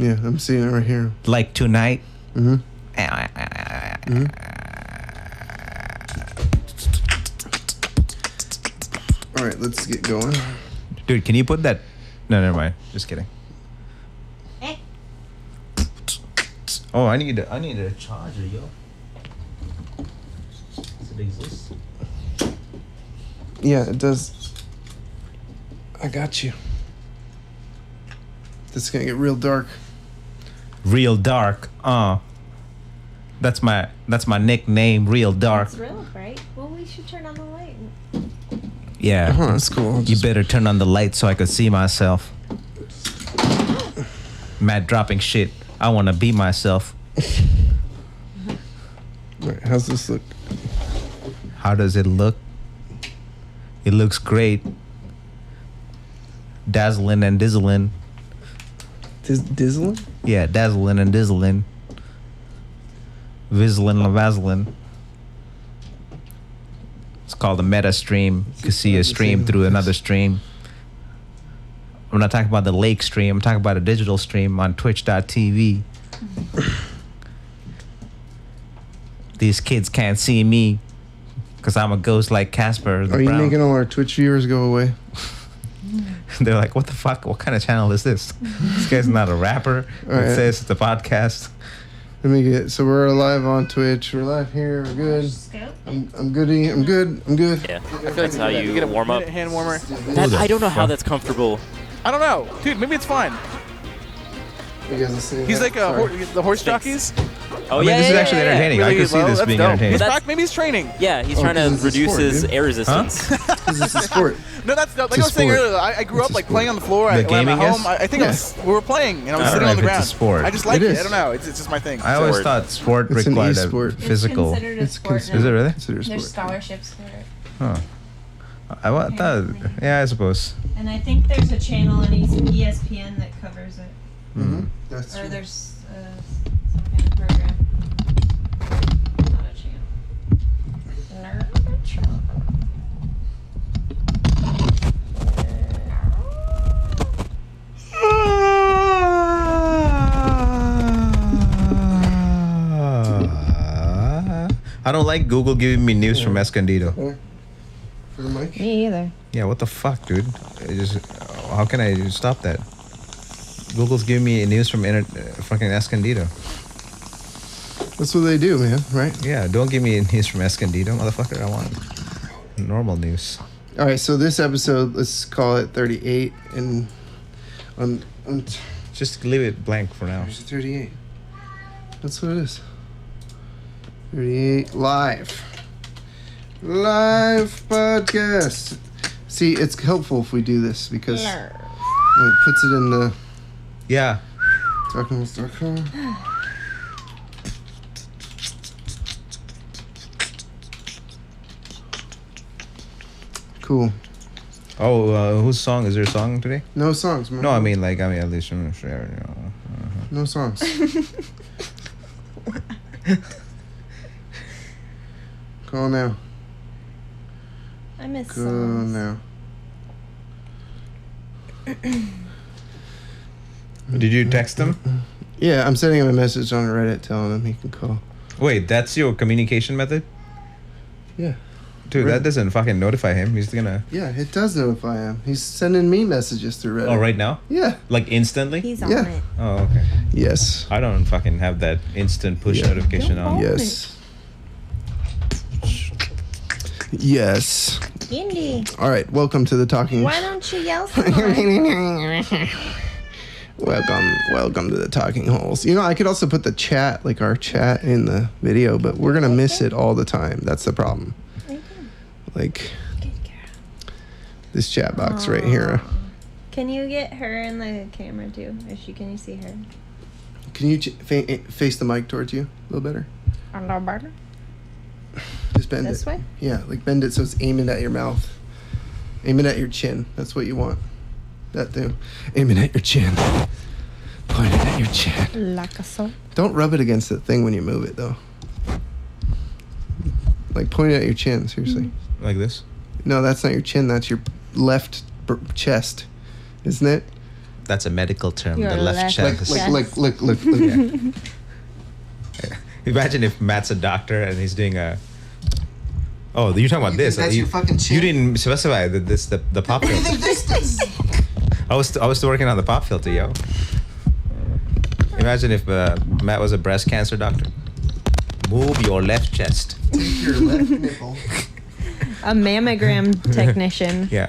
Yeah, I'm seeing it right here. Like tonight. Mm-hmm. All right, let's get going. Dude, can you put that? No, never mind. Just kidding. Oh, I need a charger, yo. Does it exist? Yeah, it does. I got you. This is gonna get real dark. Real dark. That's my nickname. Real dark. It's real bright. Well, we should turn on the light. Yeah. That's cool. You better turn on the light so I can see myself. Matt dropping shit. I want to be myself. Right, how's this look? How does it look? It looks great. Dazzling and dizzling. Dizzling? Yeah, dazzling and dizzling. Vizzling and vaseline. It's called a meta stream. You can see a stream through another stream. I'm not talking about the lake stream. I'm talking about a digital stream on twitch.tv. These kids can't see me because I'm a ghost like Casper. Are you making all our Twitch viewers go away? They're like, what the fuck? What kind of channel is this? This guy's not a rapper. Right. It says it's a podcast. Let me get. So we're live on Twitch. We're live here. We're good. I'm goody. I'm good. Yeah, I feel like that's how you get a warm up. hand warmer. I don't know how that's comfortable. I don't know, dude. Maybe it's fine. You guys listening? He's like the horse jockeys. Oh, I mean, this is actually entertaining. Really I can see low. this That's being dope. entertaining. He's back. Maybe he's training. Yeah, he's trying to 'cause it's a reduce sport, his dude. air resistance. This is a sport. No, that's like It's I a was saying sport. earlier. I grew It's up a like sport. playing on the floor. The When I'm gaming at home. is? I think we were playing and I was I don't sitting know on the if it's a ground. sport. I just like It it. is. I don't know. It's just my thing. I always Sword. thought sport It's an required a e-sport. It's physical. It's considered a It's sport Is it really? Consider a There's sport. scholarships for it. Huh. I thought, yeah, I suppose. And I think there's a channel on ESPN that covers it. Mm-hmm. That's Or true. there's some kind of program. Not a channel. I don't like Google giving me news from Escondido. For the mic? Me either. Yeah, what the fuck, dude? How can I stop that? Google's giving me news from fucking Escondido. That's what they do, man. Right? Yeah, don't give me news from Escondido, motherfucker. I want normal news. All right. So this episode, let's call it 38, and Just leave it blank for now. There's a 38. That's what it is. 38 live podcast. See, it's helpful if we do this because when it puts it in the Yeah. talkingholes.com. Cool. Oh, whose song? Is there a song today? No songs, man. No, I mean at least. No songs. Call now. I miss Go songs. now. Did you text him? Yeah, I'm sending him a message on Reddit telling him he can call. Wait, that's your communication method? Yeah. Dude, Reddit. that doesn't fucking notify him. He's gonna... Yeah, it does notify him. He's sending me messages through Reddit. Oh, right now? Yeah. Like instantly? He's on Yeah. it. Oh, okay. Yes. I don't fucking have that instant push Yeah. notification on. Yes. Yes. Indy, All right. Welcome to the talking. why don't you yell some more? Welcome to the talking holes. You know, I could also put the chat, like our chat, in the video, but we're gonna miss it all the time. That's the problem. Like this chat box right here. Can you get her in the camera too? Can you see her? Can you face the mic towards you a little better? A little better. Just bend This it. way? Yeah, like bend it so it's aiming at your mouth. Aiming at your chin. That's what you want. That too. Aiming at your chin. Pointing at your chin. Like a soul. Don't rub it against the thing when you move it, though. Like pointing at your chin, seriously. Like this? No, that's not your chin. That's your left chest, isn't it? That's a medical term. Your the left left chest. Look. Yeah. Imagine if Matt's a doctor and he's doing a. Oh, you're talking about this. That's your fucking chin? You didn't specify that this the pop filter. I was still working on the pop filter, yo. Imagine if Matt was a breast cancer doctor. Move your left chest. Take your left nipple. A mammogram technician. Yeah.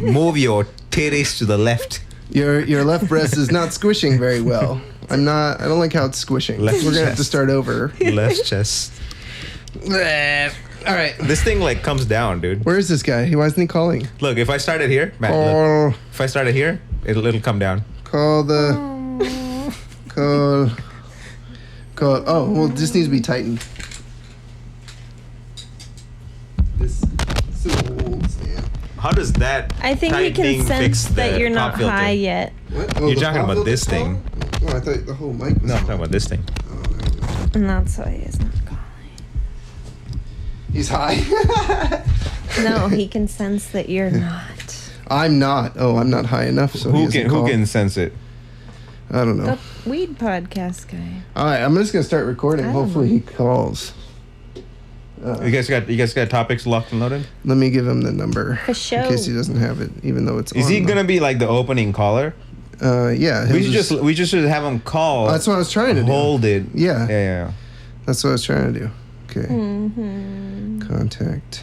Move your titties to the left. Your left breast is not squishing very well. I don't like how it's squishing. Left We're gonna have to chest. start over. Left chest. All right. This thing like comes down, dude. Where is this guy? Why isn't he calling? Look, if I started here, Matt, look. Call. If I started here, it'll come down. Call the. Call. Oh, well, this needs to be tightened. This old stand. How does that? I think we tightening can fix sense that the you're not pop filter? high yet. What? You're the talking pop about this filter's thing. on? Oh, I thought the whole mic was No, I'm on. talking about this thing. And that's why he's not calling. He's high. No, he can sense that you're not. I'm not. Oh, I'm not high enough. So he doesn't call. Who can sense it? I don't know. The weed podcast guy. All right, I'm just gonna start recording. I don't Hopefully, know. he calls. You guys got topics locked and loaded? Let me give him the number For sure. in case he doesn't have it, even though it's. Is on he the- gonna be like the opening caller? Yeah. We just should have him call. That's what I was trying to do. Hold it. Yeah. Yeah. That's what I was trying to do. Okay. Mm-hmm. Contact.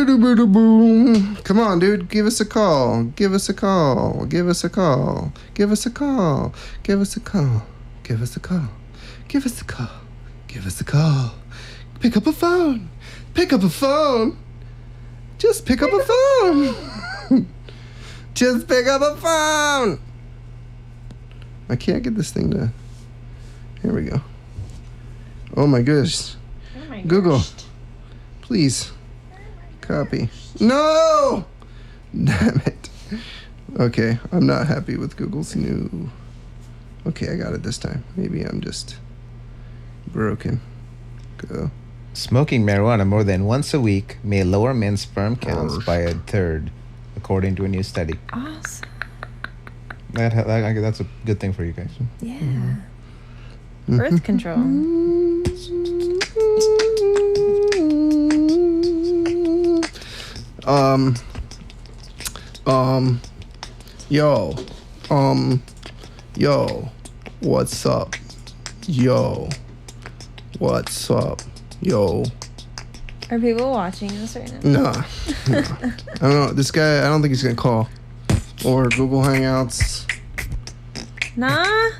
Boom. Come on, dude. Give us a call. Give us a call. Give us a call. Give us a call. Give us a call. Give us a call. Give us a call. Give us a call. Pick up a phone. Pick up a phone. Just pick up a phone. Just pick up a phone. I can't get this thing to. Here we go. Oh my gosh. Oh my Google. gosh. Please. Copy. No! Damn it. Okay, I'm not happy with Google's new. Okay, I got it this time. Maybe I'm just broken. Go. Smoking marijuana more than once a week may lower men's sperm counts Arf. by a third, according to a new study. Awesome. That's a good thing for you guys. Yeah. Mm-hmm. Birth control. Yo, what's up? Yo, what's up? Yo. Are people watching us right now? Nah. I don't know. This guy, I don't think he's gonna call. Or Google Hangouts. Nah.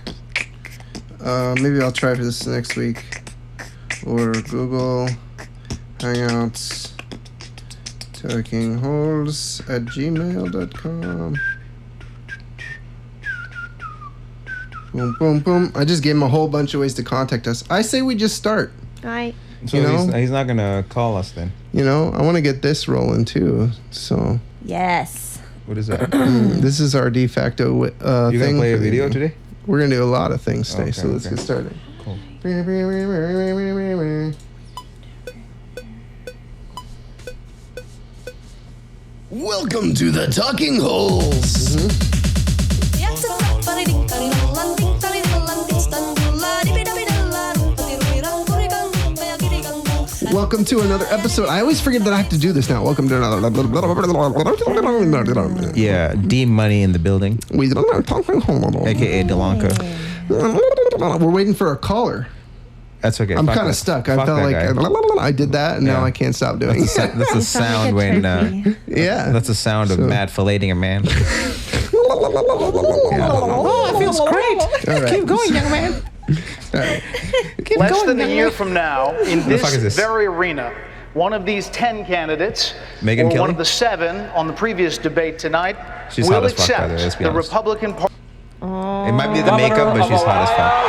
Maybe I'll try for this next week. Or Google Hangouts talkingholes@gmail.com. Boom, boom, boom. I just gave him a whole bunch of ways to contact us. I say we just start. I. So You know? he's not gonna call us then. You know, I want to get this rolling too. So Yes. What is that? this is our de facto You thing. gonna play a for the video evening. today? We're gonna do a lot of things today, Okay, so let's okay. get started. Cool. Welcome to the Talking Holes. Welcome to another episode. I always forget that I have to do this now. Welcome to another. Yeah, D Money in the building, We Talking Holes. aka Delanca. We're waiting for a caller. That's okay. I'm fuck kind that- of stuck. I fuck felt that like guy. I did that, and now Yeah. I can't stop doing it. That's the You sound sound like a when. turkey. Yeah. That's the sound of So- Matt filleting a man. Oh, it feels great. All right. Keep going, young man. All right. Keep Less going, than a young year man. from now, in the fuck is this? very arena, one of these 10 candidates, Megyn or Kelly? one of the 7 on the previous debate tonight, She's will hot as fuck, by accept the way, let's be the honest. Republican Party. It might be the makeup, but she's hot as fuck.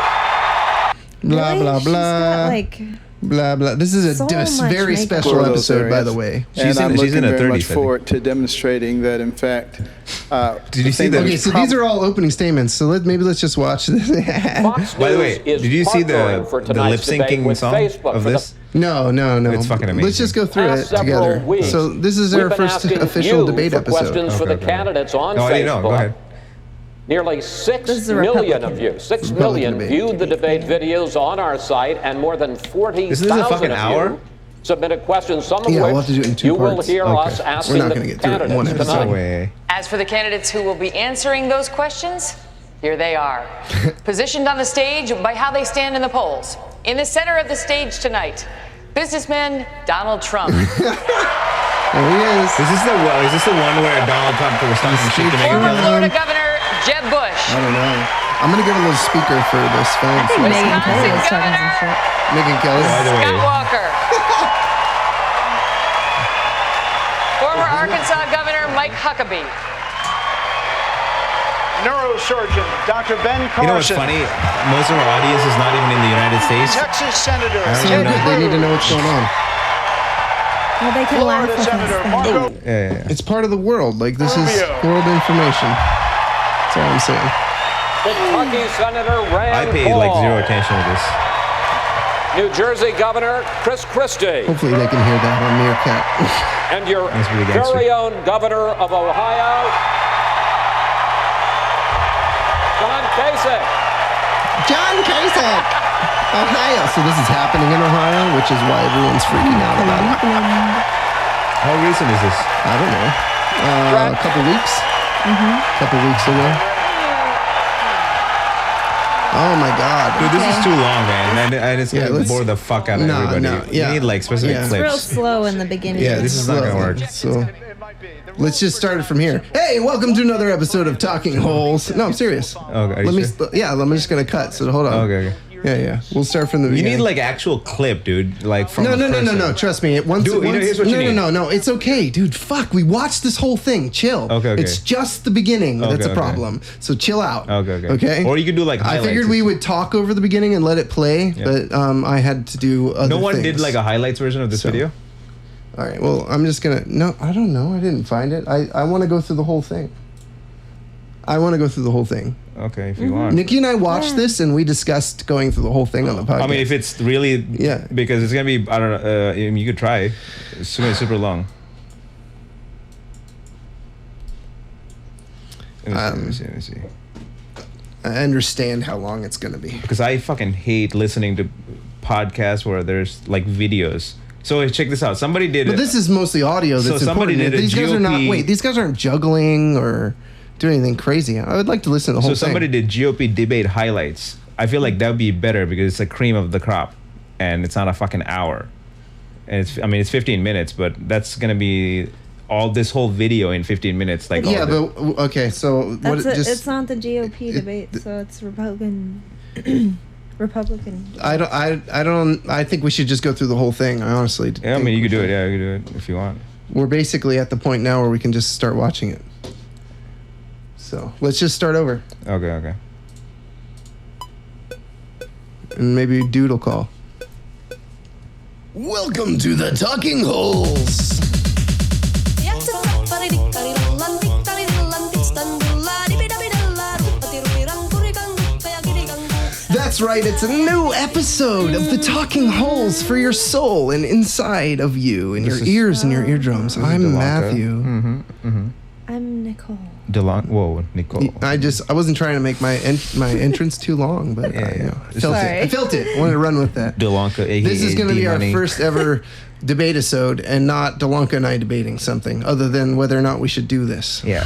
Blah Really? blah She's got, blah. like, Blah blah. This is a so much very makeup. special For those episode, by areas. the way. She's and I'm in- she's in looking her very 30s, I much think. forward to demonstrating that, in fact. Did you see the? Okay, so these are all opening statements. So let's just watch this. By the way, did you see the lip syncing song of this? No. It's fucking amazing. Let's just go through Past it several together. weeks, So this is our we've been first asking official you debate for episode. questions for the candidates on I didn't know. Go Facebook. ahead. Nearly This 6 is a million Republican. of you, 6 Republican million debate. viewed the debate videos on our site, and more than Isn't 40,000 this a fucking of hour? you submitted questions, some of Yeah, which we'll have to do it in 2 you will parts. hear Okay. us We're asking not the gonna get through it in one candidates episode. tonight. No way. As for the candidates who will be answering those questions, here they are. Positioned on the stage by how they stand in the polls. In the center of the stage tonight, businessman Donald Trump. There he is. Is this the one where Donald Trump was talking shit to Megyn Former Kelly? Florida Governor Jeb Bush. I don't know. I'm gonna get a little speaker for this phone. I think so- Megyn Kelly was talking some shit. Megyn Kelly. Either way. Scott Walker. Former Arkansas Governor Mike Huckabee. Neurosurgeon Dr. Ben Carson. You know what's funny? Most of our audience is not even in the United States. Texas Senator So Ted good. They need to know Cruz. what's going on. Well, they can laugh Florida with Senator us. Marco Yeah. It's part of the world. Like this is Rubio. world information. That's all I'm saying. Kentucky Senator Rand I paid like Paul. zero attention to this. New Jersey Governor Chris Christie. Hopefully they can hear that on Meerkat. And your Must be the gangster. very own Governor of Ohio, John Kasich. John Kasich, Ohio. So this is happening in Ohio, which is why everyone's freaking out about it. How recent is this? I don't know. A couple weeks. Couple weeks ago. Oh my God. Dude, this is too long, man. And it's Yeah, gonna let's- bore the fuck out of No, everybody. no, yeah. You need like specific Yeah. It's real clips. slow in the beginning. Yeah, This is not gonna work. So let's just start it from here. Hey, welcome to another episode of Talking Holes. No, I'm serious. Okay, are you Let me. sure? I'm just gonna cut. So hold on. Okay. Yeah. We'll start from the You beginning. need like actual clip, dude. Like from No. the person. Trust me. Once, Dude, you know, here's what you need. No. It's okay, dude. Fuck. We watched this whole thing. Chill. Okay. It's just the beginning that's a okay. problem. So chill out. Okay. Okay. Or you could do like I highlights. figured we would talk over the beginning and let it play, Yeah. but I had to do other No one things. did like a highlights version of this So- video. All right. Well, I'm just gonna. No, I don't know. I didn't find it. I want to go through the whole thing. Okay, if you want. Nikki and I watched this and we discussed going through the whole thing on the podcast. I mean, if it's really, Yeah. because it's gonna be, I don't know. I mean, you could try. It's gonna be super long. Let me see. I understand how long it's gonna be. Because I fucking hate listening to podcasts where there's like videos. So check this out. Somebody did. But this is mostly audio. So That's somebody important. did a These guys are not. GOP Wait, these guys aren't juggling or doing anything crazy. I would like to listen to the whole So somebody thing. did GOP debate highlights. I feel like that would be better because it's the cream of the crop, and it's not a fucking hour. And it's 15 minutes, but that's gonna be all this whole video in 15 minutes. Like Yeah, all but okay. So what? That's Just it's not the GOP debate, so it's Republican. Republican. I don't. I think we should just go through the whole thing. I honestly. yeah, I think mean, you we could do should. it. Yeah, you could do it if you want. We're basically at the point now where we can just start watching it. So let's just start over, Okay. and maybe Dude will call. Welcome to the Talking Holes. That's right, it's a new episode of the Talking Holes for your soul and inside of you, and your ears and your eardrums. I'm Delanca. Matthew. I'm Nicole. Whoa, Nicole. I wasn't trying to make my entrance too long, but Yeah. I felt it. I felt it. I wanted to run with that. Delanca, aka This is going to be our D-Money. first ever debate-isode, and not Delanca and I debating something other than whether or not we should do this. Yeah.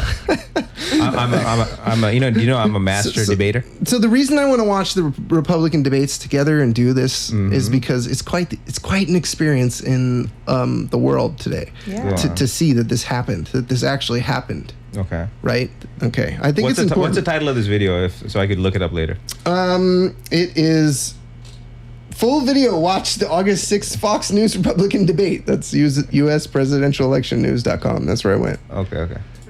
I'm a master debater. So the reason I want to watch the Republican debates together and do this is because it's quite an experience in the world today. Yeah. To see that this happened, that this actually happened. Okay. Right? Okay. I think it's important. What's the title of this video, so I could look it up later? It is full video. Watch the August 6th Fox News Republican debate. That's US presidential election news.com. That's where I went. Okay.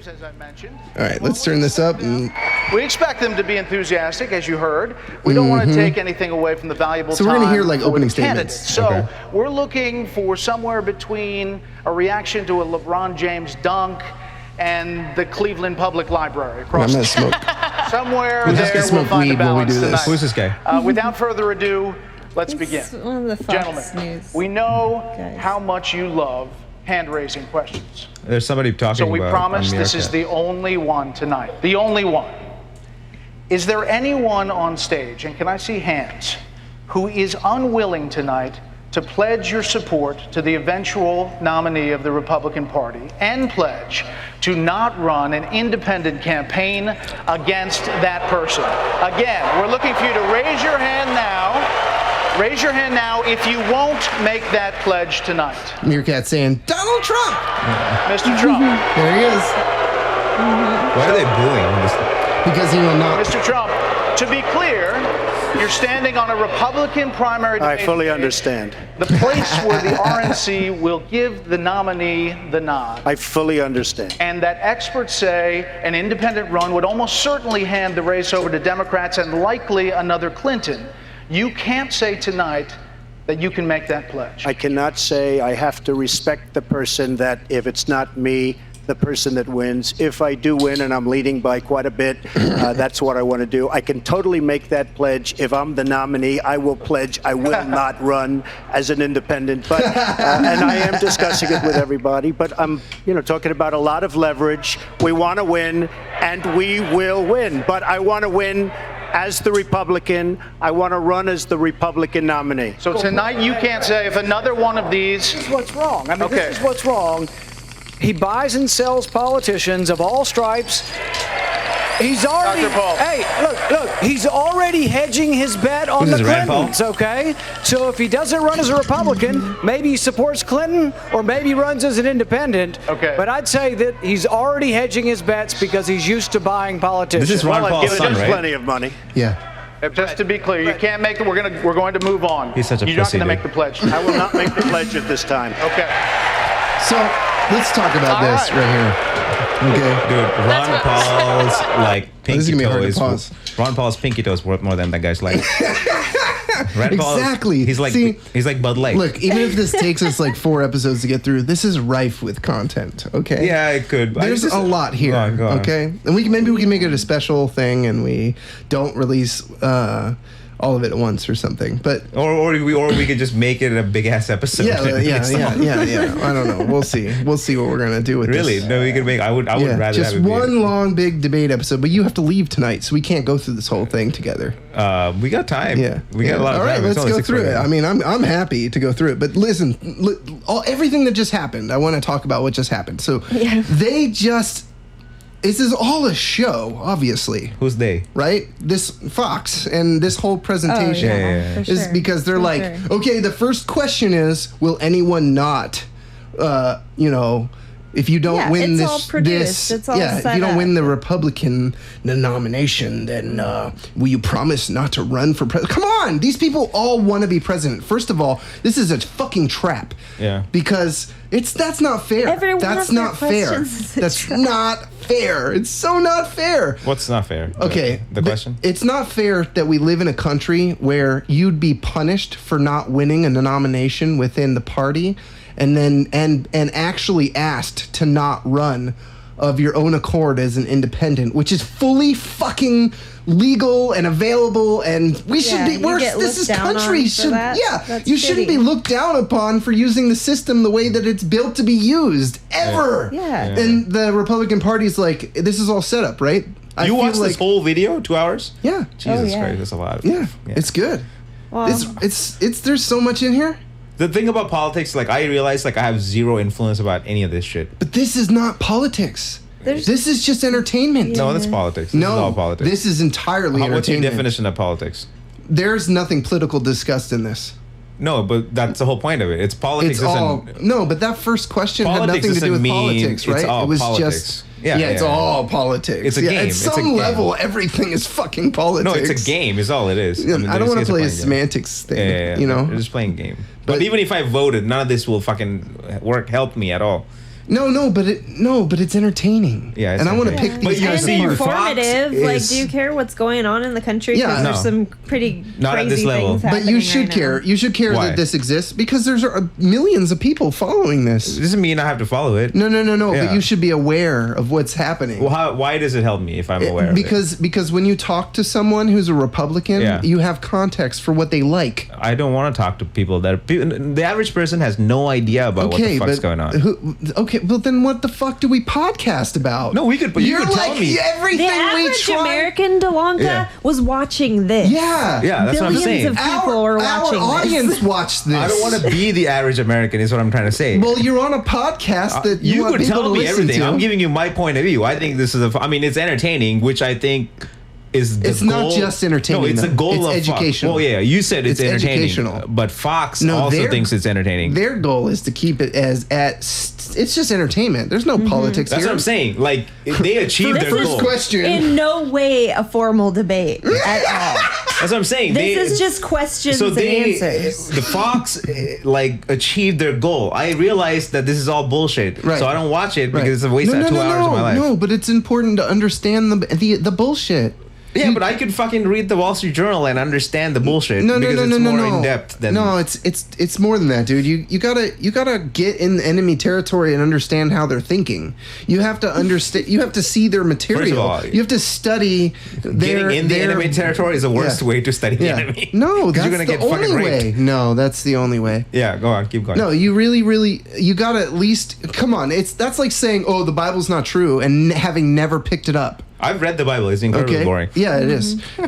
As I mentioned. All right, let's turn this up. And We expect them to be enthusiastic, as you heard. We don't want to take anything away from the valuable So time. we're gonna hear, like, for opening the candidates. statements. So we're looking for somewhere between a reaction to a LeBron James dunk and the Cleveland Public Library. I'm gonna smoke. Somewhere We're just there gonna we'll smoke find a weed while we balance do this. tonight. Who's this guy? Without further ado, Let's He's begin. one of the Fox Gentlemen, News we know guys. how much you love hand-raising questions. There's somebody talking So we about promise this is America. the only one tonight. The only one. Is there anyone on stage, and can I see hands, who is unwilling tonight to pledge your support to the eventual nominee of the Republican Party and pledge to not run an independent campaign against that person? Again, we're looking for you to raise your hand now. Raise your hand now if you won't make that pledge tonight. Meerkat saying, Donald Trump! Mr. Trump. There he is. Why are they booing this? Because he will not. Mr. Trump, to be clear, you're standing on a Republican primary debate. I fully stage, understand. The place where the RNC will give the nominee the nod. I fully understand. And that experts say an independent run would almost certainly hand the race over to Democrats and likely another Clinton. You can't say tonight that you can make that pledge. I cannot say. I have to respect the person that if it's not me, the person that wins. If I do win and I'm leading by quite a bit, that's what I want to do. I can totally make that pledge. If I'm the nominee, I will pledge I will not run as an independent. But and I am discussing it with everybody. But I'm, talking about a lot of leverage. We want to win, and we will win. But I want to win as the Republican. I want to run as the Republican nominee. So tonight you can't say if another one of these. This is what's wrong. I mean, Okay. This is what's wrong. He buys and sells politicians of all stripes. He's already, Dr. Paul. hey, look, he's already hedging his bet on Who's the this, Rand Paul? Clintons, okay? So if he doesn't run as a Republican, maybe he supports Clinton or maybe he runs as an independent. Okay. But I'd say that he's already hedging his bets because he's used to buying politicians. This is Ron I've Paul's given son, him right? plenty of money. Yeah. Just to be clear, you can't make it. We're going to move on. He's such a You're not pussy, going to make dude. the pledge. I will not make the pledge at this time. Okay. So let's talk about All this right. right here. Okay. Dude, Ron Paul's like This is pinky gonna be toe hard to is pause. Ron Paul's pinky toe is worth more than that guy's life. Rand Paul, Exactly. He's like See, Bud Light. Look, even if this takes us like 4 episodes to get through, this is rife with content. Okay. yeah, it could. but There's it's just- a lot here. Go on. Okay. And maybe we can make it a special thing, and we don't release all of it at once or something. But Or we could just make it a big ass episode. yeah. I don't know. We'll see. We'll see what we're gonna do with Really? this. No, we could make. I would rather just have it be- one long big debate episode. But you have to leave tonight, so we can't go through this whole thing together. We got time. Yeah, we got a lot of All right, time. It's let's only go 6 through it. p.m. I mean, I'm happy to go through it. But listen, everything that just happened, I want to talk about what just happened. So this is all a show, obviously. Who's they? Right? This Fox and this whole presentation Yeah. For is sure. because they're For like, sure. okay, the first question is, will anyone not, if you don't Yeah, win it's this, all produced. It's all if set you don't up. win the Republican nomination, then will you promise not to run for president? Come on, these people all want to be president. First of all, this is a fucking trap. Yeah. Because that's not fair. Every one That's of their not fair. questions is a That's trap. not fair. It's so not fair. What's not fair? Okay. The question? It's not fair that we live in a country where you'd be punished for not winning a nomination within the party and then and actually asked to not run of your own accord as an independent, which is fully fucking legal and available, and we should be. you get This is looked down country on for should. that? Yeah, That's you shouldn't be shitty. looked down upon for using the system the way that it's built to be used ever. Yeah. And the Republican Party's like, this is all set up, right? I You feel watched like, this whole video, 2 hours? Yeah. Jesus yeah. Christ, that's a lot. Yeah, it's good. Well, It's there's so much in here. The thing about politics, like I realized, like I have zero influence about any of this shit. But this is not politics. There's- This is just entertainment. No, that's politics. This is all politics. This is entirely What's your entertainment. definition of politics? There's nothing political discussed in this. No, but that's the whole point of it. It's politics. It's all no, but that first question had Politics nothing to do with doesn't mean politics, right? it's all it was politics. just Yeah, it's yeah. all politics. It's a game. At It's a some game. level, everything is fucking politics. No, it's a game. Is all it is. Yeah, I don't want to play a game. semantics thing. Yeah, you know, they're just playing game. But even if I voted, none of this will fucking help me at all. No, but it's entertaining. Yeah, it's and I want to pick entertaining. these But you guys see, apart. Informative. Like, is- do you care what's going on in the country? Yeah. Because there's No. some pretty Not at crazy this level. things But happening you should right care. now. You should care Why? that this exists because there's millions of people following this. It doesn't mean I have to follow it. No. Yeah. But you should be aware of what's happening. Well, why does it help me if I'm aware Because when you talk to someone who's a Republican, Yeah. you have context for what they like. I don't want to talk to people the average person has no idea about what the fuck's going on. Well, then what the fuck do we podcast about? No, you could You're tell like me. everything The we average try. American DeLonga Yeah. was watching this. Yeah. Yeah, that's what I'm Billions saying. of people are watching Our audience watched this. I don't want to be the average American is what I'm trying to say. Well, you're on a podcast that you want could people tell to me listen everything. to. I'm giving you my point of view. I think this is it's entertaining, which I think is the It's goal. not just entertaining, No, it's the though. goal It's of educational. Fox. Well, yeah, you said it's entertaining. educational. But Fox also thinks it's entertaining. Their goal is to keep it it's just entertainment. There's no politics That's here. what I'm saying. Like they achieved This their is goal. question. in no way a formal debate at all. That's what I'm saying. This is just questions and answers. The Fox achieved their goal. I realized that this is all bullshit, Right. so I don't watch it Right. because it's a waste of 2 hours of my life. No, but it's important to understand the bullshit. Yeah, but I could fucking read the Wall Street Journal and understand the bullshit because it's more in depth than. No, it's more than that, dude. You gotta get in enemy territory and understand how they're thinking. You have to understand. You have to see their material. First of all, you have to study Getting in the enemy territory is the worst way to study the enemy. No, 'Cause that's you're gonna the get fucking only raped. way. No, that's the only way. Yeah, go on, keep going. No, you really, you gotta at least come on. That's like saying, oh, the Bible's not true, and having never picked it up. I've read the Bible. It's incredibly boring. Yeah, it is. I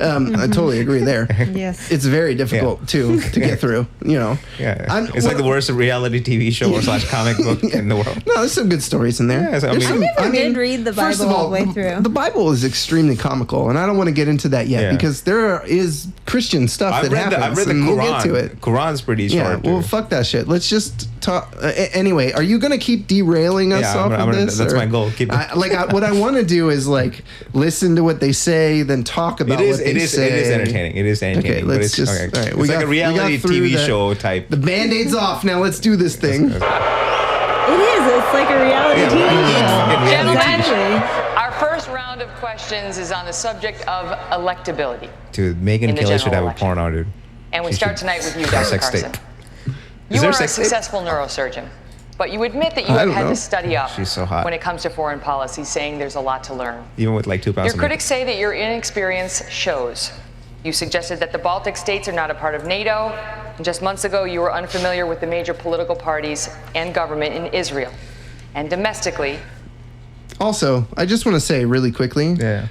totally agree there. Yes. It's very difficult to get through. You know. Yeah, it's like the worst reality TV show or / comic book in the world. No, there's some good stories in there. Yeah, so, I There's mean- I never did read the first of Bible all all, the way through. The Bible is extremely comical, and I don't want to get into that yet Yeah. because there is Christian stuff I've that read happens. I've read the and Quran. We'll get to it. Quran's pretty Yeah, short. well, too. fuck that shit. Let's just talk. Anyway, are you gonna keep derailing us Yeah, off I'm of gonna- this? that's or- my goal. Keep it. what I want to do is like listen to what they say, then talk about It is. what they It is. say. It is entertaining. It is entertaining. Okay, but let's it's, just. okay. All right, It's like a we reality got through TV that. show type. The Band-Aid's off. Now let's do this thing. It is. It's like a reality TV show. Gentlemen, Exactly. our first round of questions is on the subject of electability. Dude, In Megyn the Kelly should general have a porno, dude. And we She start should tonight with you, have a Dr. sex Carson. tape. You Is there are a a sex tape? successful neurosurgeon, but you admit that you I have don't had know. to study up She's so hot. when it comes to foreign policy, saying there's a lot to learn. Even with like 2 pounds Your of critics say that your inexperience shows. You suggested that the Baltic states are not a part of NATO, and just months ago you were unfamiliar with the major political parties and government in Israel. And domestically, Also, I just want to say really quickly, Yeah.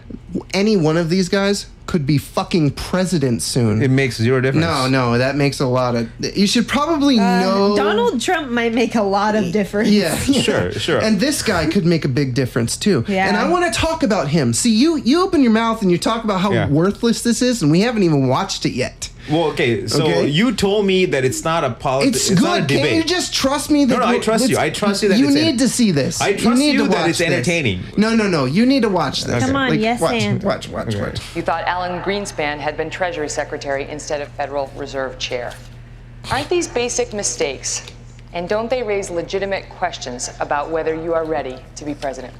any one of these guys could be fucking president soon. It makes zero difference. No, that makes a lot of. You should probably know. Donald Trump might make a lot of difference. Yeah, Sure. And this guy could make a big difference too. Yeah. And I want to talk about him. See, you open your mouth and you talk about how Yeah. worthless this is, and we haven't even watched it yet. Well, okay. So Okay. you told me that it's not a It's It's not a good. Can debate. you just trust me? That No, I trust you. I trust you that you it's need to see this. I trust need you to that watch it's this. entertaining. No. You need to watch this. Come on, yes, watch, and. watch. you thought Alan Greenspan had been Treasury Secretary instead of Federal Reserve Chair. Aren't these basic mistakes? And don't they raise legitimate questions about whether you are ready to be president?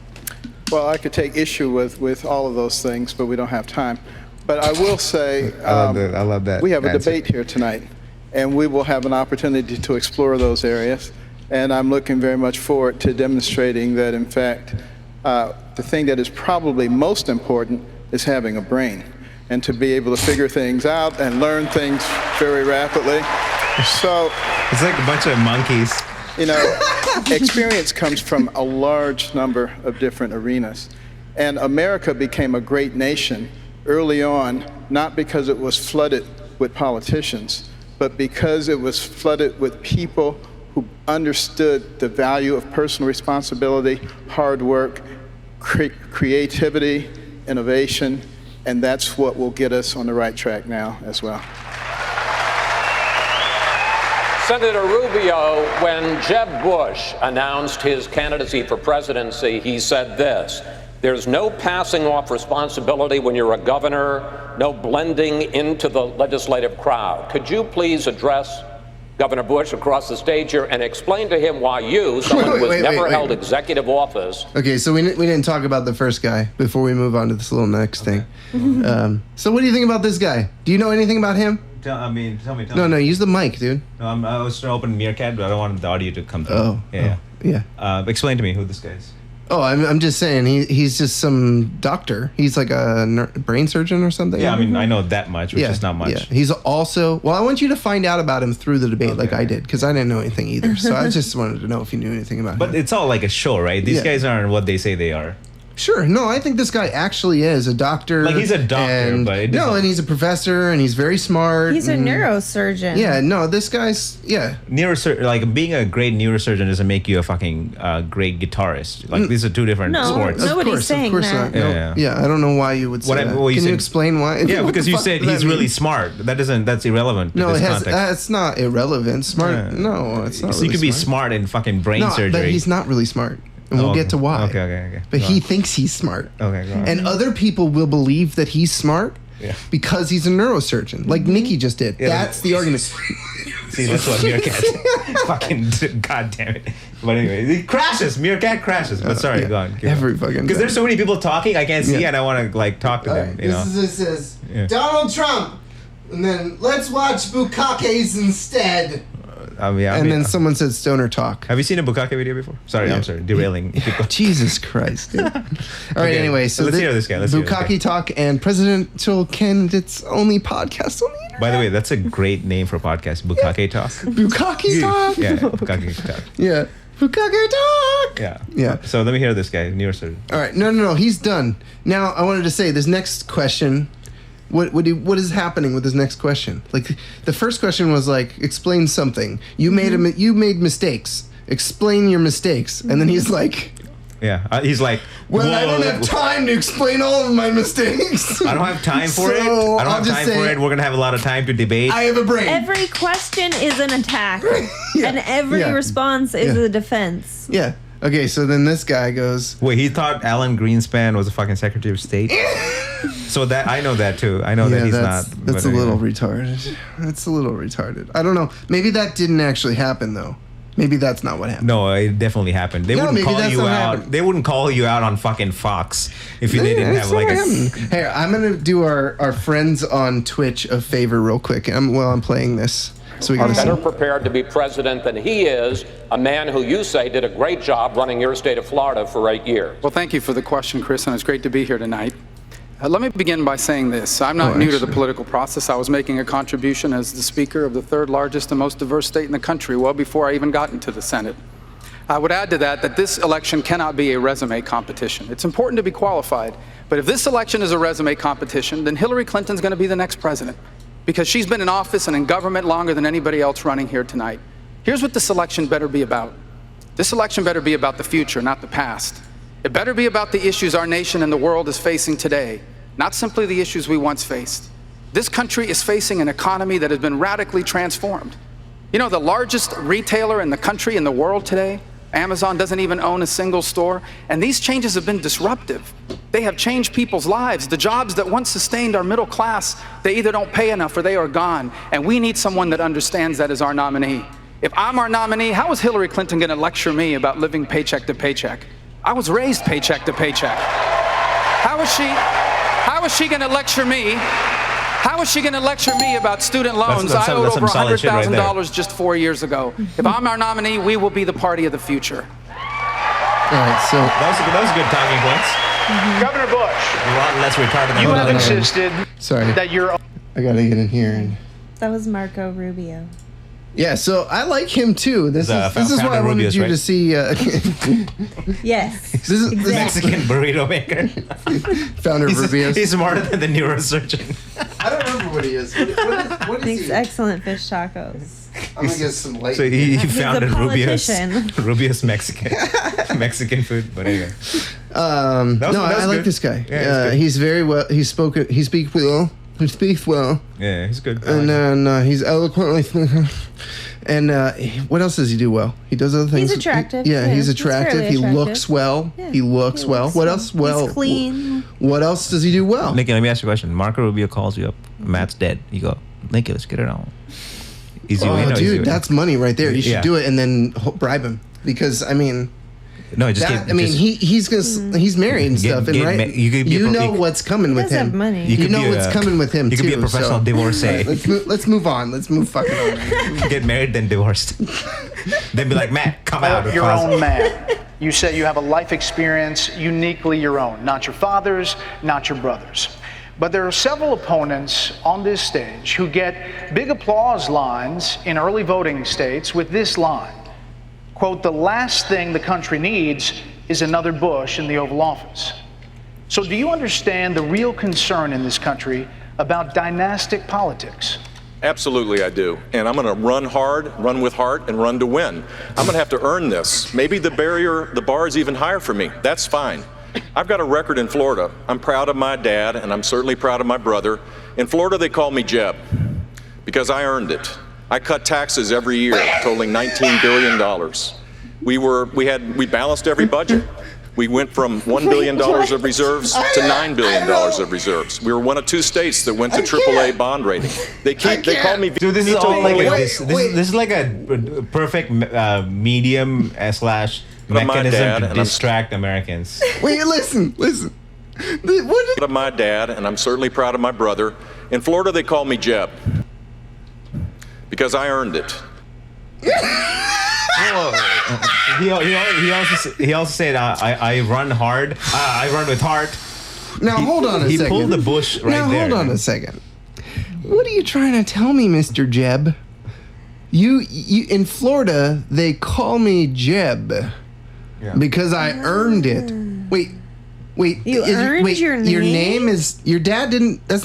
Well, I could take issue with all of those things, but we don't have time. But I will say, I love that. we have a answer. debate here tonight, and we will have an opportunity to explore those areas. And I'm looking very much forward to demonstrating that, in fact, the thing that is probably most important is having a brain and to be able to figure things out and learn things very rapidly. So It's like a bunch of monkeys. you know, experience comes from a large number of different arenas. And America became a great nation early on, not because it was flooded with politicians, but because it was flooded with people who understood the value of personal responsibility, hard work, creativity, innovation, and that's what will get us on the right track now as well. Senator Rubio, when Jeb Bush announced his candidacy for presidency, he said this: there's no passing off responsibility when you're a governor, no blending into the legislative crowd. Could you please address Governor Bush across the stage here and explain to him why you, someone who has never held executive office. Okay, so we didn't talk about the first guy before we move on to this little next thing. So what do you think about this guy? Do you know anything about him? Tell me. No, use the mic, dude. No, I was trying to open Meerkat, but I don't want the audio to come through. Oh. Yeah. Explain to me who this guy is. Oh, I'm just saying he's just some doctor. He's like a brain surgeon or something. Yeah, I mean, I know that much, which is not much. Yeah. He's also, well, I want you to find out about him through the debate like I did, because I didn't know anything either. So I just wanted to know if you knew anything about him. But it's all like a show, right? These Yeah. guys aren't what they say they are. Sure. No, I think this guy actually is a doctor. Like, he's a doctor, but it no, doesn't- and he's a professor, and he's very smart. He's a and- neurosurgeon. Yeah, no, this guy's, Like, being a great neurosurgeon doesn't make you a fucking great guitarist. Like, these are two different No, sports. nobody's saying of course that. not. No, yeah, I don't know why you would say that. Can you explain why? Yeah, What because the you fuck said does that he's mean? really smart. That's irrelevant No, to this it has. context. That's not irrelevant. Smart. Yeah. No, it's not. So really you could be smart. smart in fucking brain No, surgery. but he's not really smart, and we'll Oh, get to why. Okay. But Go he on. thinks he's smart. Okay, go on. And other people will believe that he's smart because he's a neurosurgeon, like Nikki just did. Yeah, That's the argument. See, that's what Meerkat. Fucking goddamn it. But anyway, it crashes. Meerkat crashes. But sorry, go on. Every fucking. Because there's so many people talking, I can't see, Yeah. and I want to like talk to them. You know. This says Yeah. Donald Trump, and then let's watch Bukakes instead. And then someone said stoner talk. Have you seen a Bukake video before? Sorry, Yeah. I'm sorry. Derailing. Jesus Christ. Dude. All right, Okay, anyway, so let's hear this guy. Let's hear this guy. Bukake Talk and presidential candidates only podcast on the internet. By the way, that's a great name for a podcast. Bukake Talk. Bukake Talk. Yeah, Bukake Talk. Yeah. Bukake Talk. Yeah. Yeah. So let me hear this guy, neurosurgeon. All right. No. He's done. Now, I wanted to say this next question. What is happening with this next question? Like, the first question was like, explain something. You made mistakes. Explain your mistakes. And then he's like, Yeah, he's like, well, I don't have time to explain all of my mistakes. I don't have time for it. I So, don't I'll have just time say, for it. We're gonna have a lot of time to debate. I have a brain. Every question is an attack, and every Yeah. response is Yeah. a defense. Yeah. Okay, so then this guy goes, Wait, he thought Alan Greenspan was a fucking Secretary of State. So that I know that too. I know that he's not. That's but a anyway. little retarded. That's a little retarded. I don't know. Maybe that didn't actually happen though. Maybe that's not what happened. No, it definitely happened. They No, wouldn't maybe call that's you not out. happened. They wouldn't call you out on fucking Fox if they didn't That's have like not a. happening. Hey, I'm gonna do our friends on Twitch a favor real quick. While I'm playing this, so we Are can better listen. prepared to be president than he is, a man who you say did a great job running your state of Florida for 8 years. Well, thank you for the question, Chris, and it's great to be here tonight. Let me begin by saying this. I'm not new to the political process. I was making a contribution as the Speaker of the third largest and most diverse state in the country well before I even got into the Senate. I would add to that this election cannot be a resume competition. It's important to be qualified, but if this election is a resume competition, then Hillary Clinton's going to be the next president because she's been in office and in government longer than anybody else running here tonight. Here's what this election better be about. This election better be about the future, not the past. It better be about the issues our nation and the world is facing today, not simply the issues we once faced. This country is facing an economy that has been radically transformed. You know, the largest retailer in the country, in the world today, Amazon, doesn't even own a single store, and these changes have been disruptive. They have changed people's lives. The jobs that once sustained our middle class, they either don't pay enough or they are gone, and we need someone that understands that as our nominee. If I'm our nominee, how is Hillary Clinton going to lecture me about living paycheck to paycheck? I was raised paycheck to paycheck. How is she going to lecture me? How is she going to lecture me about student loans? I owed over $100,000 just 4 years ago. If I'm our nominee, we will be the party of the future. All right, so that was good talking points. Governor Bush, A lot less retarded than you what have I- insisted Sorry. that you're. I gotta get in here. And, That was Marco Rubio. yeah, so I like him too. This is why I wanted Rubius, you right? to see. Yes. This is exactly. Mexican burrito maker. Founder of Rubio's. He's smarter than the neurosurgeon. I don't remember what he is. What is Makes he? excellent fish tacos. I'm gonna get some light. So he He's a founded Rubio's politician. Rubio's Mexican food. But anyway, No, that was I like good. this guy. Yeah, he's very well. He speaks well. He speaks well. Yeah, he's good. And then he's eloquently. And what else does he do well? He does other things. He's attractive, Yeah, too. he's He's attractive. fairly He attractive. looks well. Yeah, He looks well. What else? Well, He's clean. What else does he do well? Nikki, let me ask you a question. Marco Rubio calls you up. Matt's dead. You go, Nikki, let's get it on. Easy Oh, win. Or easy dude, win? that's money right there. You should Yeah. do it and then bribe him because I mean. No, just That, get, I mean, just, he's married and stuff, and right, you know what's coming with him. have money. You know what's coming with him You too. could be a professional so. divorcee. Let's move on. Let's move fucking on. Get married, then divorced. Then be like, Matt, come out. Your own man. You say you have a life experience uniquely your own, not your father's, not your brother's. But there are several opponents on this stage who get big applause lines in early voting states with this line. Quote, the last thing the country needs is another Bush in the Oval Office. So do you understand the real concern in this country about dynastic politics? Absolutely, I do. And I'm going to run hard, run with heart, and run to win. I'm going to have to earn this. Maybe the bar is even higher for me. That's fine. I've got a record in Florida. I'm proud of my dad, and I'm certainly proud of my brother. In Florida, they call me Jeb because I earned it. I cut taxes every year, totaling $19 billion. We balanced every budget. We went from $1 billion of reserves to $9 billion of reserves. We were one of 2 states that went to AAA bond rating. They call me. Dude, this is all like this is like a perfect medium slash mechanism to distract Americans. Wait, listen. What of my dad, and I'm certainly proud of my brother. In Florida, they call me Jeb because I earned it. He also said, I run hard. I run with heart. Now hold on a second. He pulled the Bush right there. Now hold on a second. What are you trying to tell me, Mr. Jeb? You in Florida, they call me Jeb because I earned it. Wait. You earned your name? Your name is your dad didn't. That's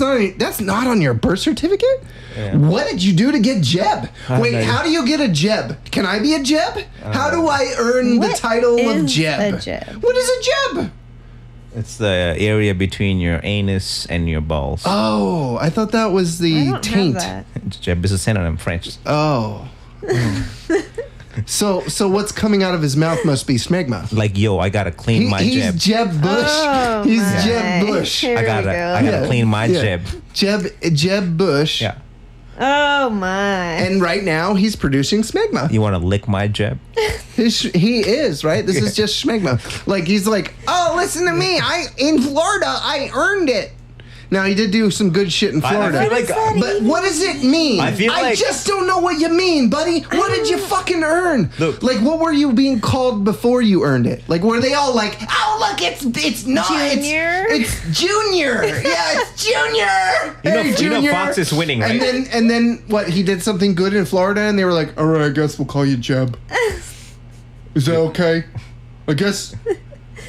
not on your birth certificate. Yeah. What did you do to get Jeb? Wait, know. how do you get a Jeb? Can I be a Jeb? How do I earn the title of Jeb? A Jeb? What is a Jeb? It's the area between your anus and your balls. Oh, I thought that was the taint. Jeb is a synonym French. Oh. So what's coming out of his mouth must be smegma. Like, yo, I gotta clean my He's Jeb. Jeb Bush. Oh, He's my. Jeb Bush. Here I gotta clean my Jeb. Jeb Bush. Yeah. Oh my! And right now he's producing smegma. You want to lick my Jeb? He is right. This is just smegma. Like he's like, oh, listen to me. In Florida, I earned it. Now he did do some good shit in Florida. I feel like, but what does it mean? I feel like just don't know what you mean, buddy. What did you fucking earn? Look. Like, what were you being called before you earned it? Like, were they all like, oh, look, it's not Junior? It's Junior. Yeah, it's Junior. You know Fox is winning, right? And then what? He did something good in Florida, and they were like, all right, I guess we'll call you Jeb. Is that okay? I guess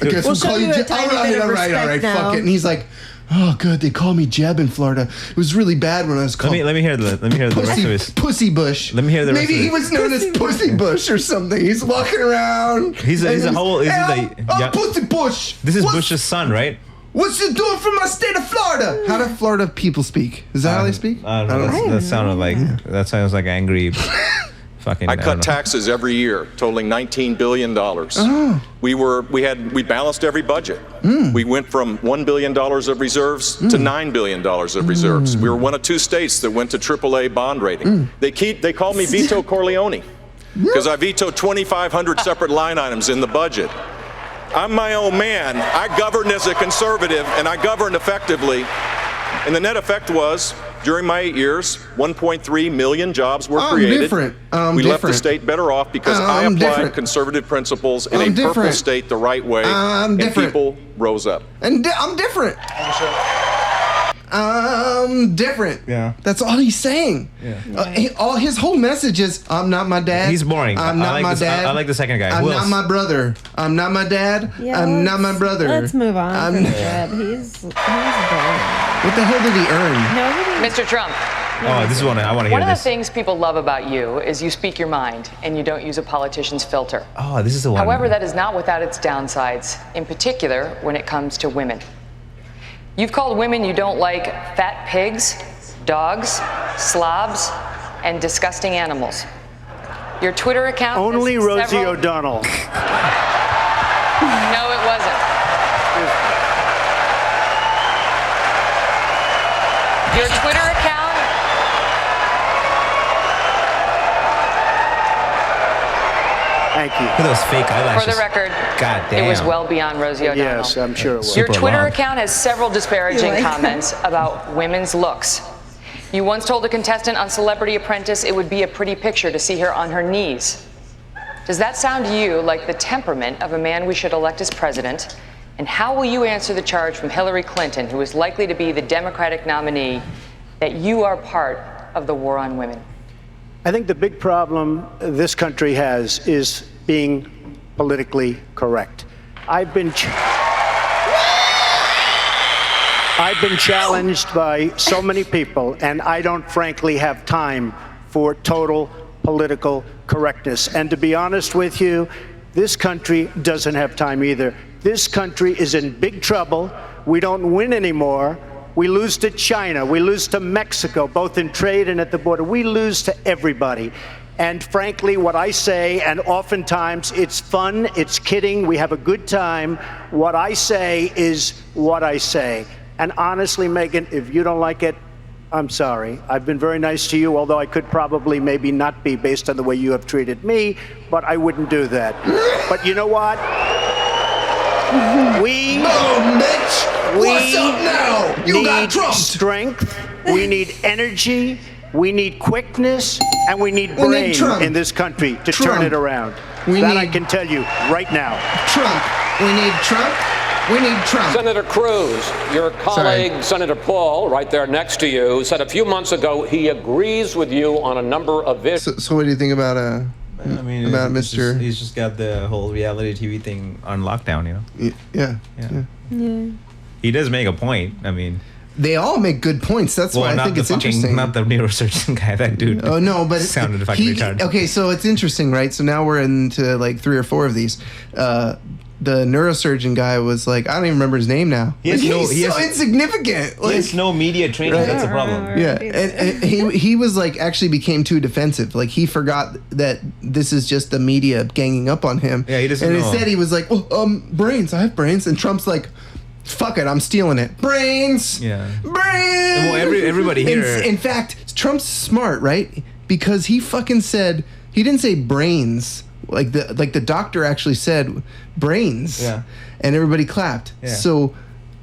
We'll we'll show call you you a Jeb. tiny All bit of right, respect now. fuck it. And he's like, oh, good, they call me Jeb in Florida. It was really bad when I was called. Let me hear the rest of his. Pussy Bush. Let me hear the rest Maybe of he it. was known as Pussy Bush or something. He's walking around. He's a whole. Pussy Bush. This is Bush's son, right? What's you doing from my state of Florida? How do Florida people speak? Is that how they speak? I don't know. That sounds like angry. Fucking. I cut taxes every year, totaling $19 billion. Oh. We balanced every budget. We went from $1 billion of reserves to $9 billion of reserves. We were one of 2 states that went to AAA bond rating. They call me Vito Corleone because I vetoed 2,500 separate line items in the budget. I'm my own man. I govern as a conservative, and I govern effectively. And the net effect was, during my 8 years, 1.3 million jobs were created. We left the state better off because I applied conservative principles in a purple state the right way, and people rose up. And I'm different. I'm different. Yeah. That's all he's saying. Yeah. All his whole message is, I'm not my dad. He's boring. I'm not my dad. I like the second guy. I'm Who not else? my brother. I'm not my dad. Yeah, I'm not my brother. Let's move on from Jeb. He's boring. What the hell did he earn? Mr. Trump. Oh, this is one I want to hear. One of the this. things people love about you is you speak your mind and you don't use a politician's filter. Oh, this is the one. However, that is not without its downsides, in particular when it comes to women. You've called women you don't like fat pigs, dogs, slobs, and disgusting animals. Your Twitter account Only has Rosie several- O'Donnell. No, it wasn't. Your Twitter account Thank you. Look at those fake eyelashes. For the record, God damn. it was well beyond Rosie O'Donnell. Yes, I'm sure it was. Your Super Twitter long. account has several disparaging You like comments about women's looks. You once told a contestant on Celebrity Apprentice it would be a pretty picture to see her on her knees. Does that sound to you like the temperament of a man we should elect as president? And how will you answer the charge from Hillary Clinton, who is likely to be the Democratic nominee, that you are part of the war on women? I think the big problem this country has is being politically correct. I've been challenged by so many people, and I don't frankly have time for total political correctness. And to be honest with you, this country doesn't have time either. This country is in big trouble. We don't win anymore. We lose to China. We lose to Mexico, both in trade and at the border. We lose to everybody. And frankly, what I say, and oftentimes it's fun, it's kidding, we have a good time. What I say is what I say. And honestly, Megyn, if you don't like it, I'm sorry. I've been very nice to you, although I could probably maybe not be based on the way you have treated me, but I wouldn't do that. But you know what? We What's up now? You got need trumped. strength, we need energy, we need quickness, and we need brain Trump. in this country to Trump. turn it around. We That need- I can tell you right now. Trump. We need Trump. We need Trump. Senator Cruz, your colleague, Senator Paul, right there next to you, said a few months ago he agrees with you on a number of issues. So what do you think about I mean, about it's Mr. just- he's just got the whole reality TV thing on lockdown, you know? Yeah. He does make a point. I mean, They all make good points. That's why I think it's interesting. Not the neurosurgeon guy, that dude. Oh no, but sounded fucking retarded. Okay, so it's interesting, right? So now we're into like 3 or 4 of these. The neurosurgeon guy was like, I don't even remember his name now. He has Like, no- he's he so has- insignificant. He has no media training. Right. That's a problem. Yeah, and he was like actually became too defensive. Like he forgot that this is just the media ganging up on him. Yeah, he doesn't And know. instead he was like, brains. I have brains. And Trump's like, fuck it, I'm stealing it. Brains. Yeah. Brains. Well, everybody here. In fact, Trump's smart, right? Because he fucking said he didn't say brains. Like the doctor actually said brains. Yeah. And everybody clapped. Yeah. So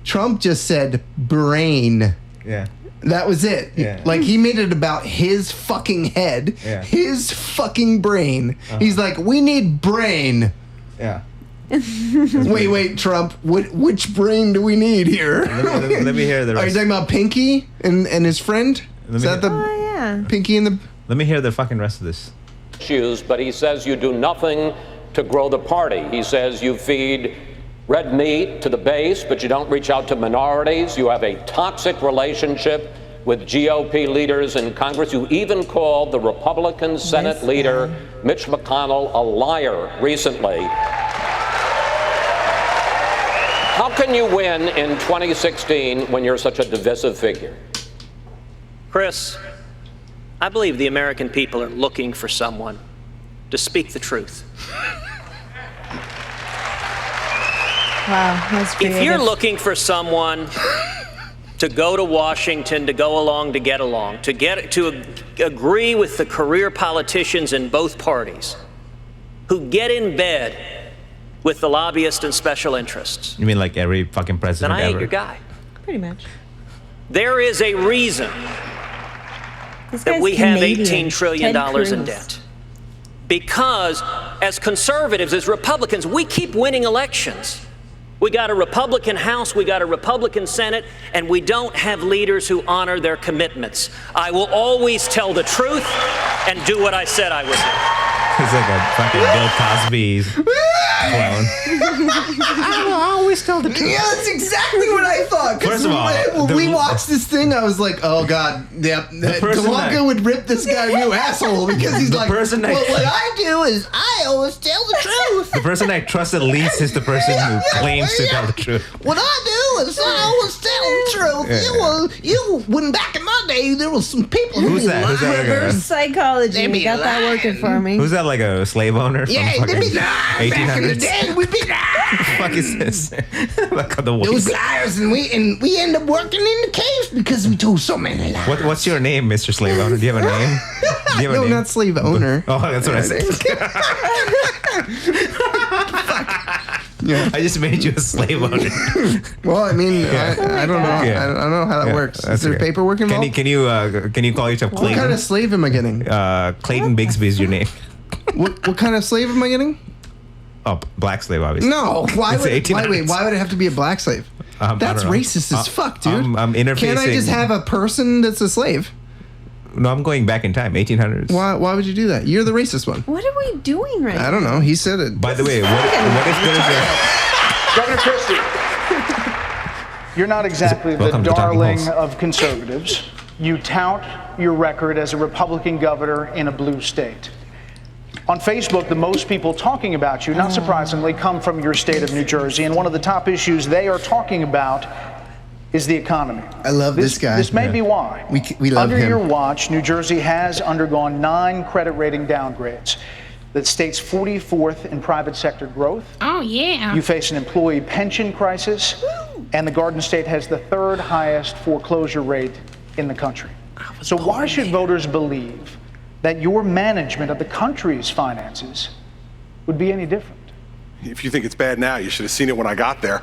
Trump just said brain. Yeah. That was it. Yeah. Like he made it about his fucking head, Yeah. his fucking brain. He's like, we need brain. Yeah. Wait, Trump. Which brain do we need here? Let me hear the Are you rest. talking about Pinky and his friend? Is that the Pinky and the? Let me hear the fucking rest of this. But he says you do nothing to grow the party. He says you feed red meat to the base, but you don't reach out to minorities. You have a toxic relationship with GOP leaders in Congress. You even called the Republican Senate leader, Mitch McConnell, a liar recently. How can you win in 2016 when you're such a divisive figure? Chris, I believe the American people are looking for someone to speak the truth. Wow, that's creative. If you're looking for someone to go to Washington, to go along, to get along, to agree with the career politicians in both parties who get in bed with the lobbyists and special interests, You mean like every fucking then president I ain't ever? your guy. Pretty much. There is a reason This that guy's we have Canadian. $18 trillion Ted Cruz. in debt. Because as conservatives, as Republicans, we keep winning elections. We got a Republican House, we got a Republican Senate, and we don't have leaders who honor their commitments. I will always tell the truth and do what I said I would do. He's like a fucking Bill Cosby clone. I will always tell the truth. Yeah, that's exactly what I thought. 'Cause First of all, when we watched this thing, I was like, oh god, yeah, person Delanca that- would rip this guy a new asshole because he's The like, person that- well, what I do is I always tell the truth. The person I trust at least is the person who claims to tell the truth. What I do is I always tell the truth. Yeah. When back in my day, there was some people who Who's that? Who's that? Reverse psychology. They be You got that lying. working for me. Who's that, like a slave owner from Yeah, they fucking be lying. Back in the 1800s? day, we be lying. What the fuck is this? Like the Those voice. liars, and we end up working in the caves because we told so many lies. What's your name, Mr. Slave Owner? Do you have a name? Do you have a No, name? not slave owner. Oh, that's what I said. Yeah. I just made you a slave owner. Well, I mean, I don't know. Yeah. I don't know how that works. Is there okay. paperwork involved? Can you call yourself What Clayton? kind of slave am I getting? Clayton Bigsby is your name. What kind of slave am I getting? Oh, black slave, obviously. No. Why It's would 1800s. why would it have to be a black slave? I That's don't know. racist as fuck, dude. I'm interfacing. Can't I just have a person that's a slave? No, I'm going back in time, 1800s. Why would you do that? You're the racist one. What are we doing right now? I don't know. He said it. By the way, what if there's Governor Christie, you're not exactly the Welcome to Talking darling Halls. of conservatives. You tout your record as a Republican governor in a blue state. On Facebook, the most people talking about you, not surprisingly, come from your state of New Jersey, and one of the top issues they are talking about is the economy. I love this guy. This may be why. We love Under him. your watch, New Jersey has undergone 9 credit rating downgrades. That state's 44th in private sector growth. Oh, yeah. You face an employee pension crisis, and the Garden State has the 3rd highest foreclosure rate in the country. So why should voters believe that your management of the country's finances would be any different? If you think it's bad now, you should have seen it when I got there.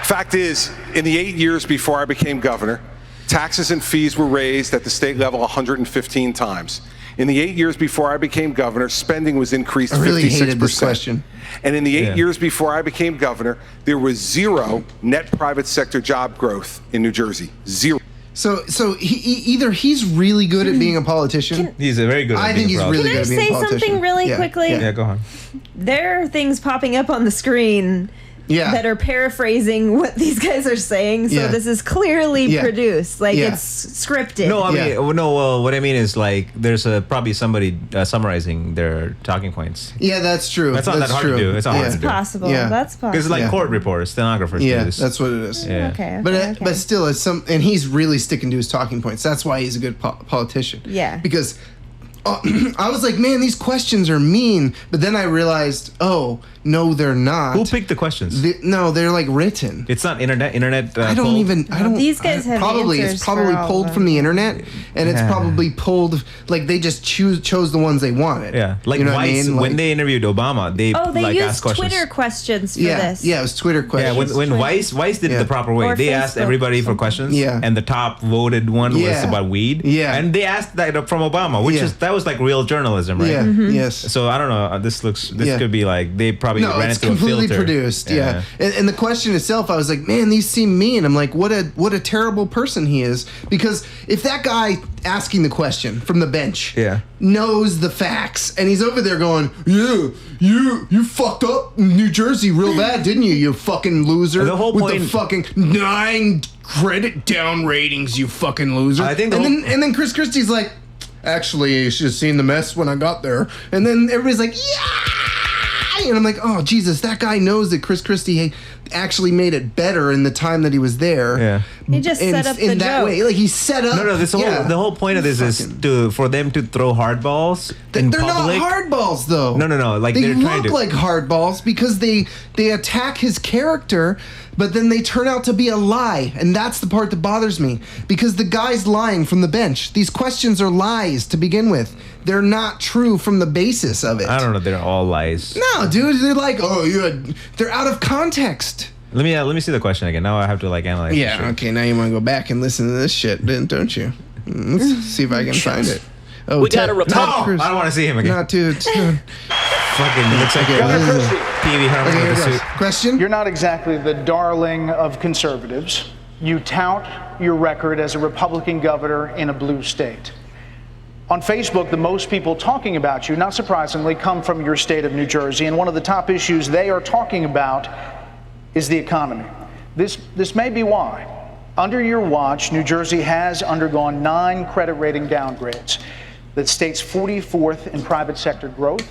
Fact is, in the 8 years before I became governor, taxes and fees were raised at the state level 115 times. In the 8 years before I became governor, spending was increased 56%. I really hated this question. And in the 8 years before I became governor, there was 0 net private sector job growth in New Jersey. 0. So either he's really good at being a politician. He's a very good. I think he's really good at being a Can I say politician. something really quickly? Yeah, go on. There are things popping up on the screen that are paraphrasing what these guys are saying. So Yeah. this is clearly Yeah. produced. Like Yeah. it's scripted. No, I mean, well, what I mean is like there's probably somebody summarizing their talking points. Yeah, that's true. That's not that hard to do. It's not hard to do. possible. That's possible. Because like court reporters, stenographers do Yeah, this. that's what it is. Yeah. Okay. But still, it's and he's really sticking to his talking points. That's why he's a good politician. Yeah. Because I was like, man, these questions are mean. But then I realized, oh no, they're not. Who picked the questions? No, they're like written. It's not internet. I don't poll? even. I don't. These guys have probably answers it's probably for all pulled of from the internet, and it's Yeah. probably pulled like they just chose the ones they wanted. Yeah, like you know Vice, what I mean? when Like- they interviewed Obama, they Oh, they like used asked questions. Twitter questions for yeah, this. yeah, it was Twitter questions. Yeah, when Vice did it the proper way, Or they asked Facebook everybody or for questions. Yeah. And the top voted one was Yeah. about weed. Yeah. And they asked that from Obama, which Yeah. that was like real journalism, right? Yeah. Mm-hmm. Yes. So I don't know. This Yeah. could be like they probably No, ran it's into a completely filter. produced. Yeah, and the question itself, I was like, man, these seem mean. I'm like, what a terrible person he is. Because if that guy asking the question from the bench, knows the facts, and he's over there going, yeah, you fucked up New Jersey real bad, didn't you? You fucking loser. The whole with point- the fucking 9 credit down ratings, you fucking loser. I think and then Chris Christie's like, actually, you should have seen the mess when I got there. And then everybody's like, yeah! And I'm like, oh, Jesus, that guy knows that Chris Christie actually made it better in the time that he was there. Yeah. He just set up the in that joke. way. Like, he set up. No, the whole point of this is for them to throw hardballs in They're public. not hardballs, though. No. Like they they're trying look to like hardballs because they attack his character, but then they turn out to be a lie, and that's the part that bothers me because the guy's lying from the bench. These questions are lies to begin with. They're not true from the basis of it. I don't know. They're all lies. No, dude, they're like, they're out of context. Let me see the question again. Now I have to like analyze. this Yeah, shit. okay, now you want to go back and listen to this shit, don't you? Let's see if I can find it. Oh, We got a Republican. Cruz. I don't want to see him again. Not too. Fucking looks like Governor a Christie. Pee-wee Herman Okay, with a here suit. goes. Question? You're not exactly the darling of conservatives. You tout your record as a Republican governor in a blue state. On Facebook, the most people talking about you, not surprisingly, come from your state of New Jersey, and one of the top issues they are talking about is the economy. This may be why. Under your watch, New Jersey has undergone 9 credit rating downgrades. That state's 44th in private sector growth.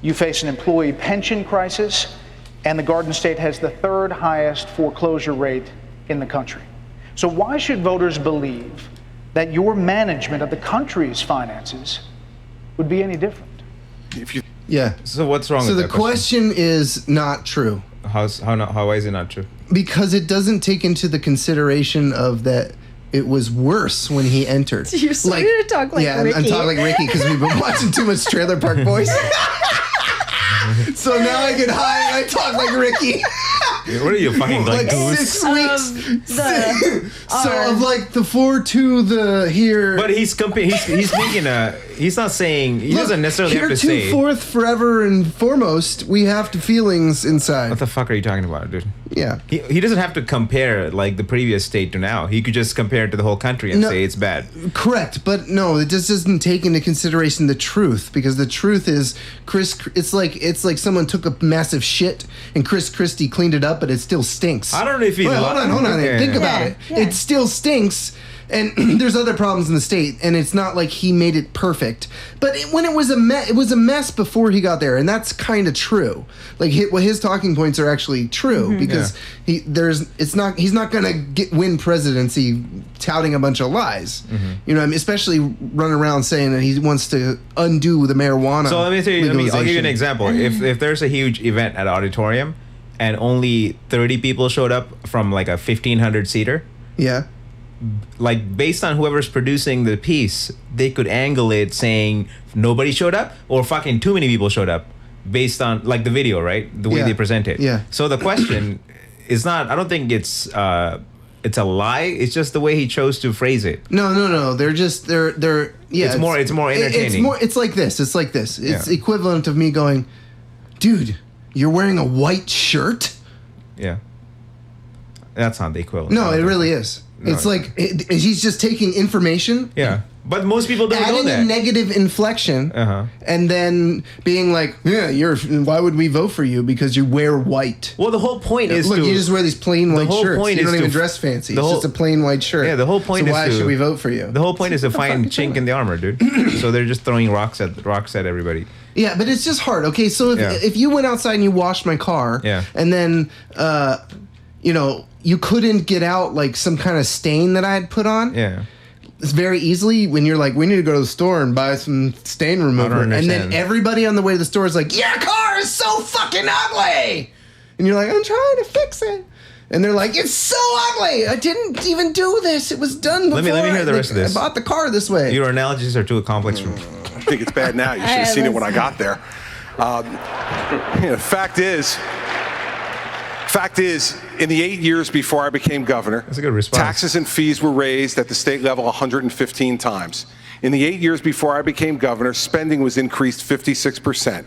You face an employee pension crisis, and the Garden State has the 3rd highest foreclosure rate in the country. So why should voters believe that your management of the country's finances would be any different? Yeah. So what's wrong So with the that question? question is not true. How is it not true? Because it doesn't take into the consideration of that it was worse when he entered. You're starting to talk like yeah, Ricky. I'm talking like Ricky because we've been watching too much Trailer Park Boys. So now I get high and I talk like Ricky. What are you, fucking like 6 weeks? So of like the 4 to the here. But he's making he's not saying, he doesn't necessarily have to say. Heretofore, forever and foremost, we have to feelings inside. What the fuck are you talking about, dude? Yeah. He doesn't have to compare like the previous state to now. He could just compare it to the whole country and say it's bad. Correct, but no, it just doesn't take into consideration the truth, because the truth is it's like someone took a massive shit and Chris Christie cleaned it up, but it still stinks. I don't know if he. Wait, hold on. Yeah. Think about it. Yeah. It still stinks. And there's other problems in the state, and it's not like he made it perfect. But when it was a mess before he got there, and that's kind of true. Like his talking points are actually true, because he's not gonna win presidency touting a bunch of lies. You know, I mean, especially running around saying that he wants to undo the marijuana. So let me tell you. I'll give you an example. Mm-hmm. If there's a huge event at an auditorium, and only 30 people showed up from like a 1,500 seater. Yeah. Like based on whoever's producing the piece, they could angle it saying nobody showed up or fucking too many people showed up, based on like the video, right? The way they present it. Yeah. So the question is not. I don't think it's a lie. It's just the way he chose to phrase it. No. They're yeah. It's more entertaining. It's like this. It's equivalent of me going, dude, you're wearing a white shirt. Yeah. That's not the equivalent. No, it really is. No, it's like he's just taking information. Yeah, but most people don't know adding that. a negative inflection, and then being like, "Yeah, why would we vote for you because you wear white?" Well, the whole point is look, you just wear these plain white shirts. You don't even to dress fancy. It's just a plain white shirt. Yeah, the whole point so is why should we vote for you? The whole point is to find chink in the armor, dude. So they're just throwing rocks at everybody. Yeah, but it's just hard. Okay, so if you went outside and you washed my car, and then you couldn't get out like some kind of stain that I had put on. Yeah. It's very easily when you're like, we need to go to the store and buy some stain remover. And then everybody on the way to the store is like, your car is so fucking ugly. And you're like, I'm trying to fix it. And they're like, it's so ugly. I didn't even do this. It was done before. Let me hear the rest of this. I bought the car this way. Your analogies are too complex for me. I think it's bad now. You should have seen it when I got there. Fact is, in the 8 years before I became governor, that's a good response. Taxes and fees were raised at the state level 115 times. In the 8 years before I became governor, spending was increased 56%.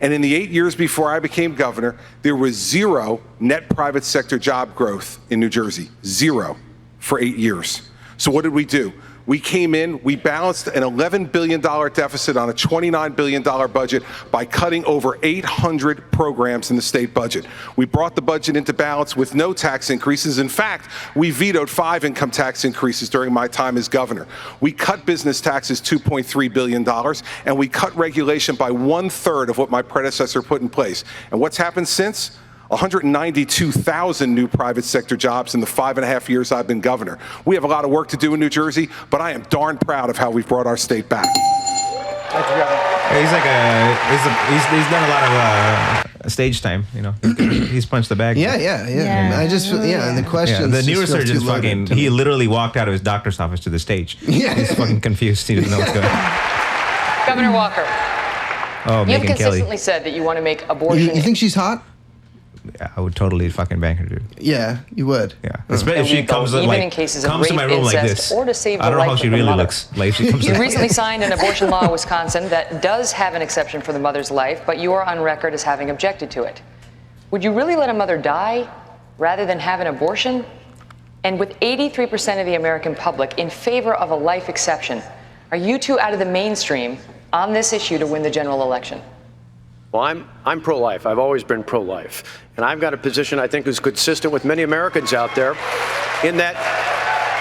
And in the 8 years before I became governor, there was 0 net private sector job growth in New Jersey. 0 for 8 years. So what did we do? We came in, we balanced an $11 billion deficit on a $29 billion budget by cutting over 800 programs in the state budget. We brought the budget into balance with no tax increases. In fact, we vetoed 5 income tax increases during my time as governor. We cut business taxes $2.3 billion, and we cut regulation by 1/3 of what my predecessor put in place. And what's happened since? 192,000 new private sector jobs in the 5.5 years I've been governor. We have a lot of work to do in New Jersey, but I am darn proud of how we've brought our state back. He's like he's done a lot of stage time, you know. He's punched the bag. Yeah. I just and the question. The neurosurgeon's fucking. He literally walked out of his doctor's office to the stage. Yeah, he's fucking confused. He doesn't know what's going on. Governor Walker. Oh, You've Megyn consistently Kelly. said that you want to make abortion. You think she's hot? Yeah, I would totally fucking bang her, dude. Yeah, you would. Yeah, especially if she comes even like in cases of comes to rape, my room like incest, this. or to save the I don't know life how she of the really mother. looks. Like she comes. You recently signed an abortion law in Wisconsin that does have an exception for the mother's life, but you are on record as having objected to it. Would you really let a mother die rather than have an abortion? And with 83% of the American public in favor of a life exception, are you two out of the mainstream on this issue to win the general election? Well, I'm pro-life. I've always been pro-life. And I've got a position I think is consistent with many Americans out there in that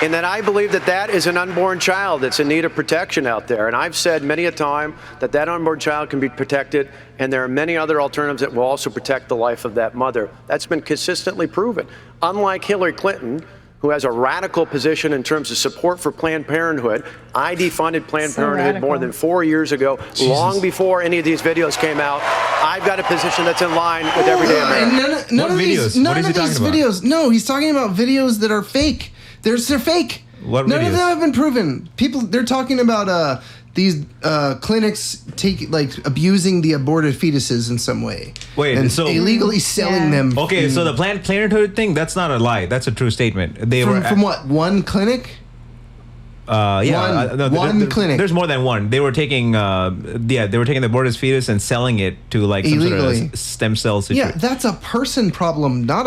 I believe that is an unborn child that's in need of protection out there. And I've said many a time that unborn child can be protected, and there are many other alternatives that will also protect the life of that mother. That's been consistently proven. Unlike Hillary Clinton, who has a radical position in terms of support for Planned Parenthood. I defunded Planned Parenthood more than 4 years ago, long before any of these videos came out. I've got a position that's in line with everyday America. None of these videos. No, he's talking about videos that are fake. They're fake. What None videos? of them have been proven. People, they're talking about these clinics abusing the aborted fetuses in some way. Wait, and so illegally selling them. Okay, so the Planned Parenthood thing, that's not a lie. That's a true statement. They from what? One clinic? One clinic. There's more than one. They were taking, they were taking the aborted fetus and selling it to like some Illegally. sort of stem cell situation. Yeah, that's a person problem, not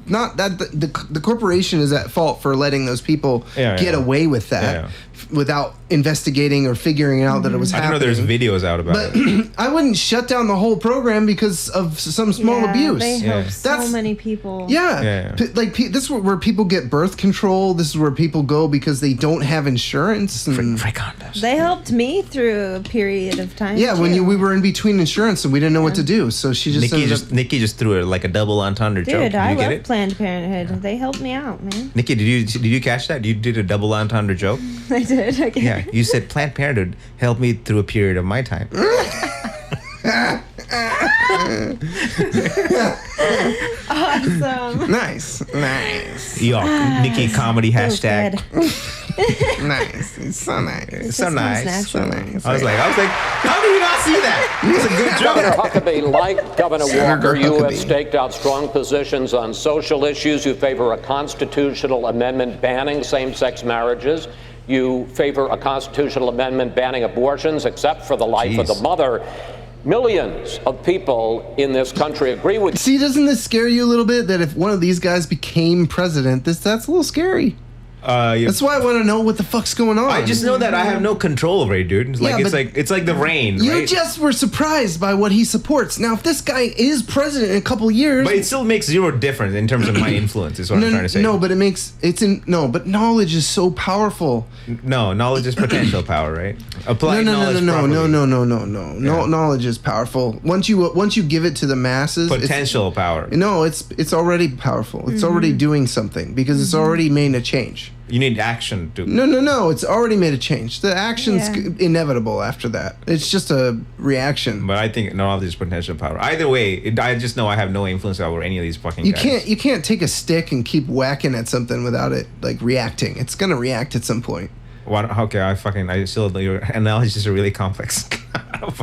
that the corporation is at fault for letting those people get away with that without investigating or figuring out that it was happening. I didn't know there's videos out about it. I wouldn't shut down the whole program because of some small abuse. They help so many people. This is where people get birth control. This is where people go because they don't have insurance. And free condoms. They helped me through a period of time. Yeah, when we were in between insurance and we didn't know what to do, so she just Nikki just threw it like a double entendre joke. Dude, Did I you get love it? Planned Parenthood. They helped me out, man. Nikki, did you catch that? You did a double entendre joke. I did. Okay. Yeah, you said Planned Parenthood helped me through a period of my time. Awesome. Nice. Yo, Nikki comedy hashtag. Nice. It's so nice. It's so nice. So nice. I was like, how do you not see that? It's a good Governor joke. Huckabee, like Governor Senator Walker, you have Huckabee. staked out strong positions on social issues. You favor a constitutional amendment banning same-sex marriages. You favor a constitutional amendment banning abortions, except for the life of the mother. Millions of people in this country agree with you. See, doesn't this scare you a little bit that if one of these guys became president, that's a little scary? That's why I want to know what the fuck's going on. I just know that I have no control over it, dude. Like Yeah, it's like the rain, You right? just were surprised by what he supports. Now, if this guy is president in a couple years, But it still makes zero difference in terms of my influence. Is what I'm trying to say. but knowledge is so powerful. No, knowledge is potential power, right? Apply knowledge properly. No. Knowledge is powerful. Once you give it to the masses, Potential power. No, it's already powerful. It's already doing something because it's already made a change. You need action to. No. It's already made a change. The action's inevitable after that. It's just a reaction. But I think knowledge is potential power. Either way, I just know I have no influence over any of these fucking guys. You can't take a stick and keep whacking at something without it like reacting. It's gonna react at some point. Okay, I still your analogies are really complex.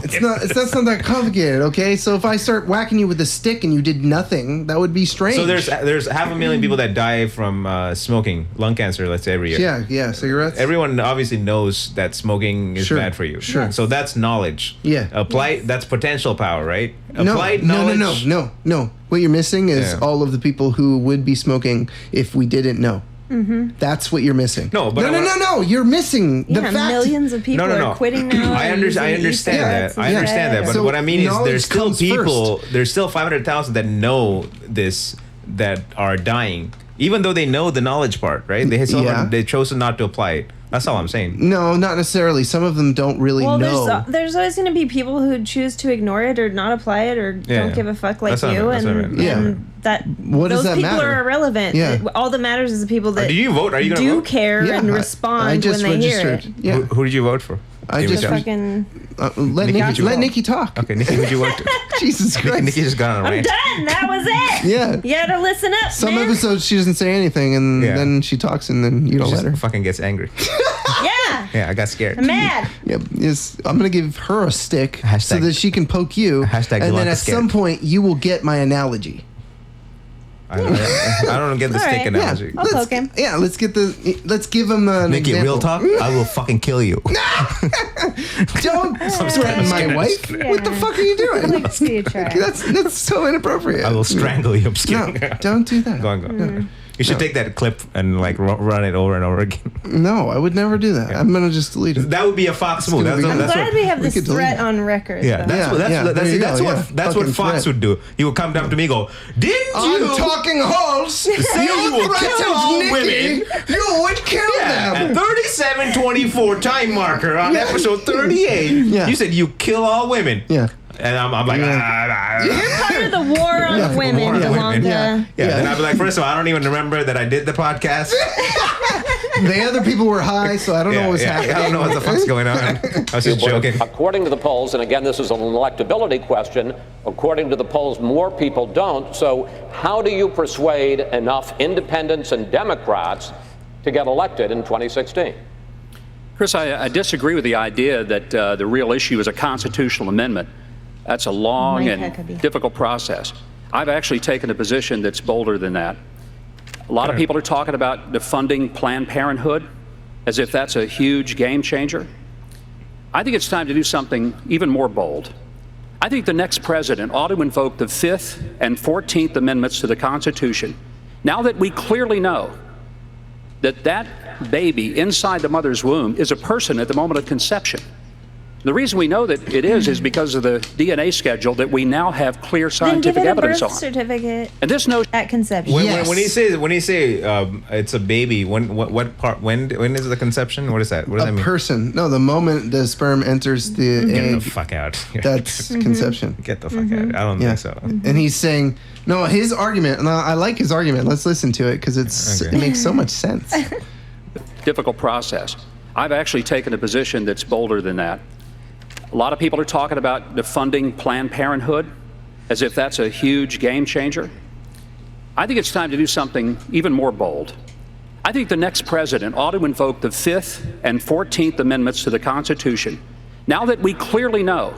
It's not that complicated, okay? So if I start whacking you with a stick and you did nothing, that would be strange. So there's 500,000 people that die from smoking, lung cancer, let's say, every year. Yeah, cigarettes. Everyone obviously knows that smoking is Sure, bad for you. sure. So that's knowledge. Yeah. That's potential power, right? Applied knowledge. No. What you're missing is all of the people who would be smoking if we didn't know. Mm-hmm. That's what you're missing. No, but no. You're missing the fact. Millions of people are quitting now. I understand that. I understand that. But So what I mean is, knowledge there's still comes people. There's still 500,000 that know this that are dying, even though they know the knowledge part, right? They chosen not to apply it. That's all I'm saying. No, not necessarily. Some of them don't really know. There's always going to be people who choose to ignore it or not apply it or don't give a fuck like you. And What does those that people matter? are irrelevant. Yeah. All that matters is the people that Do you vote? Are you gonna do vote? care and respond just when they hear registered. it. Yeah. Who did you vote for? I just fucking. let Nikki talk. Okay, Nikki, who'd you vote to? Jesus Christ. Nikki just got on a I'm rant. done. That was it. Yeah. You gotta listen up, Some man. episodes she doesn't say anything, and then she talks, and then you don't She let her. just fucking gets angry. Yeah. Yeah, I got scared. I'm mad. Yep. Yes, I'm gonna give her a stick so that she can poke you, Hashtag and then Delonka at scared. some point you will get my analogy. I don't get the All stick right. analogy. I'll poke him. Yeah, let's give him an Nikki, example. real talk, I will fucking kill you. Don't threaten my wife. What the fuck are you doing? Let's see you try. That's so inappropriate. I will strangle you. I'm just No, kidding. don't do that. Go on. You should take that clip and like run it over and over again. No, I would never do that. I'm gonna just delete it. That would be a Fox move. gonna be- I'm glad we have this could delete threat it. on record. Yeah, though. that's what Fucking Fox threat. would do. He would come down to me and go, didn't you I'm talking holes. say you will kill all women? You would kill At them. 37:24 time marker on episode 38, you said you kill all women. Yeah. And I'm like, You're part of the war on women, War on women. Delonka. Yeah. And I'd be like, first of all, I don't even remember that I did the podcast. The other people were high, so I don't know what's happening. I don't know what the fuck's going on. I was just joking. According to the polls, and again, this is an electability question, according to the polls, more people don't. So how do you persuade enough independents and Democrats to get elected in 2016. Chris, I disagree with the idea that the real issue is a constitutional amendment. That's a long and difficult process. I've actually taken a position that's bolder than that. A lot of people are talking about defunding Planned Parenthood as if that's a huge game changer. I think it's time to do something even more bold. I think the next president ought to invoke the 5th and 14th Amendments to the Constitution. Now that we clearly know that that baby inside the mother's womb is a person at the moment of conception. The reason we know that it is because of the DNA schedule that we now have clear scientific evidence on. Then give it a birth certificate And this notion at conception. When you say it's a baby, what part? When is the conception? What is that? What does that mean? A person. No, the moment the sperm enters the egg. Get the fuck out. That's conception. Get the fuck out. I don't think so. And he's saying, no, his argument, and I like his argument. Let's listen to it because it makes so much sense. difficult process. I've actually taken a position that's bolder than that. A lot of people are talking about defunding Planned Parenthood as if that's a huge game changer. I think it's time to do something even more bold. I think the next president ought to invoke the 5th and 14th Amendments to the Constitution. Now that we clearly know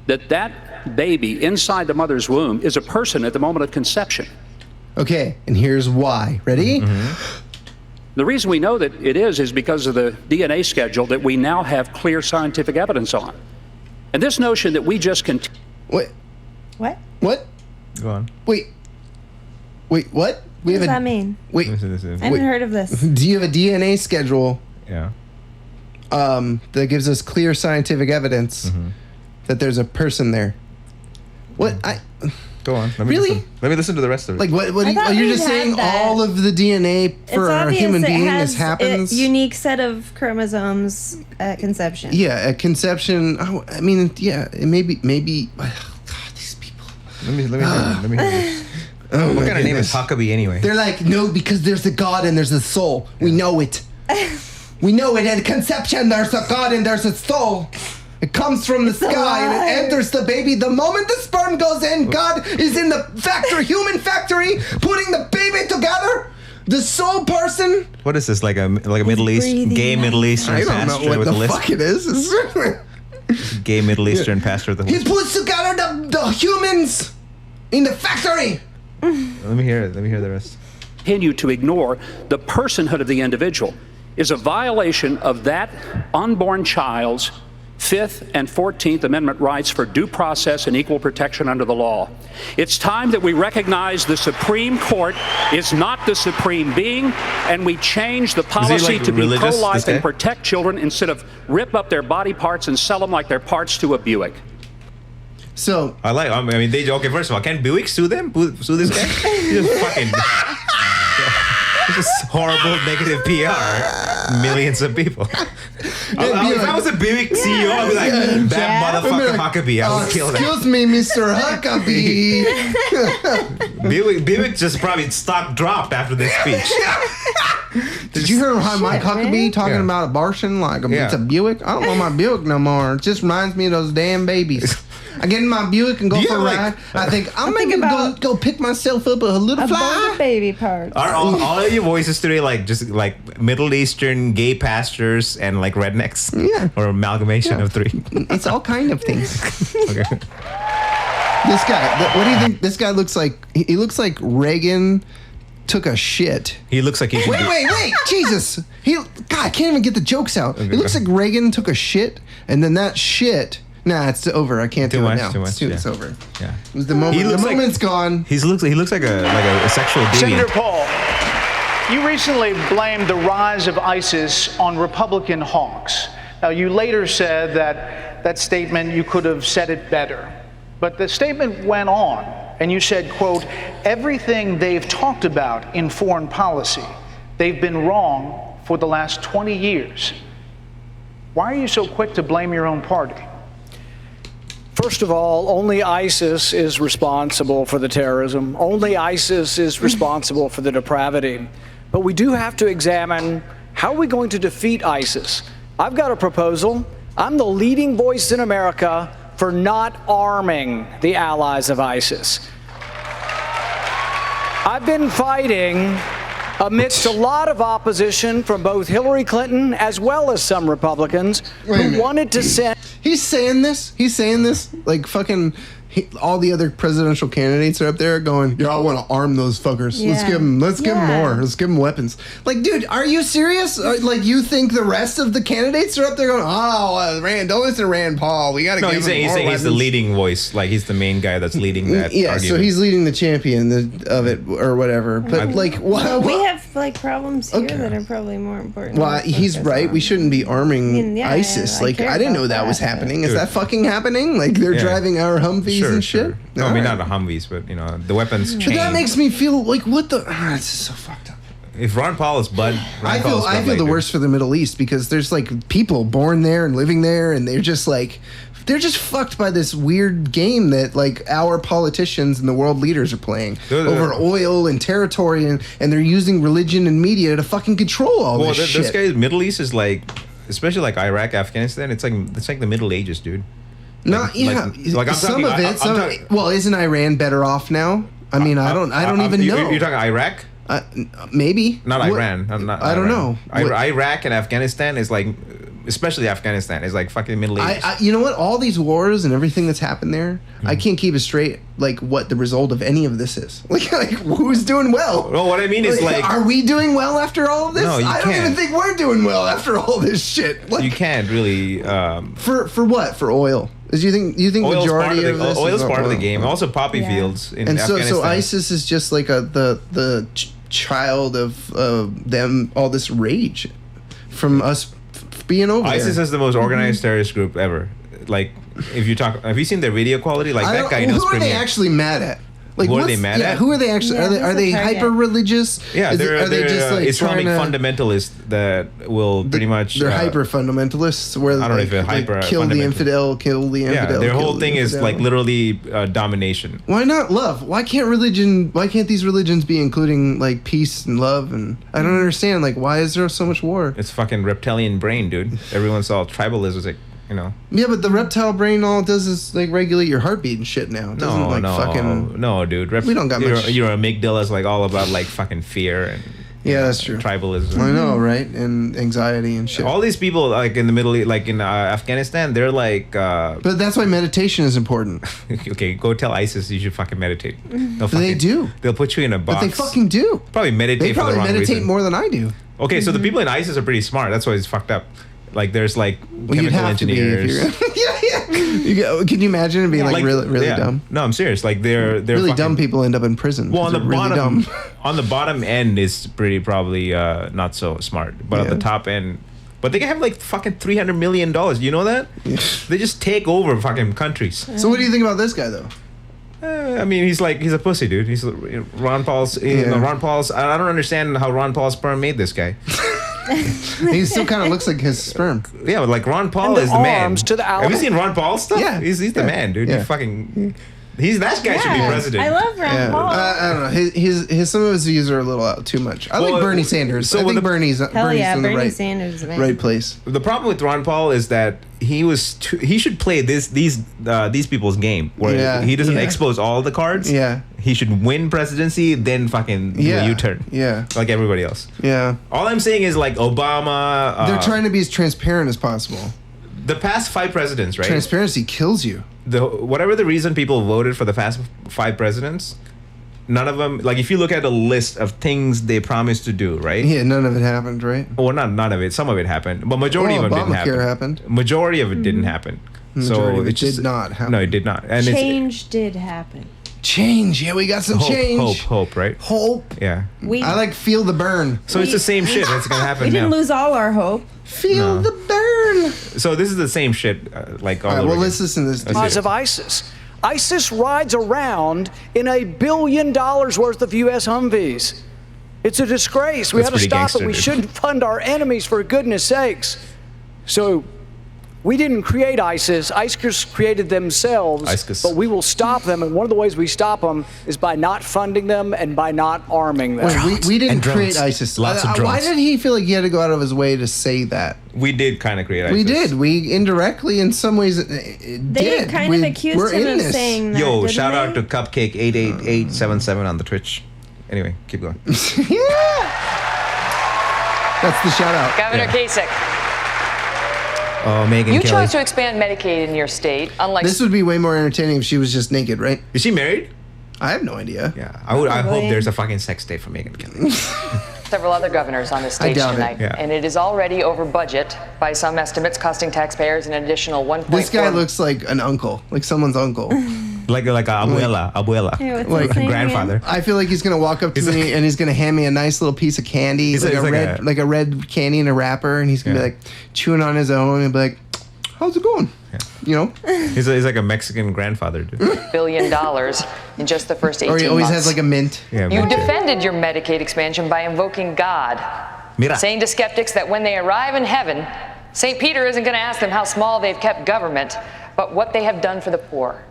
that that baby inside the mother's womb is a person at the moment of conception. Okay, and here's why. Ready? The reason we know that it is because of the DNA schedule that we now have clear scientific evidence on. And this notion that we just continue. What? What? What? Go on. Wait, what? What does that mean? Wait. I haven't heard of this. Do you have a DNA schedule? Yeah. That gives us clear scientific evidence that there's a person there. What? Go on. Let me listen to the rest of it. Like what? You're just saying all of the DNA for a human being happens. A unique set of chromosomes at conception. Yeah, at conception. I mean, yeah, it maybe. Oh, God, these people. Let me hear this. Oh, what kind of name is Huckabee anyway? They're like, no, because there's a God and there's a soul. We know it. We know it. At conception, there's a God and there's a soul. It comes from the sky and it enters the baby. The moment the sperm goes in, God is in the factory, human factory, putting the baby together. The soul person. What is this? Like a Middle East, gay Middle Eastern I don't pastor know what with the a list? fuck it is. Gay Middle Eastern pastor with a He list. puts together the humans in the factory. Let me hear it. Let me hear the rest. Continue to ignore the personhood of the individual is a violation of that unborn child's 5th and 14th Amendment rights for due process and equal protection under the law. It's time that we recognize the Supreme Court is not the supreme being, and we change the policy to be pro-life and protect children instead of rip up their body parts and sell them like they're parts to a Buick. So I mean, okay. First of all, can Buick sue them? Sue this guy? He's just fucking. It's just horrible negative PR. Millions of people. If I was a Buick CEO, I'd be like, that motherfucker Huckabee, I would kill that. Excuse me, Mr. Huckabee. Buick just probably stock dropped after this speech. Did you hear Mike Huckabee talking about abortion? Like, it's a Buick? I don't want my Buick no more. It just reminds me of those damn babies. I get in my Buick and go for a ride. I think I'm gonna go pick myself up a little fly. Baby parts. Are all of your voices today just like Middle Eastern gay pastors and like rednecks? Yeah. Or amalgamation of three? It's all kind of things. Okay. This guy, what do you think this guy looks like? He looks like Reagan took a shit. He looks like he should Wait, Jesus. God, I can't even get the jokes out. It looks like Reagan took a shit, and then that shit. Nah, it's over. I can't do it now. Too much. It's over. Yeah. It was the moment. The moment's gone. He looks like a sexual deviant. Senator Paul, you recently blamed the rise of ISIS on Republican hawks. Now, you later said that statement, you could have said it better. But the statement went on, and you said, quote, everything they've talked about in foreign policy, they've been wrong for the last 20 years. Why are you so quick to blame your own party? First of all, only ISIS is responsible for the terrorism. Only ISIS is responsible for the depravity. But we do have to examine how are we going to defeat ISIS. I've got a proposal. I'm the leading voice in America for not arming the allies of ISIS. I've been fighting amidst a lot of opposition from both Hillary Clinton as well as some Republicans who wanted to send. He's saying this. Like fucking. All the other presidential candidates are up there going, "Yeah, I want to arm those fuckers. Yeah. Let's give them more. Let's give them weapons." Like, dude, are you serious? Like, you think the rest of the candidates are up there going, "Oh, Rand, don't listen to Rand Paul. We got to give him more he's saying he's the leading voice. Like, he's the main guy that's leading that. Yeah, argument. so he's leading the champion of it or whatever. But like, we have like problems here that are probably more important. Well, he's right. We shouldn't be arming ISIS. I didn't know that was happening. Is that fucking happening? Like, they're driving our Humvees and shit? No, I mean, not the Humvees, but, the weapons change. But that makes me feel like, what the... It's so fucked up. If Ron Paul is Bud, I feel the worst for the Middle East because there's, like, people born there and living there, and they're just, like... They're just fucked by this weird game that, like, our politicians and the world leaders are playing over oil and territory, and they're using religion and media to fucking control all this shit. This guy's Middle East is, like... Especially, like, Iraq, Afghanistan, it's like the Middle Ages, dude. Well, isn't Iran better off now? I mean, I don't even know. You're talking Iraq? Maybe. Not Iran. I don't know. Iraq and Afghanistan is like, especially Afghanistan, is like fucking Middle Ages. You know what? All these wars and everything that's happened there, I can't keep it straight. Like, what the result of any of this is? Like who's doing well? Well, what I mean is like, are we doing well after all of this? No, I don't even think we're doing well after all this shit. Like, you can't really. For what? For oil? Do you think majority of this oil's part of the game? Also, poppy fields in Afghanistan. So ISIS is just like the child of them. All this rage from us being over ISIS there. is the most organized terrorist group ever. Like, if you talk, have you seen their video quality? Like, that guy knows. Who are they actually mad at? Like, who are they mad at? Who are they actually? Are they hyper religious? Yeah, they're just like Islamic fundamentalists that will pretty much. They're hyper fundamentalists where I don't know if they're hyper. Kill the infidel. Yeah, their whole thing is like literally domination. Why not love? Why can't these religions be including like peace and love? And I don't understand. Like, why is there so much war? It's fucking reptilian brain, dude. Everyone's all tribalism, like. Yeah, but the reptile brain, all it does is like regulate your heartbeat and shit now. It doesn't no, dude. We don't got much. Your amygdala's like all about like fucking fear and that's true. Tribalism. I know, right? And anxiety and shit. All these people like in the Middle East, like in Afghanistan, they're like. But that's why meditation is important. Okay, go tell ISIS you should fucking meditate. They do. They'll put you in a box. But they fucking do. Probably meditate for the wrong reason. They probably meditate more than I do. Okay, so the people in ISIS are pretty smart. That's why it's fucked up. Like, there's like chemical engineers. Yeah. Can you imagine it being like really dumb? No, I'm serious. Like they're really dumb people end up in prison. Well, on the bottom end is pretty probably not so smart, but at the top end. But they can have like fucking $300 million. You know that? They just take over fucking countries. So what do you think about this guy though? I mean, he's a pussy, dude. He's Ron Paul's. Ron Paul's. I don't understand how Ron Paul's sperm made this guy. He still kind of looks like his sperm. Yeah, but like Ron Paul is the man. Have you seen Ron Paul's stuff? Yeah, he's the man, dude. Yeah. That guy should be president. I love Ron Paul. I don't know. His some of his views are a little out too much. I like Bernie Sanders. I think Bernie's in the Sanders, man. right place. The problem with Ron Paul is that he should play these people's game where he doesn't expose all the cards. Yeah. He should win presidency, then fucking do a U-turn. Yeah. Like everybody else. Yeah. All I'm saying is like Obama. They're trying to be as transparent as possible. The past 5 presidents, right? Transparency kills you. Whatever the reason people voted for the past 5 presidents, none of them, like if you look at a list of things they promised to do, right? Yeah, none of it happened, right? Well, not none of it. Some of it happened, but majority of them didn't happen. Obamacare happened. Majority of it didn't hapen. So it did not happen. No, it did not. And change did happen. Change, yeah, we got some change. Hope, right? Hope. Yeah. I like feel the burn. So it's the same shit that's gonna happen. We didn't lose all our hope. Feel the burn. So this is the same shit, like all over. Well, let's listen to this. Because of ISIS. ISIS rides around in $1 billion worth of U.S. Humvees. It's a disgrace. We have to stop it. We shouldn't fund our enemies, for goodness sakes. So we didn't create ISIS. ISIS created themselves, but we will stop them. And one of the ways we stop them is by not funding them and by not arming them. Wait, we didn't create ISIS. Lots of drones. Why did he feel like he had to go out of his way to say that? We did kind of create ISIS. We did. We indirectly, in some ways, They kind of accused him of saying that. Yo, shout out to Cupcake 88877 on the Twitch. Anyway, keep going. That's the shout out. Governor Kasich, Oh, Megyn you Kelly. chose to expand Medicaid in your state, unlike This would be way more entertaining if she was just naked, right? Is she married? I have no idea. Yeah, I hope there's a fucking sex tape for Megyn Kelly. several other governors on the stage doubt it. tonight. Yeah. And it is already over budget by some estimates, costing taxpayers an additional $1.4 This guy looks like an uncle, like someone's uncle. like a abuela. Hey, what's Like his name grandfather. I feel like he's gonna walk up to me and he's gonna hand me a nice little piece of candy, He's like like a red candy in a wrapper, and he's gonna be like chewing on his own and be like, "How's it going?" You know? He's like a Mexican grandfather, dude. $1 billion in just the first 18 Or months. he always has like a mint. Yeah, You mint, yeah. defended your Medicaid expansion by invoking God, saying to skeptics that when they arrive in heaven, St. Peter isn't going to ask them how small they've kept government, but what they have done for the poor.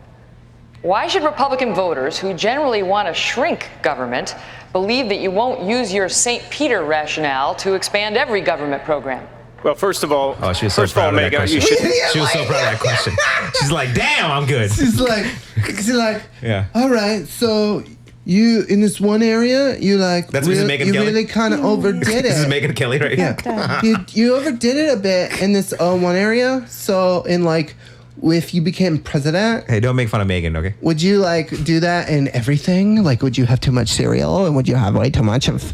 Why should Republican voters, who generally want to shrink government, believe that you won't use your St. Peter rationale to expand every government program? Well, first of all, Megyn, you should. She was so proud of that question. She's like, damn, I'm good. She's like, yeah. all right, so you in this one area, you like That's Mrs. Megyn you Kelly? really kind of overdid it. This is Megyn Kelly right here. you overdid it a bit in this one area. So in like, if you became president, Hey, don't make fun of Megyn, okay? would you like do that in everything? Like, would you have too much cereal, and would you have way too much of?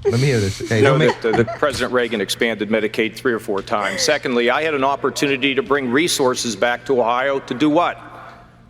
Let me hear this. Hey, know that President Reagan expanded Medicaid 3 or 4 times. Secondly, I had an opportunity to bring resources back to Ohio to do what?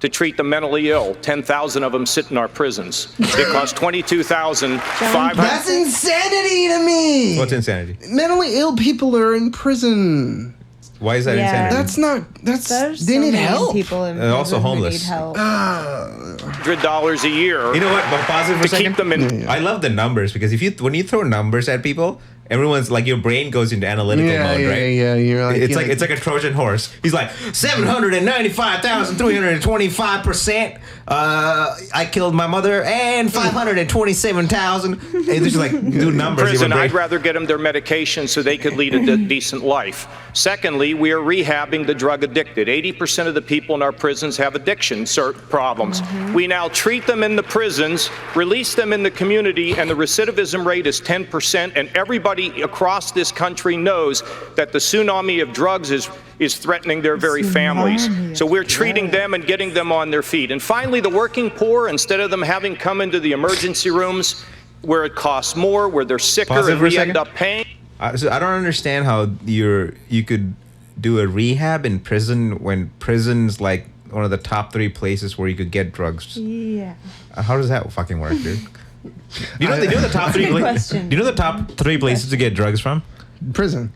To treat the mentally ill. 10,000 of them sit in our prisons. It cost $22,500. That's insanity to me. What's insanity? Mentally ill people are in prison. Why is that insanity? That's not. There's they so need many help. people in also prison who homeless. need help. $100 a year. You know what? But pause it for a to second. keep them in. I love the numbers because when you throw numbers at people, everyone's like, your brain goes into analytical mode, right? Yeah. You're like, it's like a Trojan horse. He's like 795,325%. I killed my mother and 527,000. They just like do numbers. Prison, I'd rather get them their medication so they could lead a decent life. Secondly, we are rehabbing the drug addicted. 80% of the people in our prisons have addiction problems. We now treat them in the prisons, release them in the community, and the recidivism rate is 10%, and everybody across this country knows that the tsunami of drugs is threatening their very families. So we're treating them and getting them on their feet. And finally, the working poor, instead of them having come into the emergency rooms where it costs more, where they're sicker, and we end up paying. So I don't understand how you could do a rehab in prison when prison's like one of the top 3 places where you could get drugs. Yeah. How does that fucking work, dude? Do you know the top 3 places? Do you know the top 3 places to get drugs from? Prison.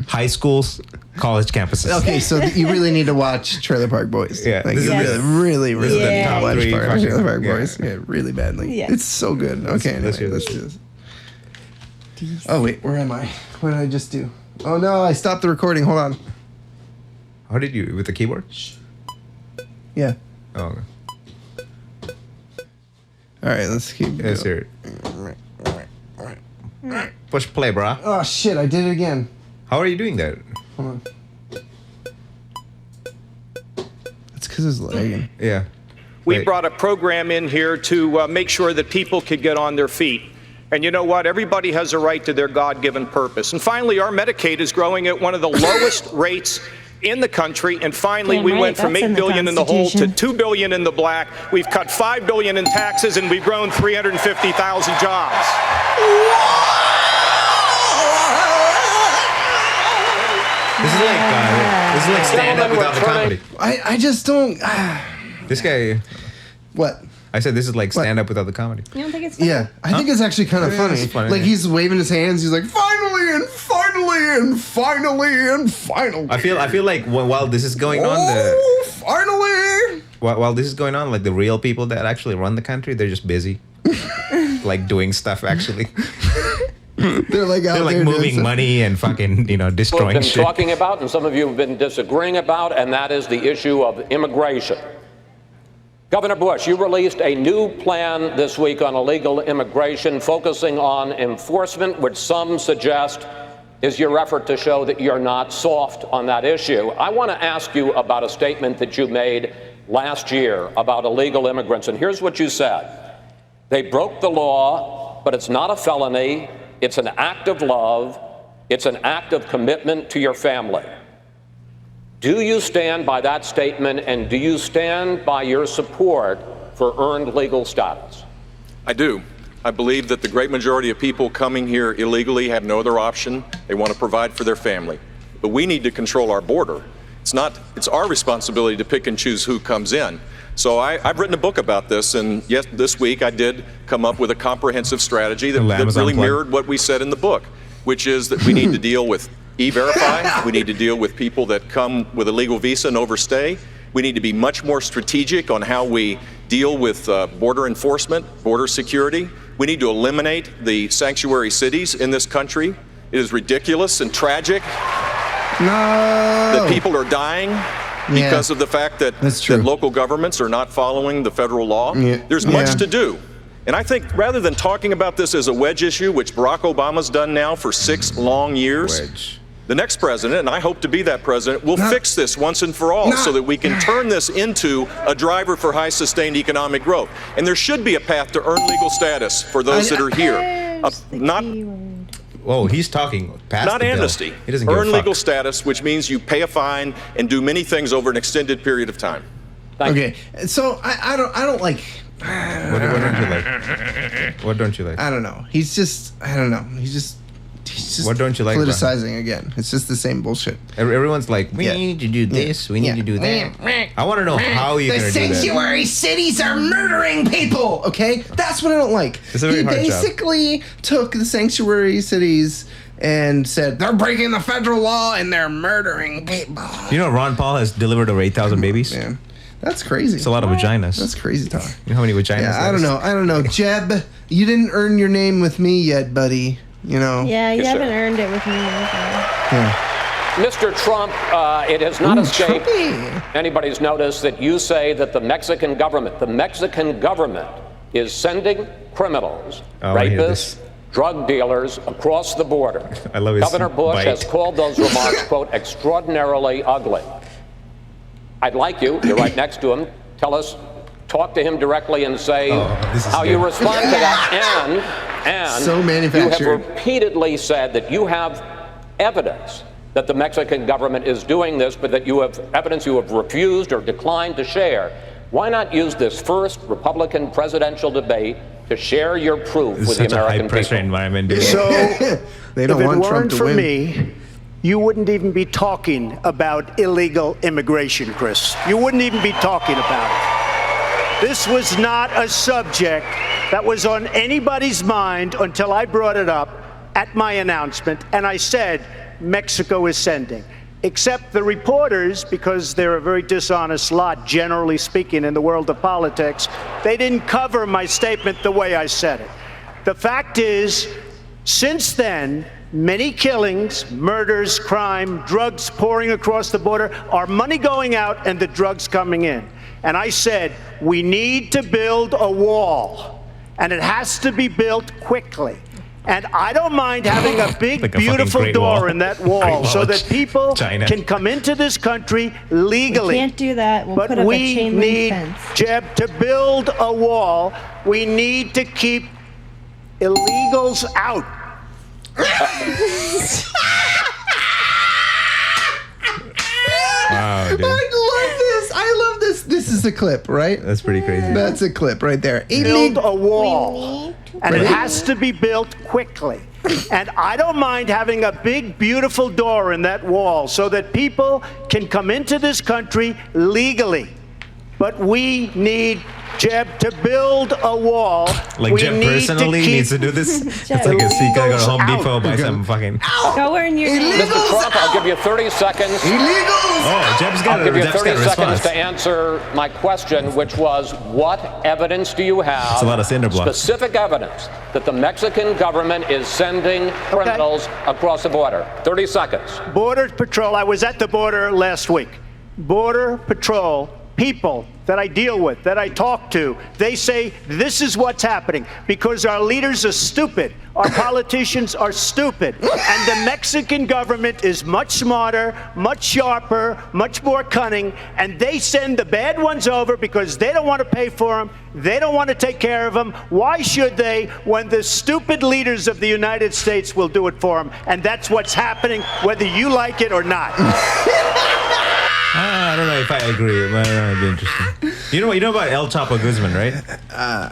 High schools, college campuses. Okay, so you really need to watch Trailer Park Boys. Yeah, like, this is really this is the top watch 3 Trailer Park fucking- Boys. Yeah, really badly. Yeah. It's so good. Okay, Let's anyway, hear let's this. do this. Oh wait, where am I? What did I just do? Oh no, I stopped the recording. Hold on. How did you with the keyboard? Yeah. Oh. Okay. All right, let's keep. Let's hear it. Push play, brah. Oh shit! I did it again. How are you doing that? Hold on. It's because it's lagging. Yeah. We brought a program in here to make sure that people could get on their feet. And you know what? Everybody has a right to their God-given purpose. And finally, our Medicaid is growing at one of the lowest rates in the country. And finally, Damn we right, went from that's in $8 the billion in the hole to Constitution. $2 billion in the black. We've cut $5 billion in taxes, and we've grown 350,000 jobs. This is like stand up without the comedy. I just don't. This guy. What? I said this is like stand up without the comedy. You don't think it's funny? Yeah, I think it's actually kind of Yeah, funny. it's funny. Like he's waving his hands. He's like, finally and finally and finally and finally. I feel like while this is going on, finally. While this is going on, like the real people that actually run the country, they're just busy, like doing stuff. Actually, they're like out they're like there doing moving stuff. money and fucking We've destroying been shit. talking about, and some of you have been disagreeing about, and that is the issue of immigration. Governor Bush, you released a new plan this week on illegal immigration, focusing on enforcement, which some suggest is your effort to show that you're not soft on that issue. I want to ask you about a statement that you made last year about illegal immigrants, and here's what you said. They broke the law, but it's not a felony. It's an act of love. It's an act of commitment to your family. Do you stand by that statement, and do you stand by your support for earned legal status? I do. I believe that the great majority of people coming here illegally have no other option. They want to provide for their family. But we need to control our border. It's our responsibility to pick and choose who comes in. So I've written a book about this, and yes, this week I did come up with a comprehensive strategy that really mirrored what we said in the book, which is that we need to deal with E-Verify. We need to deal with people that come with a legal visa and overstay. We need to be much more strategic on how we deal with border enforcement, border security. We need to eliminate the sanctuary cities in this country. It is ridiculous and tragic that people are dying because of the fact that local governments are not following the federal law. There's much to do. And I think rather than talking about this as a wedge issue, which Barack Obama's done now for 6 long years, the next president, and I hope to be that president, will fix this once and for all so that we can turn this into a driver for high sustained economic growth. And there should be a path to earn legal status for those that are here. Whoa, he's talking past not the bill. amnesty. He doesn't give a Earn fuck. legal status, which means you pay a fine and do many things over an extended period of time. Okay, so I don't like. What don't you like? What don't you like? I don't know. He's just. I don't know. He's just. What don't you like? Politicizing again. It's just the same bullshit. Everyone's like, we need to do this. We need to do that. I want to know how you're going to do that. The sanctuary cities are murdering people. Okay, that's what I don't like. It's a very hard job. Basically took the sanctuary cities and said they're breaking the federal law and they're murdering people. You know, Ron Paul has delivered over 8,000 babies. Man, that's crazy. It's a lot of vaginas. That's crazy talk. You know how many vaginas? Yeah, I don't know. Jeb, you didn't earn your name with me yet, buddy. You know. Yeah, you haven't earned it with me. Mr. Trump, it has not escaped anybody's notice that you say that the Mexican government is sending criminals, rapists, drug dealers across the border. I love his Governor Bush bite. has called those remarks, quote, extraordinarily ugly. I'd like you're right next to him, talk to him directly and say how you respond to that. And so you have repeatedly said that you have evidence that the Mexican government is doing this, but that you have evidence you have refused or declined to share. Why not use this first Republican presidential debate to share your proof with the American people? Pressure environment, dude. So, they don't if want it Trump weren't to for win. me, you wouldn't even be talking about illegal immigration, Chris. You wouldn't even be talking about it. This was not a subject that was on anybody's mind until I brought it up at my announcement, and I said Mexico is sending. Except the reporters, because they're a very dishonest lot, generally speaking, in the world of politics, they didn't cover my statement the way I said it. The fact is, since then, many killings, murders, crime, drugs pouring across the border, our money going out and the drugs coming in. And I said, we need to build a wall, and it has to be built quickly. And I don't mind having a big, like a beautiful fucking door wall. in that wall so that people can come into this country legally. We can't do that. We'll put But up a we chain link need, fence. Jeb, to build a wall, we need to keep illegals out. Wow, dude. I love this. This is a clip, right? That's pretty crazy. That's a clip right there. Build a wall, and it has to be built quickly. And I don't mind having a big, beautiful door in that wall so that people can come into this country legally. But we need Jeb to build a wall. Like we Jeb personally needs to do this. It's like he gotta go to Home Depot, buy some fucking. Go earn your Mr. Trump, I'll give you 30 seconds. Oh, Jeb's got I'll give you Jeb's 30 got a seconds response. to answer my question, which was, what evidence do you have? It's a lot of cinder blocks. Specific evidence that the Mexican government is sending criminals across the border. 30 seconds. Border Patrol, I was at the border last week. Border Patrol people that I deal with, that I talk to, they say this is what's happening because our leaders are stupid, our politicians are stupid, and the Mexican government is much smarter, much sharper, much more cunning, and they send the bad ones over because they don't want to pay for them, they don't want to take care of them. Why should they when the stupid leaders of the United States will do it for them? And that's what's happening, whether you like it or not. I don't know if I agree. I don't know. It'd be interesting. You know about El Chapo Guzman, right?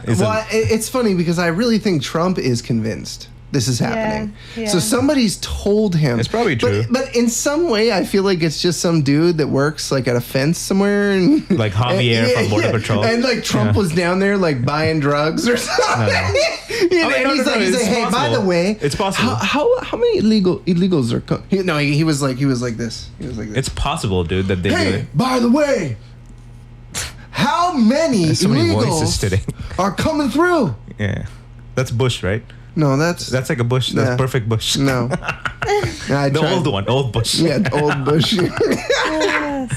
It's funny because I really think Trump is convinced this is happening. Yeah. So somebody's told him. It's probably true. But in some way, I feel like it's just some dude that works like at a fence somewhere. And, like Javier from Border Patrol. And like Trump was down there like buying drugs or something. And he's like, hey, by the way, it's possible. How many illegals are? He was like this. He was like this. It's possible, dude, that they do it. By the way, how many There's so many illegals voices today. are coming through? Yeah, that's Bush, right? No, that's like a Bush. That's perfect Bush. No, the old one, old Bush. Yeah, old Bush.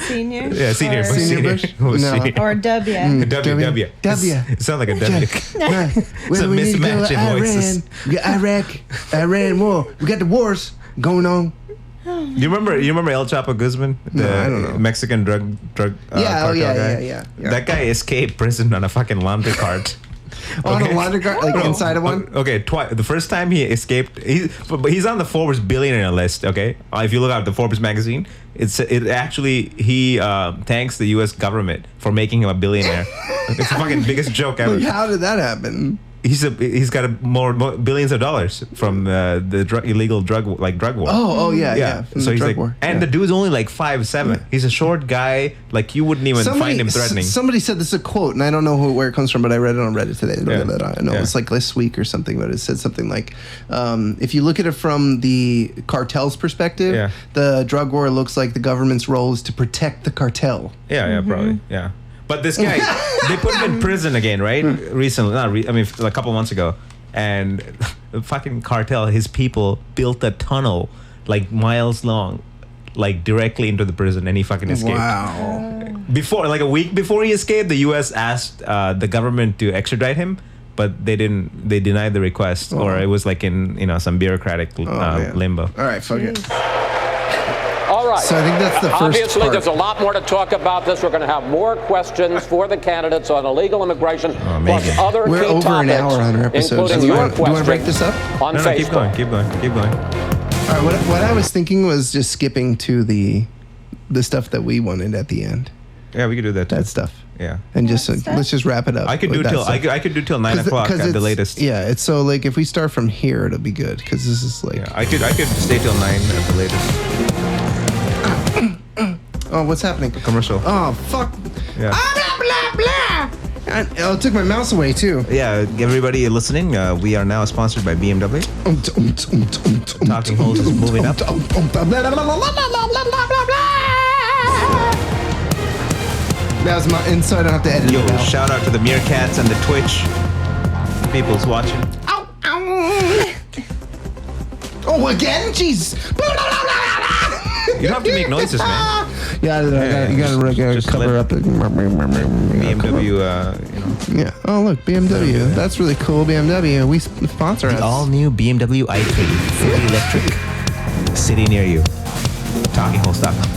Senior. Yeah, senior Bush. Senior Bush. No. Or W. W. It sounds like a W. It's a mismatch in voices. Iran war. We got the wars going on. You remember El Chapo Guzman, the I don't know. Mexican drug cartel guy? Yeah. That guy escaped prison on a fucking laundry cart. On a laundry cart, like inside of one. Okay, the first time he escaped, he's on the Forbes billionaire list. Okay, if you look at the Forbes magazine, he thanks the U.S. government for making him a billionaire. It's the fucking biggest joke ever. Like, how did that happen? He's got more billions of dollars from the illegal drug war. Oh yeah. From So the he's drug like, war. and the dude's only like 5'7". He's a short guy. Like you wouldn't even find him threatening. Somebody said this is a quote, and I don't know where it comes from, but I read it on Reddit today. I know it's like this week or something, but it said something like, if you look at it from the cartel's perspective, the drug war looks like the government's role is to protect the cartel. Yeah, probably. Yeah. But this guy, they put him in prison again, right? Recently, a couple months ago. And the fucking cartel, his people built a tunnel like miles long, like directly into the prison, and he fucking escaped. Wow. Before, like a week before he escaped, the U.S. asked the government to extradite him, but they didn't. They denied the request, or it was like in some bureaucratic limbo. All right, fuck it. All right. So I think that's the first Obviously, part. there's a lot more to talk about this. We're going to have more questions for the candidates on illegal immigration, plus other We're key over topics, an hour on our episode. including your Do you want to break questions this up? on No, Facebook. keep going. All right, what I was thinking was just skipping to the stuff that we wanted at the end. Yeah, we could do that too. That stuff. Yeah. And just let's just wrap it up. I could do with till that stuff. I could do till 9 o'clock at the it's- latest. Yeah, it's so like if we start from here, it'll be good because this is like. Yeah, I could stay till 9 at the latest. Oh, what's happening? Commercial. Oh fuck. Yeah. Oh, it took my mouse away too. Yeah, everybody listening, we are now sponsored by BMW. Talking Holes is moving up. That was my inside. I don't have to edit it out. Shout out to the Meerkats and the Twitch people's watching. Oh, again? Jeez. You don't have to make noises, man. Yeah, you gotta cover up. BMW, Yeah. Oh, look, BMW. That's really cool, BMW. We sponsor us. The all-new BMW i3, fully electric, city near you. TalkingHoles.com.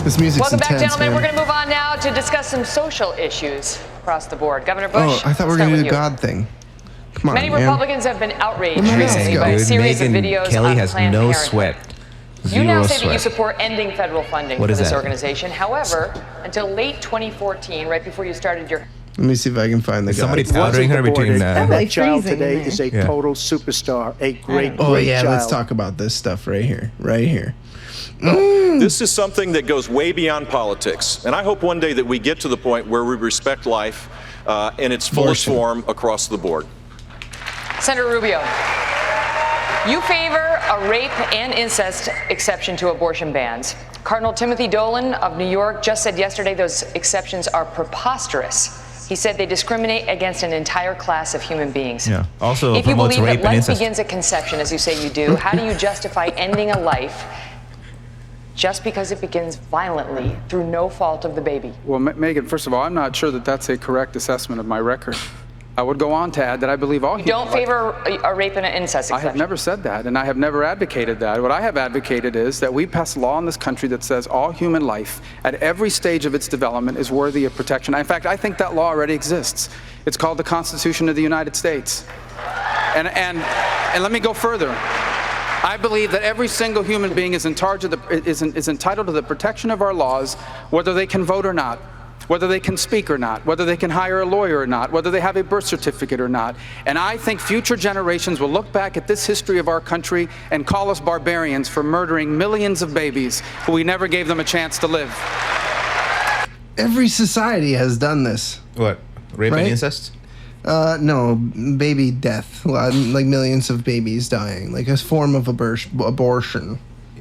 This music's Welcome back, intense, gentlemen. man. We're going to move on now to discuss some social issues across the board. Governor Bush, Oh, I thought we were let's gonna start do with the you. God thing. Come on, Many man. Republicans have been outraged Come on, recently by a Dude, series Megyn of videos Kelly on has Planned no Parenthood. sweat. You now Zero say that you sweat. support ending federal funding What for is this that? organization. However, until late 2014, right before you started your Let me see if I can find the Somebody God. powdering her between And that child freezing today in is a there. Yeah. total superstar, a great, Oh great yeah, child. let's talk about this stuff right here. Right here. This is something that goes way beyond politics. And I hope one day that we get to the point where we respect life in its fullest form across the board. Senator Rubio, you favor a rape and incest exception to abortion bans. Cardinal Timothy Dolan of New York just said yesterday those exceptions are preposterous. He said they discriminate against an entire class of human beings. Yeah. Also If you promotes believe rape that and life incest. begins at conception, as you say you do, how do you justify ending a life just because it begins violently through no fault of the baby. Well, Megan, first of all, I'm not sure that that's a correct assessment of my record. I would go on to add that I believe all You don't favor a rape and an incest I exception. have never said that, and I have never advocated that. What I have advocated is that we pass law in this country that says all human life at every stage of its development is worthy of protection. In fact, I think that law already exists. It's called the Constitution of the United States. And let me go further. I believe that every single human being is entitled to the protection of our laws, whether they can vote or not, whether they can speak or not, whether they can hire a lawyer or not, whether they have a birth certificate or not. And I think future generations will look back at this history of our country and call us barbarians for murdering millions of babies who we never gave them a chance to live. Every society has done this. What? Rape Right? and incest? No, baby death. Like millions of babies dying. Like a form of abortion.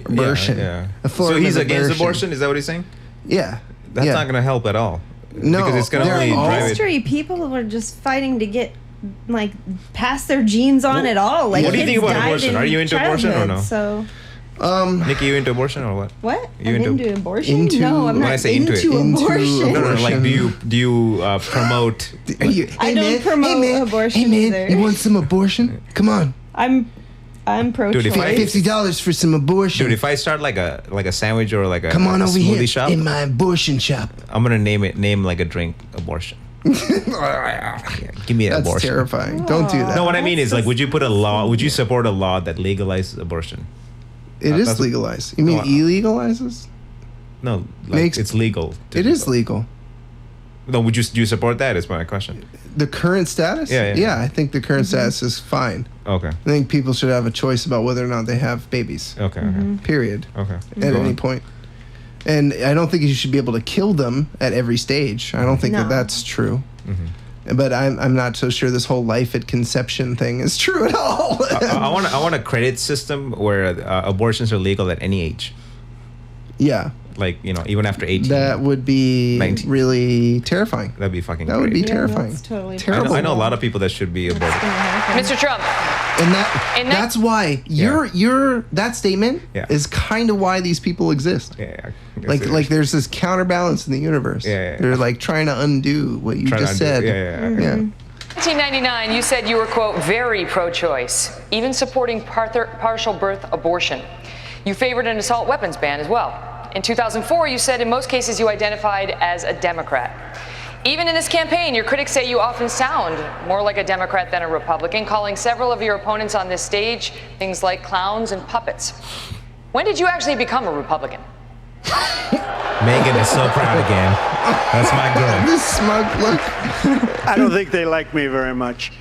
Abortion. Yeah. A form So he's of against abortion? Is that what he's saying? Yeah. That's Yeah. not going to help at all. No, because it's going to only In drive it. history, people were just fighting to get pass their genes on at all. Like, What do you think kids about died abortion? in Are you into abortion or childhood, no? So Nikki, you into abortion or what? what? You I'm into abortion? No, I'm when not I say into, abortion. No, like do you promote? I don't promote abortion Hey man, either. you want some abortion? Come on. I'm pro-choice. Dude, if I- $50 for some abortion. Dude, if I start like a sandwich or like a Come on a over smoothie here shop, in my abortion shop. I'm gonna name like a drink abortion. Give me an That's abortion. terrifying. Don't do that. No, what I mean is like, would you put a law? Would you support a law that legalizes abortion? It is That's- legalized. You mean No, illegalizes? No, like it's legal. It is legal. No, would you do you support that? Is my question. The current status? Yeah. I think the current status is fine. Okay. I think people should have a choice about whether or not they have babies. Okay. Period. Okay. At Go any on. point. And I don't think you should be able to kill them at every stage. I don't think No. that that's true. But I'm not so sure this whole life at conception thing is true at all. I want a credit system where abortions are legal at any age. Yeah. Like, even after 18. That would be 19. really terrifying. That'd be fucking That would be great. terrifying. That's totally Terrible. I know a lot of people that should be aborted. Mr. Trump. And In that- that's why your that statement Yeah. is kind of why these people exist. Yeah. Like there's this counterbalance in the universe. Yeah. They're like trying to undo what you just said. Yeah. 1999, you said you were, quote, very pro-choice, even supporting partial birth abortion. You favored an assault weapons ban as well. In 2004, you said in most cases you identified as a Democrat. Even in this campaign, your critics say you often sound more like a Democrat than a Republican, calling several of your opponents on this stage things like clowns and puppets. When did you actually become a Republican? Megan is so proud again. That's my girl. This smug look. I don't think they like me very much.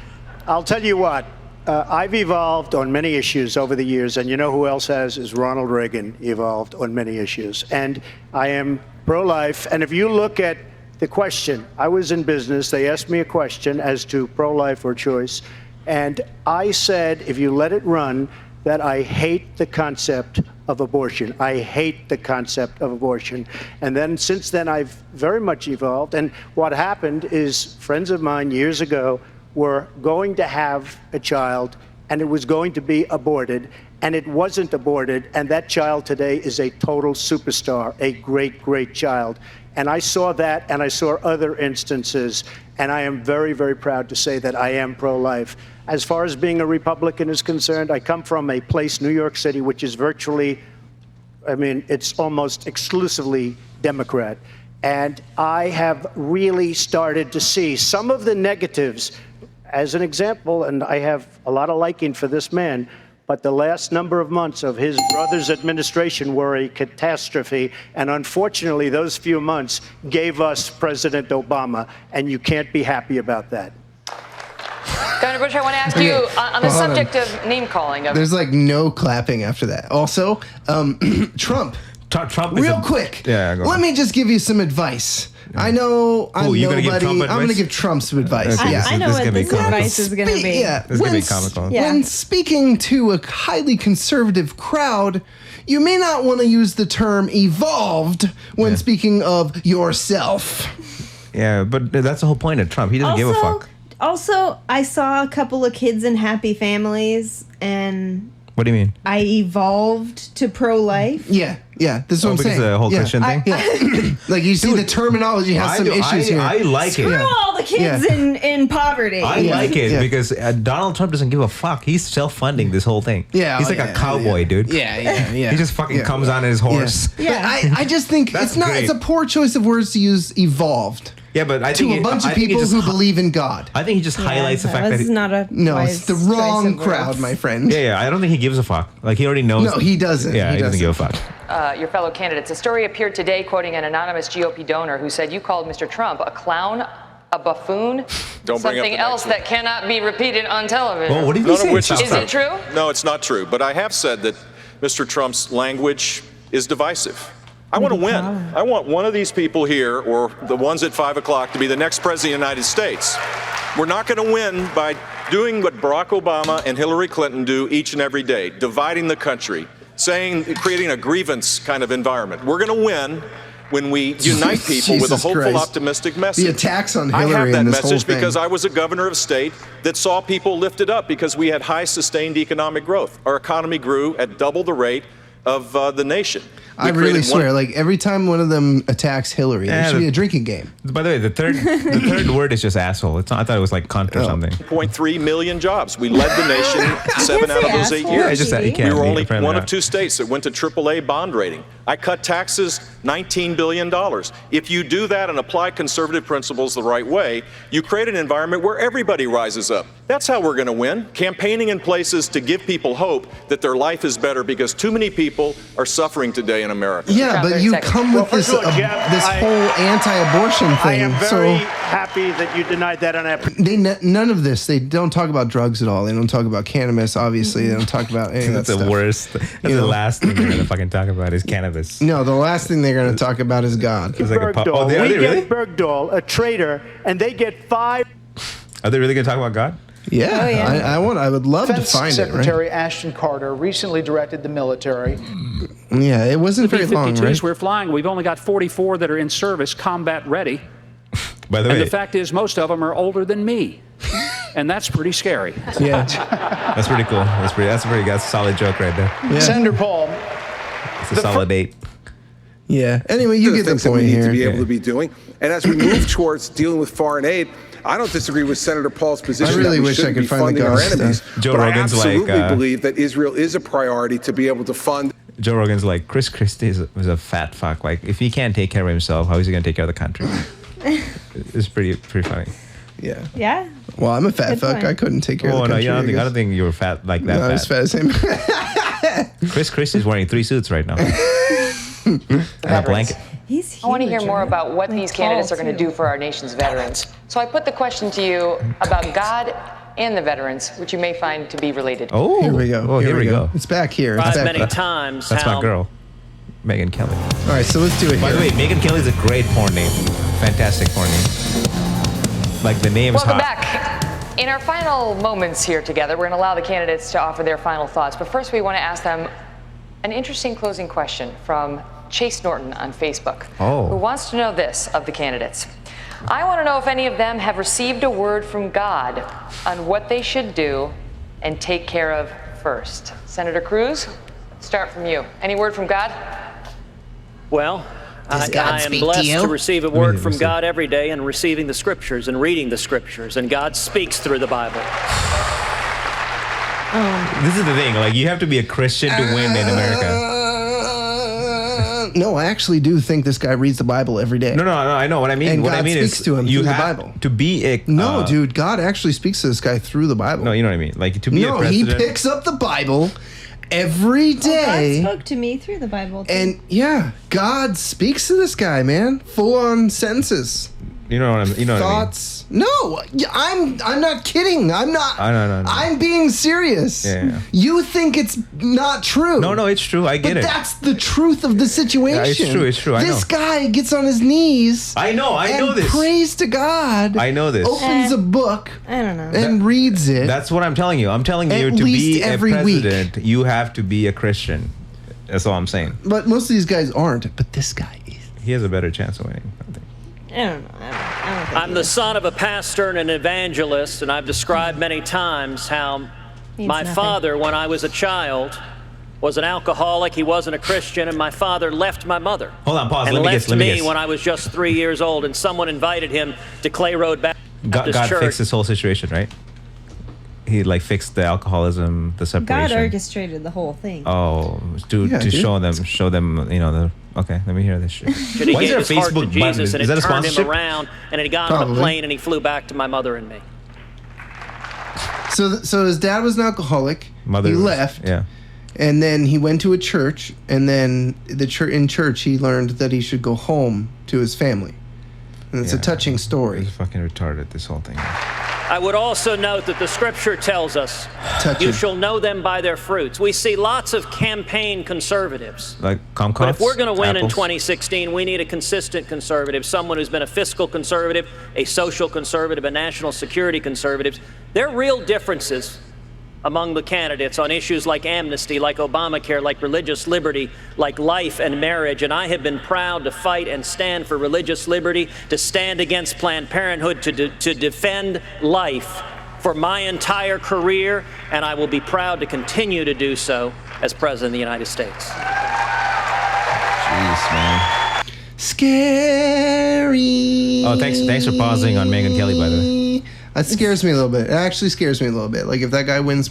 I'll tell you what, I've evolved on many issues over the years, and you know who else has is Ronald Reagan evolved on many issues. And I am pro-life, and if you look at the question, I was in business, they asked me a question as to pro-life or choice, and I said, if you let it run, that I hate the concept of abortion. I hate the concept of abortion. And then since then, I've very much evolved. And what happened is friends of mine years ago were going to have a child, and it was going to be aborted, and it wasn't aborted, and that child today is a total superstar, a great, great child. And I saw that, and I saw other instances, and I am very, very proud to say that I am pro-life. As far as being a Republican is concerned, I come from a place, New York City, which is virtually, it's almost exclusively Democrat. And I have really started to see some of the negatives. As an example, and I have a lot of liking for this man, but the last number of months of his brother's administration were a catastrophe. And unfortunately, those few months gave us President Obama, and you can't be happy about that. Governor Bush, I want to ask you on the subject of name calling. There's like no clapping after that. Also, Trump. Trump is Real quick. Yeah, go Let on. me just give you some advice. I know I'm you gonna give nobody. Trump I'm going to advice? give Trump some advice. Okay, Yeah. I know This is what gonna be this comical. advice is going to be. Yeah, This is gonna be comical. Yeah. When speaking to a highly conservative crowd, you may not want to use the term evolved when speaking of yourself. Yeah, but that's the whole point of Trump. He doesn't give a fuck. Also, I saw a couple of kids in happy families, and What do you mean? I evolved to pro-life. Yeah, Yeah, this is what I'm because saying. the whole Christian thing? Yeah. Like you see the terminology has some issues here. I like it. Screw all the kids in poverty. I like it because Donald Trump doesn't give a fuck. He's self-funding this whole thing. Yeah, he's like a cowboy, dude. Yeah. He just fucking comes on his horse. Yeah. I just think it's not. great. It's a poor choice of words to use. Evolved. Yeah, but I think to a bunch of people who believe in God. I think he just highlights the fact that It's not a No, wise it's the choice wrong of crowd, words. my friend. Yeah, I don't think he gives a fuck. Like he already knows. No, he doesn't. Yeah, He he doesn't give a fuck. Your fellow candidates. A story appeared today quoting an anonymous GOP donor who said you called Mr. Trump a clown, a buffoon, Don't bring up something the else that cannot be repeated on television. Well, what did you None say? of which is Is it true? No, it's not true. But I have said that Mr. Trump's language is divisive. I want to win. I want one of these people here, or the ones at 5 o'clock, to be the next president of the United States. We're not going to win by doing what Barack Obama and Hillary Clinton do each and every day, dividing the country, creating a grievance kind of environment. We're going to win when we unite people with a Jesus hopeful, Christ. optimistic message. The attacks on I have Hillary that and this whole message thing. because I was a governor of a state that saw people lifted up because we had high sustained economic growth. Our economy grew at double the rate of the nation. I really swear, like every time one of them attacks Hillary, there should be a drinking game. By the way, the third word is just asshole. It's not, I thought it was like cunt or something. 1.3 million jobs. We led the nation 7 out of those 8 years. We were only one of 2 states that went to AAA bond rating. I cut taxes $19 billion. If you do that and apply conservative principles the right way, you create an environment where everybody rises up. That's how we're going to win. Campaigning in places to give people hope that their life is better because too many people are suffering today in America. Yeah, but you come with this whole anti-abortion thing. I am very so happy that you denied that on that. none of this. They don't talk about drugs at all. They don't talk about cannabis. Obviously, they don't talk about any of that That's the stuff. worst. That's the last thing they're gonna fucking talk about is cannabis. No, the last thing they're going to talk about is God. It's like a Bergdahl. are they We really? get Bergdahl, a traitor, and they get 5. Are they really gonna talk about God? Yeah, I would love Defense to find Secretary it. Ashton Carter recently directed the military. Right? Yeah, it wasn't very long, B-52s right? we're flying, we've only got 44 that are in service, combat ready. By the And way, the fact is, most of them are older than me. And that's pretty scary. Yeah, that's pretty cool. That's a solid joke right there. Yeah. Senator Paul, It's a solid 8. Yeah. Anyway, you get the things that we point need here. to be able to be doing. And as we move towards dealing with foreign aid, I don't disagree with Senator Paul's position. I really that we wish I shouldn't could be find the funding our God enemies. stuff. Joe but Rogan's I absolutely like, believe that Israel is a priority to be able to fund. Joe Rogan's like, Chris Christie is a fat fuck. Like, if he can't take care of himself, how is he gonna take care of the country? It's pretty funny. Yeah. Yeah. Well, I'm a fat Good fuck. point. I couldn't take care of the no, country. I don't think you were fat like that. No, I was fat as him. Chris Christie's wearing 3 suits right now. And a blanket. I want to hear more about what these candidates are going to do for our nation's veterans. So I put the question to you about God and the veterans, which you may find to be related. Oh, Here we go. Oh, here we go. It's back here. It's Tried back many here. times That's how my girl, Megyn Kelly. All right, so let's do it By here. the way, Megyn Kelly is a great porn name. Fantastic porn name. Like the name's Welcome hot. back. In our final moments here together, we're going to allow the candidates to offer their final thoughts. But first, we want to ask them an interesting closing question from Chase Norton on Facebook, who wants to know this of the candidates. I want to know if any of them have received a word from God on what they should do and take care of first. Senator Cruz, start from you. Any word from God? Well, Does God I am speak blessed to you? to receive a word from God every day and receiving the scriptures and reading the scriptures, and God speaks through the Bible. This is the thing. Like, you have to be a Christian to win in America. No, I actually do think this guy reads the Bible every day. No, I know what I mean. And what God I mean speaks is, to him you through the have Bible. to be a. No, dude, God actually speaks to this guy through the Bible. No, you know what I mean. Like, to be a No, he president. picks up the Bible every day. God spoke to me through the Bible. Too. And yeah, God speaks to this guy, man. Full on sentences. You know what I mean. You know Thoughts. No, I'm not kidding. I'm not. I know. I'm being serious. Yeah. You think it's not true. No, it's true. I get but it. that's the truth of the situation. Yeah, it's true. I This know. guy gets on his knees. I know and this. prays to God. I know this. Opens a book. I don't know. And reads it. That's what I'm telling you. I'm telling you At to least be a every week. president, you have to be a Christian. That's all I'm saying. But most of these guys aren't. But this guy is. He has a better chance of winning, I think. I don't know. I don't think I'm the son of a pastor and an evangelist, and I've described many times how Means my nothing. father, when I was a child, was an alcoholic, he wasn't a Christian, and my father left my mother. Hold on, pause. And Let me left guess. Let me me guess. when I was just 3 years old, and someone invited him to Clay Road Baptist God Church. fixed this whole situation, right? He like fixed the alcoholism, the God separation. orchestrated the whole thing. Oh, to show them, you know, the. Okay, let me hear this shit. He Why is gave there a his heart to Facebook button? Jesus, and Is it that a turned him sponsorship? around, and then he got on a Probably. plane and he flew back to my mother and me. So his dad was an alcoholic. Mother he was- left. Yeah. And then he went to a church, and then in church he learned that he should go home to his family. And it's a touching story. It's fucking retarded, this whole thing. I would also note that the scripture tells us, Touching. you shall know them by their fruits. We see lots of campaign conservatives. Like Comcast. But if we're going to win in apples? 2016, we need a consistent conservative, someone who's been a fiscal conservative, a social conservative, a national security conservative. There are real differences among the candidates on issues like amnesty, like Obamacare, like religious liberty, like life and marriage. And I have been proud to fight and stand for religious liberty, to stand against Planned Parenthood, to defend life for my entire career. And I will be proud to continue to do so as President of the United States. Jeez, man. Scary. Oh, thanks for pausing on Megyn Kelly, by the way. That scares me a little bit. It actually scares me a little bit. Like if that guy wins,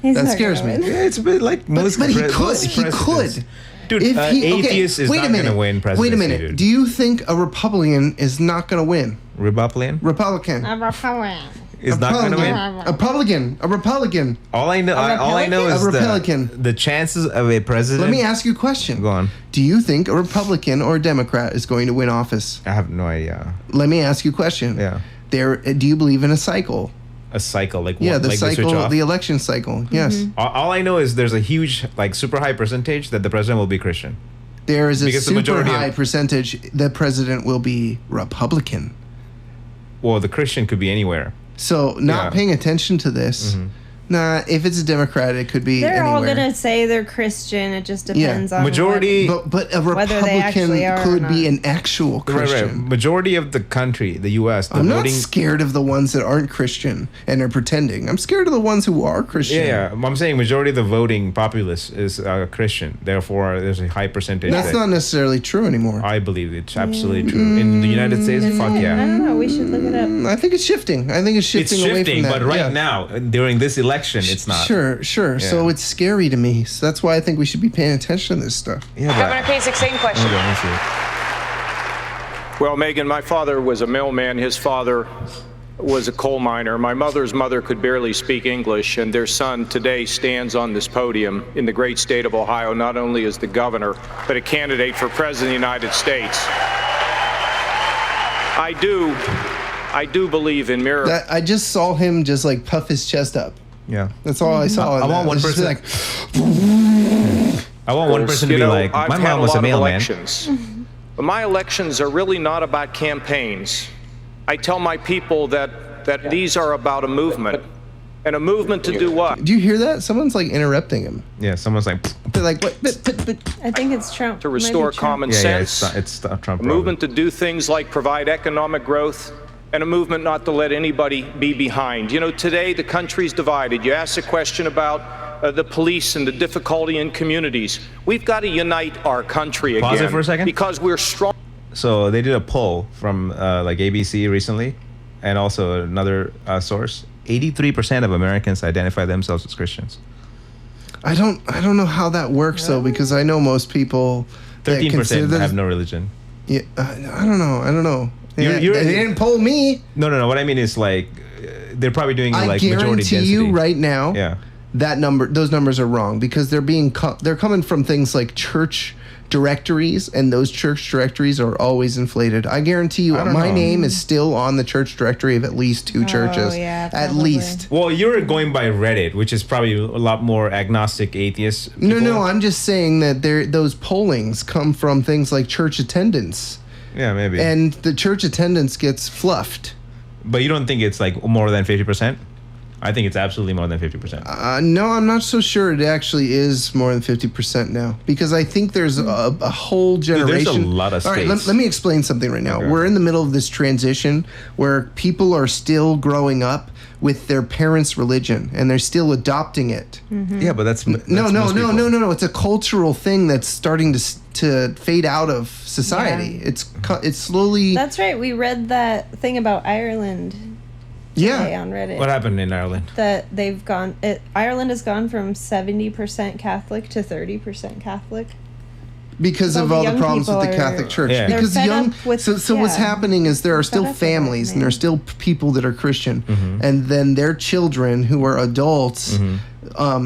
He's that not scares me. gonna win. Yeah, it's a bit like most But he presidents. could. Dude, If he, atheist is wait a not minute. going to win presidency, Wait a minute. dude. Do you think a Republican is not going to win? Republican? Republican. Is not going to win? A Republican. All I know is A Republican. the chances of a president. Let me ask you a question. Go on. Do you think a Republican or a Democrat is going to win office? I have no idea. Let me ask you a question. Yeah. Do you believe in a cycle? A cycle, like Yeah, what? the Like they switch cycle, off? the election cycle. Yes. All I know is there's a huge, like, super high percentage that the president will be Christian. There is a Because the super majority high of- percentage the president will be Republican. Well, the Christian could be anywhere. So not Yeah. paying attention to this. Nah, if it's a Democrat, it could be They're all anywhere. gonna say they're Christian. It just depends on Majority- But a whether they Republican actually are or could be not. an actual Christian. Right. Majority of the country, the U.S., the I'm not voting. scared of the ones that aren't Christian and are pretending. I'm scared of the ones who are Christian. Yeah, I'm saying majority of the voting populace is Christian. Therefore, there's a high percentage. That's that not necessarily true anymore. I believe it's absolutely true. In the United States, fuck I yeah. don't know. We should look it up. I think it's shifting. I think it's It's shifting away from shifting, that. but right Yeah. now, during this election, it's not. Sure. So it's scary to me. So that's why I think we should be paying attention to this stuff. Yeah, Governor Kasich, same question. Well, Megyn, my father was a mailman. His father was a coal miner. My mother's mother could barely speak English, and their son today stands on this podium in the great state of Ohio, not only as the governor, but a candidate for president of the United States. I do believe in miracles. I just saw him just like puff his chest up. Yeah. That's all I saw. I want one It was just person. I want one person to be like, I've my had mom was a lot of mailman. elections, but my elections are really not about campaigns. I tell my people that these are about a movement, and a movement to do what? Do you hear that? Someone's like interrupting him. Yeah, someone's like. They're like, what? I think it's Trump. To restore common sense. It's Trump. A Probably. movement to do things like provide economic growth, and a movement not to let anybody be behind. You know, today the country's divided. You asked a question about the police and the difficulty in communities. We've got to unite our country again. Pause it for a second. Because we're strong. So they did a poll from like ABC recently, and also another source. 83% of Americans identify themselves as Christians. I don't know how that works though, because I know most people. 13% have no religion. Yeah, I don't know. They didn't poll me. No. What I mean is like they're probably doing I like majority guarantee density. you right now. Yeah. Those numbers are wrong because they're coming from things like church directories, and those church directories are always inflated. I guarantee you, my name is still on the church directory of at least 2 churches. Yeah, at least. Well, you're going by Reddit, which is probably a lot more agnostic atheist. No, I'm just saying that those pollings come from things like church attendance. Yeah, maybe. And the church attendance gets fluffed. But you don't think it's like more than 50%? I think it's absolutely more than 50%. No, I'm not so sure it actually is more than 50% now, because I think there's a whole generation. Dude, there's a lot of All right, states. let me explain something right now. Okay. We're in the middle of this transition where people are still growing up with their parents' religion, and they're still adopting it. Yeah, but that's No. It's a cultural thing that's starting to fade out of society. Yeah. It's slowly. That's right. We read that thing about Ireland. Today on Reddit. What happened in Ireland? That Ireland has gone from 70% Catholic to 30% Catholic. Because of all the problems with the Catholic Church. Yeah. Because so what's yeah. happening is there are still up with families it, and there are still people that are Christian, and then their children who are adults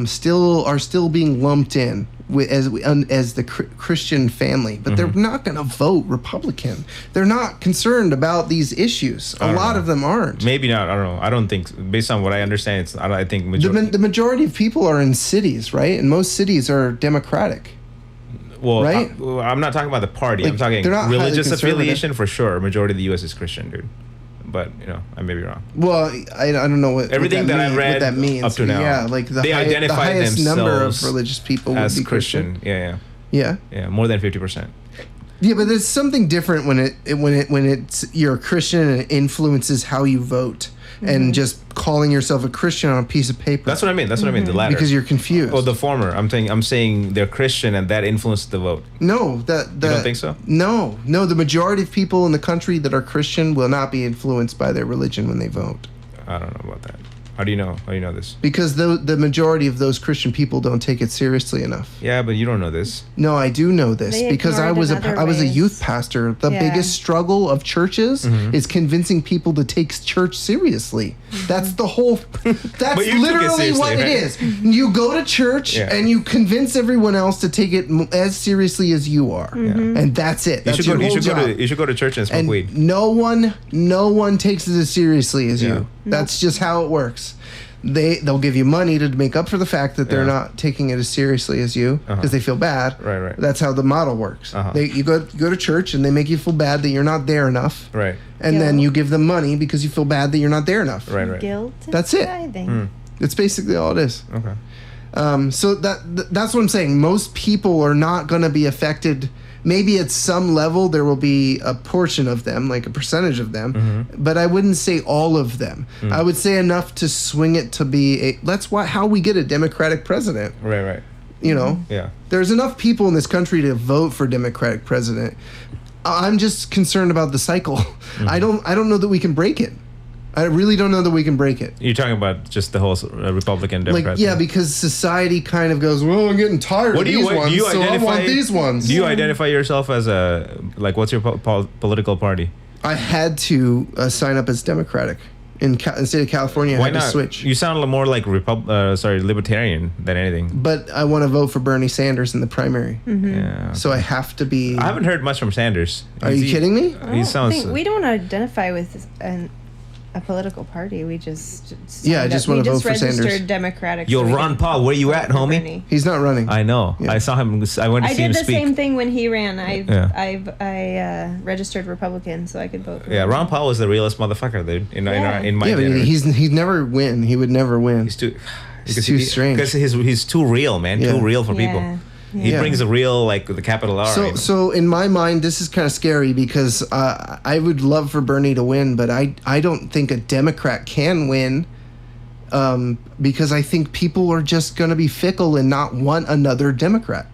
still being lumped in as the Christian family, but they're not going to vote Republican. They're not concerned about these issues. A lot of them aren't. Maybe not. I don't know. I don't think, based on what I understand, I think the majority of people are in cities, right? And most cities are Democratic. Well, right? I'm not talking about the party. I'm talking religious affiliation for sure. Majority of the U.S. is Christian, dude. But I may be wrong. Well, I don't know what everything that I read what that means up to now. Yeah, like the highest number of religious people would be Christian. Yeah, more than 50%. Yeah, but there's something different when it's you're a Christian and it influences how you vote. And just calling yourself a Christian on a piece of paper. That's what I mean. The latter. Because you're confused. Oh, the former. I'm saying they're Christian and that influenced the vote. No, you don't think so? No. The majority of people in the country that are Christian will not be influenced by their religion when they vote. I don't know about that. How do you know? How do you know this? Because the majority of those Christian people don't take it seriously enough. Yeah, but you don't know this. No, I do know this because I was a youth pastor. The biggest struggle of churches is convincing people to take church seriously. That's the whole. That's literally what it is. You go to church and you convince everyone else to take it as seriously as you are, and that's it. That's your whole job. You should go to church and smoke weed. No one takes it as seriously as you. That's just how it works. They'll give you money to make up for the fact that they're not taking it as seriously as you because they feel bad. Right. That's how the model works. You go to church and they make you feel bad that you're not there enough. Right. And then you give them money because you feel bad that you're not there enough. Right. Guilt. That's it. That's basically all it is. Okay. So that's what I'm saying. Most people are not going to be affected. Maybe at some level there will be a portion of them, like a percentage of them, but I wouldn't say all of them. I would say enough to swing it to be how we get a Democratic president. Right. Yeah. There's enough people in this country to vote for Democratic president. I'm just concerned about the cycle. I don't know that we can break it. I really don't know that we can break it. You're talking about just the whole Republican Democrat. Because society kind of goes, well, I'm getting tired of these ones, so I want these ones. Do you identify yourself as what's your political party? I had to sign up as Democratic. In the state of California, I had to switch. You sound more like libertarian than anything. But I want to vote for Bernie Sanders in the primary. Yeah. So I have to be... I haven't heard much from Sanders. Are you kidding me? We don't identify with a political party. We just I just want to vote for Sanders. Registered Democratic. Yo, Ron Paul, where you at, homie? He's not running. I know. Yeah. I saw him. I went to see him speak. I did the same thing when he ran. I registered Republican so I could vote. Yeah, Ron Paul was the realest motherfucker, dude. In my generation. He'd never win. He would never win. He's too strange. Because he's too real, man. Too real for people. He brings a real, the capital R. So in my mind, this is kind of scary because I would love for Bernie to win, but I don't think a Democrat can win because I think people are just going to be fickle and not want another Democrat.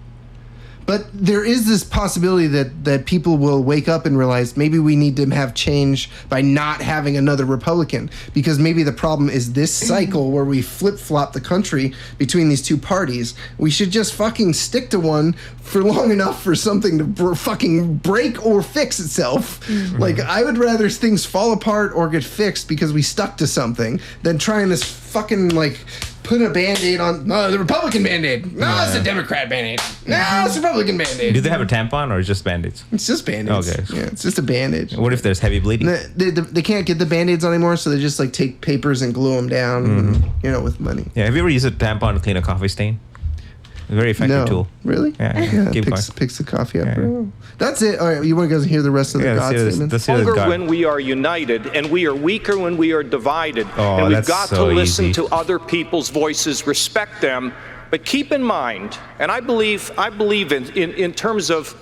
But there is this possibility that people will wake up and realize maybe we need to have change by not having another Republican, because maybe the problem is this cycle where we flip-flop the country between these two parties. We should just fucking stick to one for long enough for something to fucking break or fix itself. I would rather things fall apart or get fixed because we stuck to something than trying this fucking put a Band-Aid on the Republican Band-Aid. No, it's a Democrat Band-Aid. No, it's a Republican Band-Aid. Do they have a tampon or just Band-Aids? It's just Band-Aids. Okay. Yeah, it's just a Band-Aid. What if there's heavy bleeding? They can't get the Band-Aids on anymore, so they just take papers and glue them down, with money. Yeah, have you ever used a tampon to clean a coffee stain? A very effective tool. Really? Yeah. Picks the coffee up. Yeah. That's it. All right, you want to go hear the rest of the God statements? Stronger when we are united, and we are weaker when we are divided. And we've got to listen to other people's voices, respect them, but keep in mind, and I believe in terms of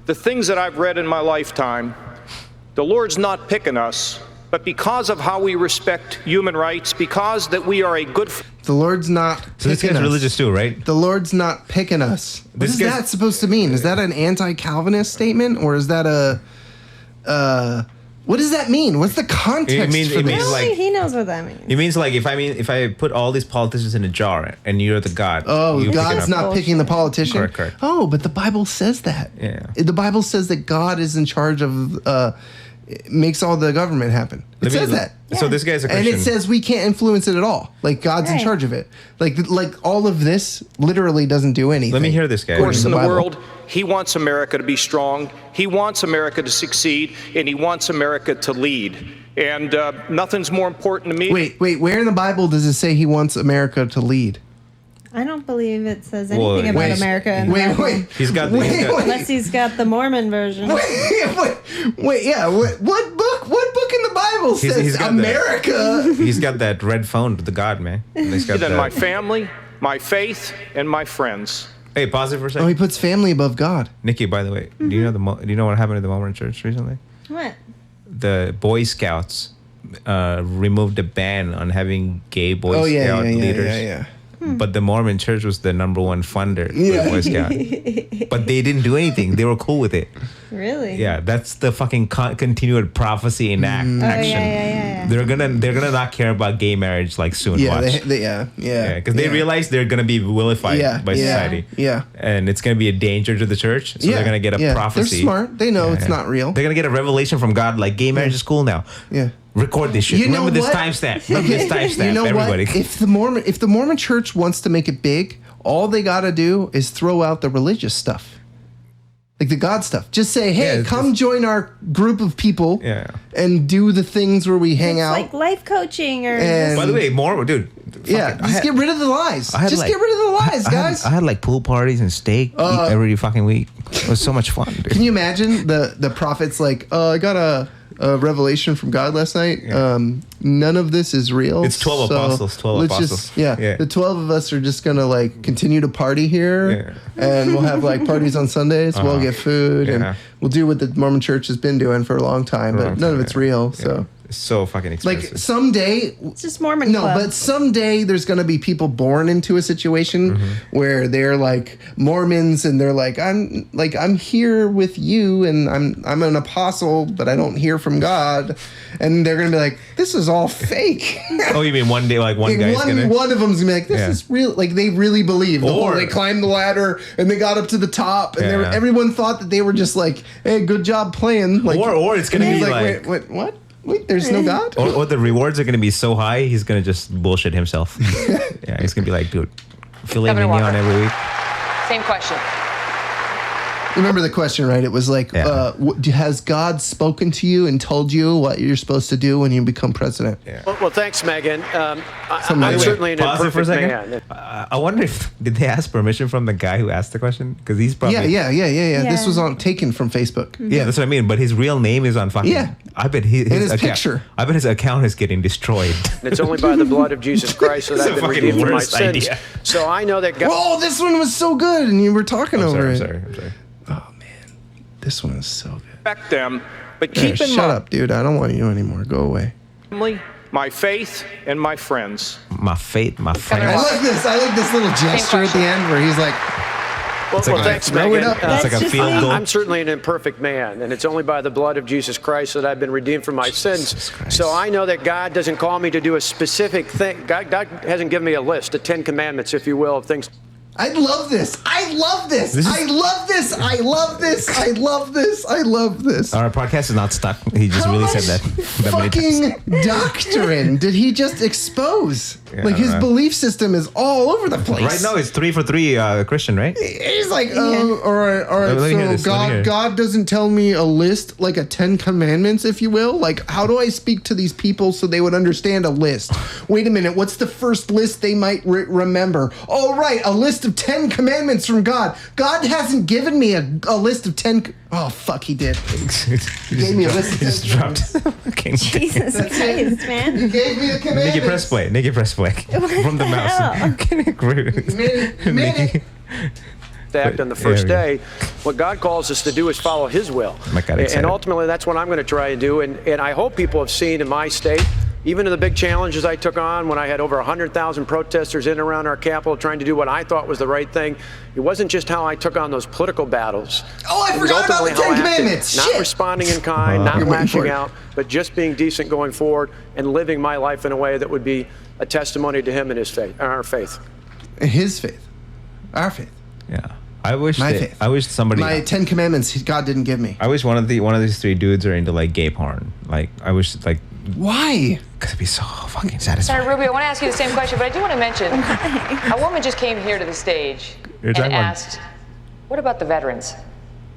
the things that I've read in my lifetime, the Lord's not picking us, but because of how we respect human rights, because that we are a good... The Lord's not So this picking guy's us. religious too, right? The Lord's not picking us. What This is guy's- that supposed to mean? Is that an anti-Calvinist statement, or is that a... what does that mean? What's the context It means- for it this? means like- He knows what that means. It means like if I put all these politicians in a jar and you're the God. Oh, you pick it God's up. not picking the politician? Correct. Oh, but the Bible says that. Yeah. The Bible says that God is in charge of... makes all the government happen. It says that. So this guy's a And Christian. it says we can't influence it at all. Like God's in Right. charge of it. Like all of this literally doesn't do anything. Let me hear this guy. Of course, in the Bible. world, he wants America to be strong, he wants America to succeed, and he wants America to lead. And nothing's more important to me. Wait, where in the Bible does it say he wants America to lead? I don't believe it says Well, anything about wait, America in the wait, Bible. wait. He's got. Unless he's got the Mormon version. Wait, yeah. What book in the Bible says got America? He's got that red phone to the God, man. He's got Then that. my family, my faith, and my friends. Hey, pause it for a Oh, second. he puts family above God. Nikki, by the way, do you know do you know what happened to the Mormon Church recently? What? The Boy Scouts removed a ban on having gay Boy Scout leaders. yeah. But the Mormon Church was the #1 funder for Yeah. Boy Scout. But they didn't do anything. They were cool with it. Really? Yeah, that's the fucking continued prophecy in action. yeah. They're gonna not care about gay marriage like soon. Yeah, watch. yeah. Because they realize they're gonna be vilified Yeah, by yeah, society. yeah. And it's gonna be a danger to the church. So they're gonna get a prophecy. They're smart. They know it's not real. They're gonna get a revelation from God, like gay marriage is cool now. Yeah. Record this shit. You know Remember this what? timestamp. Remember this timestamp. You know Everybody. what? If the Mormon Church wants to make it big, all they gotta do is throw out the religious stuff. Like the God stuff. Just say, hey, Yeah, come join our group of people and do the things where we hang It's out. like life coaching or And- By the way, more dude. Yeah, just get rid of the lies. Just get rid of the lies, guys. I had like pool parties and steak every fucking week. It was so much fun, dude. Can you imagine the prophets like, I got a revelation from God last night. None of this is real. It's 12 apostles, 12 let's apostles. Just, yeah, the 12 of us are just gonna like continue to party here, and we'll have like parties on Sundays. We'll get food, and we'll do what the Mormon Church has been doing for a long time, but none of it's real. So. It's so fucking expensive. Like someday, it's just Mormon no, club. but someday there's gonna be people born into a situation where they're like Mormons and they're like, I'm here with you and I'm an apostle, but I don't hear from God, and they're gonna be like, this is all fake. Oh, you mean one day, like one guy's gonna... One of them's gonna be like, this is real. Like they really believe. Or- They climbed the ladder and they got up to the top, and Yeah. everyone thought that they were just like, hey, good job playing. Like, Or it's gonna and he's be like- wait, what? Wait, there's no God? Or the rewards are going to be so high, he's going to just bullshit himself. Yeah, he's going to be like, dude, filet Governor mignon Walker. every week. Same question. Remember the question, right? It was like, has God spoken to you and told you what you're supposed to do when you become president? Yeah. Well, thanks, Megyn. So by the I'm way, certainly an Pause it for a imperfect second. man. I wonder if did they ask permission from the guy who asked the question? Because he's probably Yeah. This was taken from Facebook. Yeah, that's what I mean. But his real name is on fucking. Yeah. I bet his account, picture. I bet his account is getting destroyed. And it's only by the blood of Jesus Christ that It's I've a been fucking redeemed from my worst sins. idea. So I know that God. Whoa, this one was so good, and you were talking over I'm it. sorry. Oh man, this one is so good. Respect them, but Yeah, keep in shut mind up, dude. I don't want you anymore. Go away. my faith and my friends. My faith, my I friend. like this. I like this little gesture at the end where he's like, Well, thanks, throw it Megyn. up. It's like a field goal. I'm certainly an imperfect man, and it's only by the blood of Jesus Christ that I've been redeemed from my sins. So I know that God doesn't call me to do a specific thing. God hasn't given me a list, the 10 Commandments, if you will, of things. I love this. I love this. I love this. I love this. I love this. I love this. Our podcast is not stuck. He just really said that. many times. Fucking doctrine did he just expose? Yeah, like his right. belief system is all over the place. Right now, it's 3 for 3 Christian, right? He's like, oh, all right. Let me hear this, So let me hear it. God doesn't tell me a list, like a 10 commandments, if you will. Like, how do I speak to these people so they would understand a list? Wait a minute. What's the first list they might remember? Oh, right. A list of 10 commandments from God. God hasn't given me a list of 10. Oh, fuck, he did. He gave me a list of 10 just dropped. Okay. Jesus Christ, man. He gave me the commandments. Nikki, press play. Nikki, press play. From the mouse. You made it. have to act on the first day. What God calls us to do is follow His will. And ultimately, that's what I'm going to try and do. And I hope people have seen in my state, even in the big challenges I took on when I had over 100,000 protesters in and around our Capitol trying to do what I thought was the right thing, it wasn't just how I took on those political battles. Oh, I forgot about the Ten Commandments. Not responding in kind, not lashing out, but just being decent going forward and living my life in a way that would be a testimony to Him and His faith, our faith. His faith. Our faith. Yeah. I wish My faith. I wish somebody. My 10 Commandments God didn't give me. I wish one of these three dudes are into like gay porn. Like I wish like. Why? Because it'd be so fucking satisfying. Senator Rubio, I want to ask you the same question, but I do want to mention a woman just came here to the stage and asked, "What about the veterans?"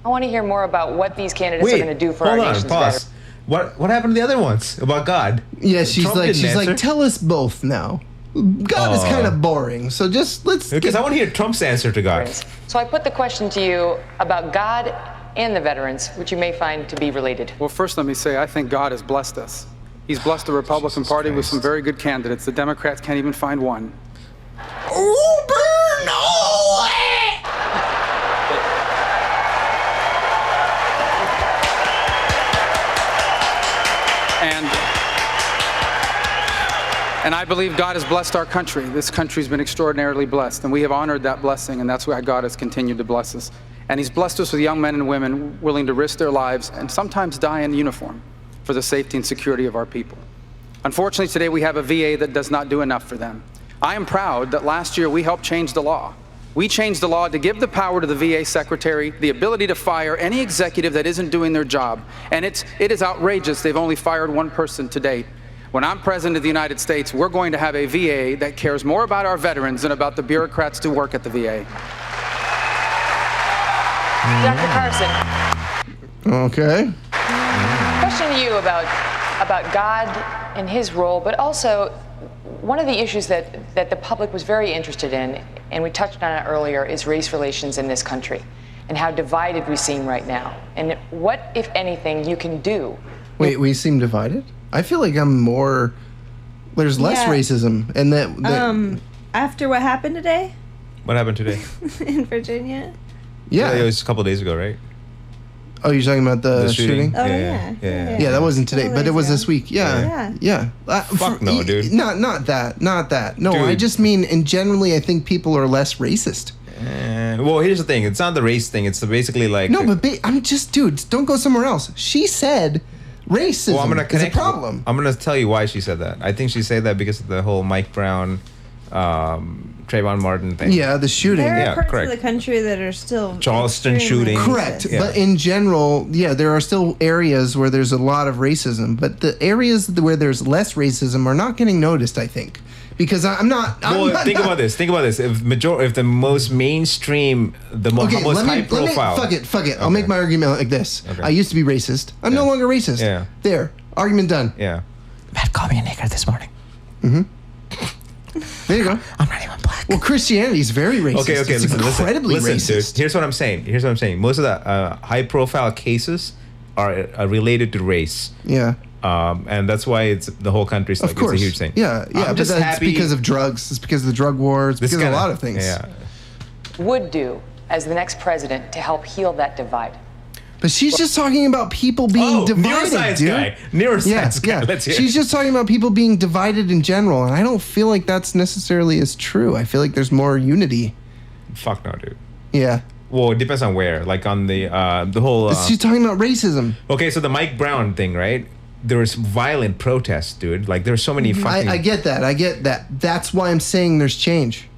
I want to hear more about what these candidates are going to do for our nation's veterans. What happened to the other ones about God? Yeah, she's like, tell us both now. God is kind of boring, so just let's. Because I want to hear Trump's answer to God. So I put the question to you about God and the veterans, which you may find to be related. Well, first let me say I think God has blessed us. He's blessed the Republican Party with some very good candidates. The Democrats can't even find one. And I believe God has blessed our country. This country's been extraordinarily blessed, and we have honored that blessing, and that's why God has continued to bless us. And He's blessed us with young men and women willing to risk their lives and sometimes die in uniform for the safety and security of our people. Unfortunately, today we have a VA that does not do enough for them. I am proud that last year we helped change the law. We changed the law to give the power to the VA secretary, the ability to fire any executive that isn't doing their job. And it is outrageous. They've only fired one person to date. When I'm president of the United States, we're going to have a VA that cares more about our veterans than about the bureaucrats who work at the VA. Dr. Carson. Okay. Question to you about God and His role, but also one of the issues that the public was very interested in, and we touched on it earlier, is race relations in this country and how divided we seem right now. And what, if anything, you can do. Wait, we seem divided? I feel like I'm more. There's less racism, and that. After what happened today What happened today? in Virginia. Yeah. It was a couple of days ago, right? Oh, you're talking about the shooting? Oh, yeah. Yeah, that wasn't today, but it was this week. Yeah. Fuck no, dude. Not that. No, Dude. I just mean, in generally, I think people are less racist. Well, here's the thing. It's not the race thing. It's basically like... No, but I'm just, dude, don't go somewhere else. She said racism is a problem. I'm going to tell you why she said that. I think she said that because of the whole Mike Brown, Trayvon Martin thing. Yeah, the shooting. There are parts correct. of the country that are still Charleston extremely shooting. Correct. Yeah. But in general, there are still areas where there's a lot of racism. But the areas where there's less racism are not getting noticed, I think. Because think about this. If the most mainstream, most high profile. Fuck it. Okay. I'll make my argument like this. Okay. I used to be racist. I'm no longer racist. Yeah. There. Argument done. Yeah. Matt called me a nigger this morning. There you go. I'm not even black. Well, Christianity is very racist. Okay. It's incredibly racist. Dude, here's what I'm saying. Most of the high-profile cases are related to race. Yeah. And that's why it's the whole country's like, it's a huge thing. Yeah, but that's because of drugs. It's because of the drug war. It's because of a lot of things. Yeah. Would do as the next president to help heal that divide? But she's just talking about people being divided, Neuroscience guy. Let's hear it. She's just talking about people being divided in general, and I don't feel like that's necessarily as true. I feel like there's more unity. Fuck no, dude. Yeah. Well, it depends on where. Like on the whole... she's talking about racism. Okay, so the Mike Brown thing, right? There was violent protests, dude. Like, there's so many fucking... I get that. That's why I'm saying there's change.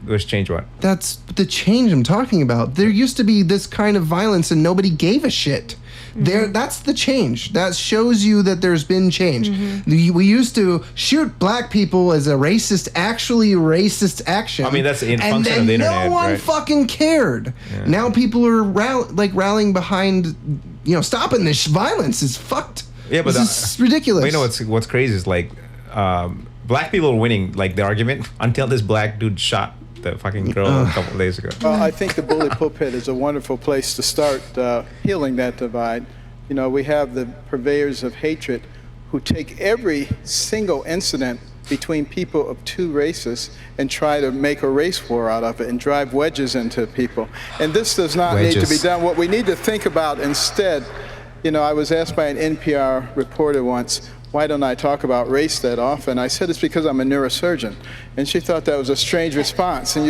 There's change what? That's the change I'm talking about. There used to be this kind of violence and nobody gave a shit. That's the change. That shows you that there's been change. We used to shoot black people as a racist action. I mean, that's the function of the internet, no one right? fucking cared. Yeah. Now people are rallying behind, stopping this violence is fucked. Yeah, but this is ridiculous. You know what's crazy is like, black people are winning like the argument until this black dude shot the fucking girl a couple of days ago. I think the bully pulpit is a wonderful place to start healing that divide. We have the purveyors of hatred who take every single incident between people of two races and try to make a race war out of it and drive wedges into people. And this does not need to be done. What we need to think about instead, you know, I was asked by an NPR reporter once, why don't I talk about race that often? I said, it's because I'm a neurosurgeon. And she thought that was a strange response. And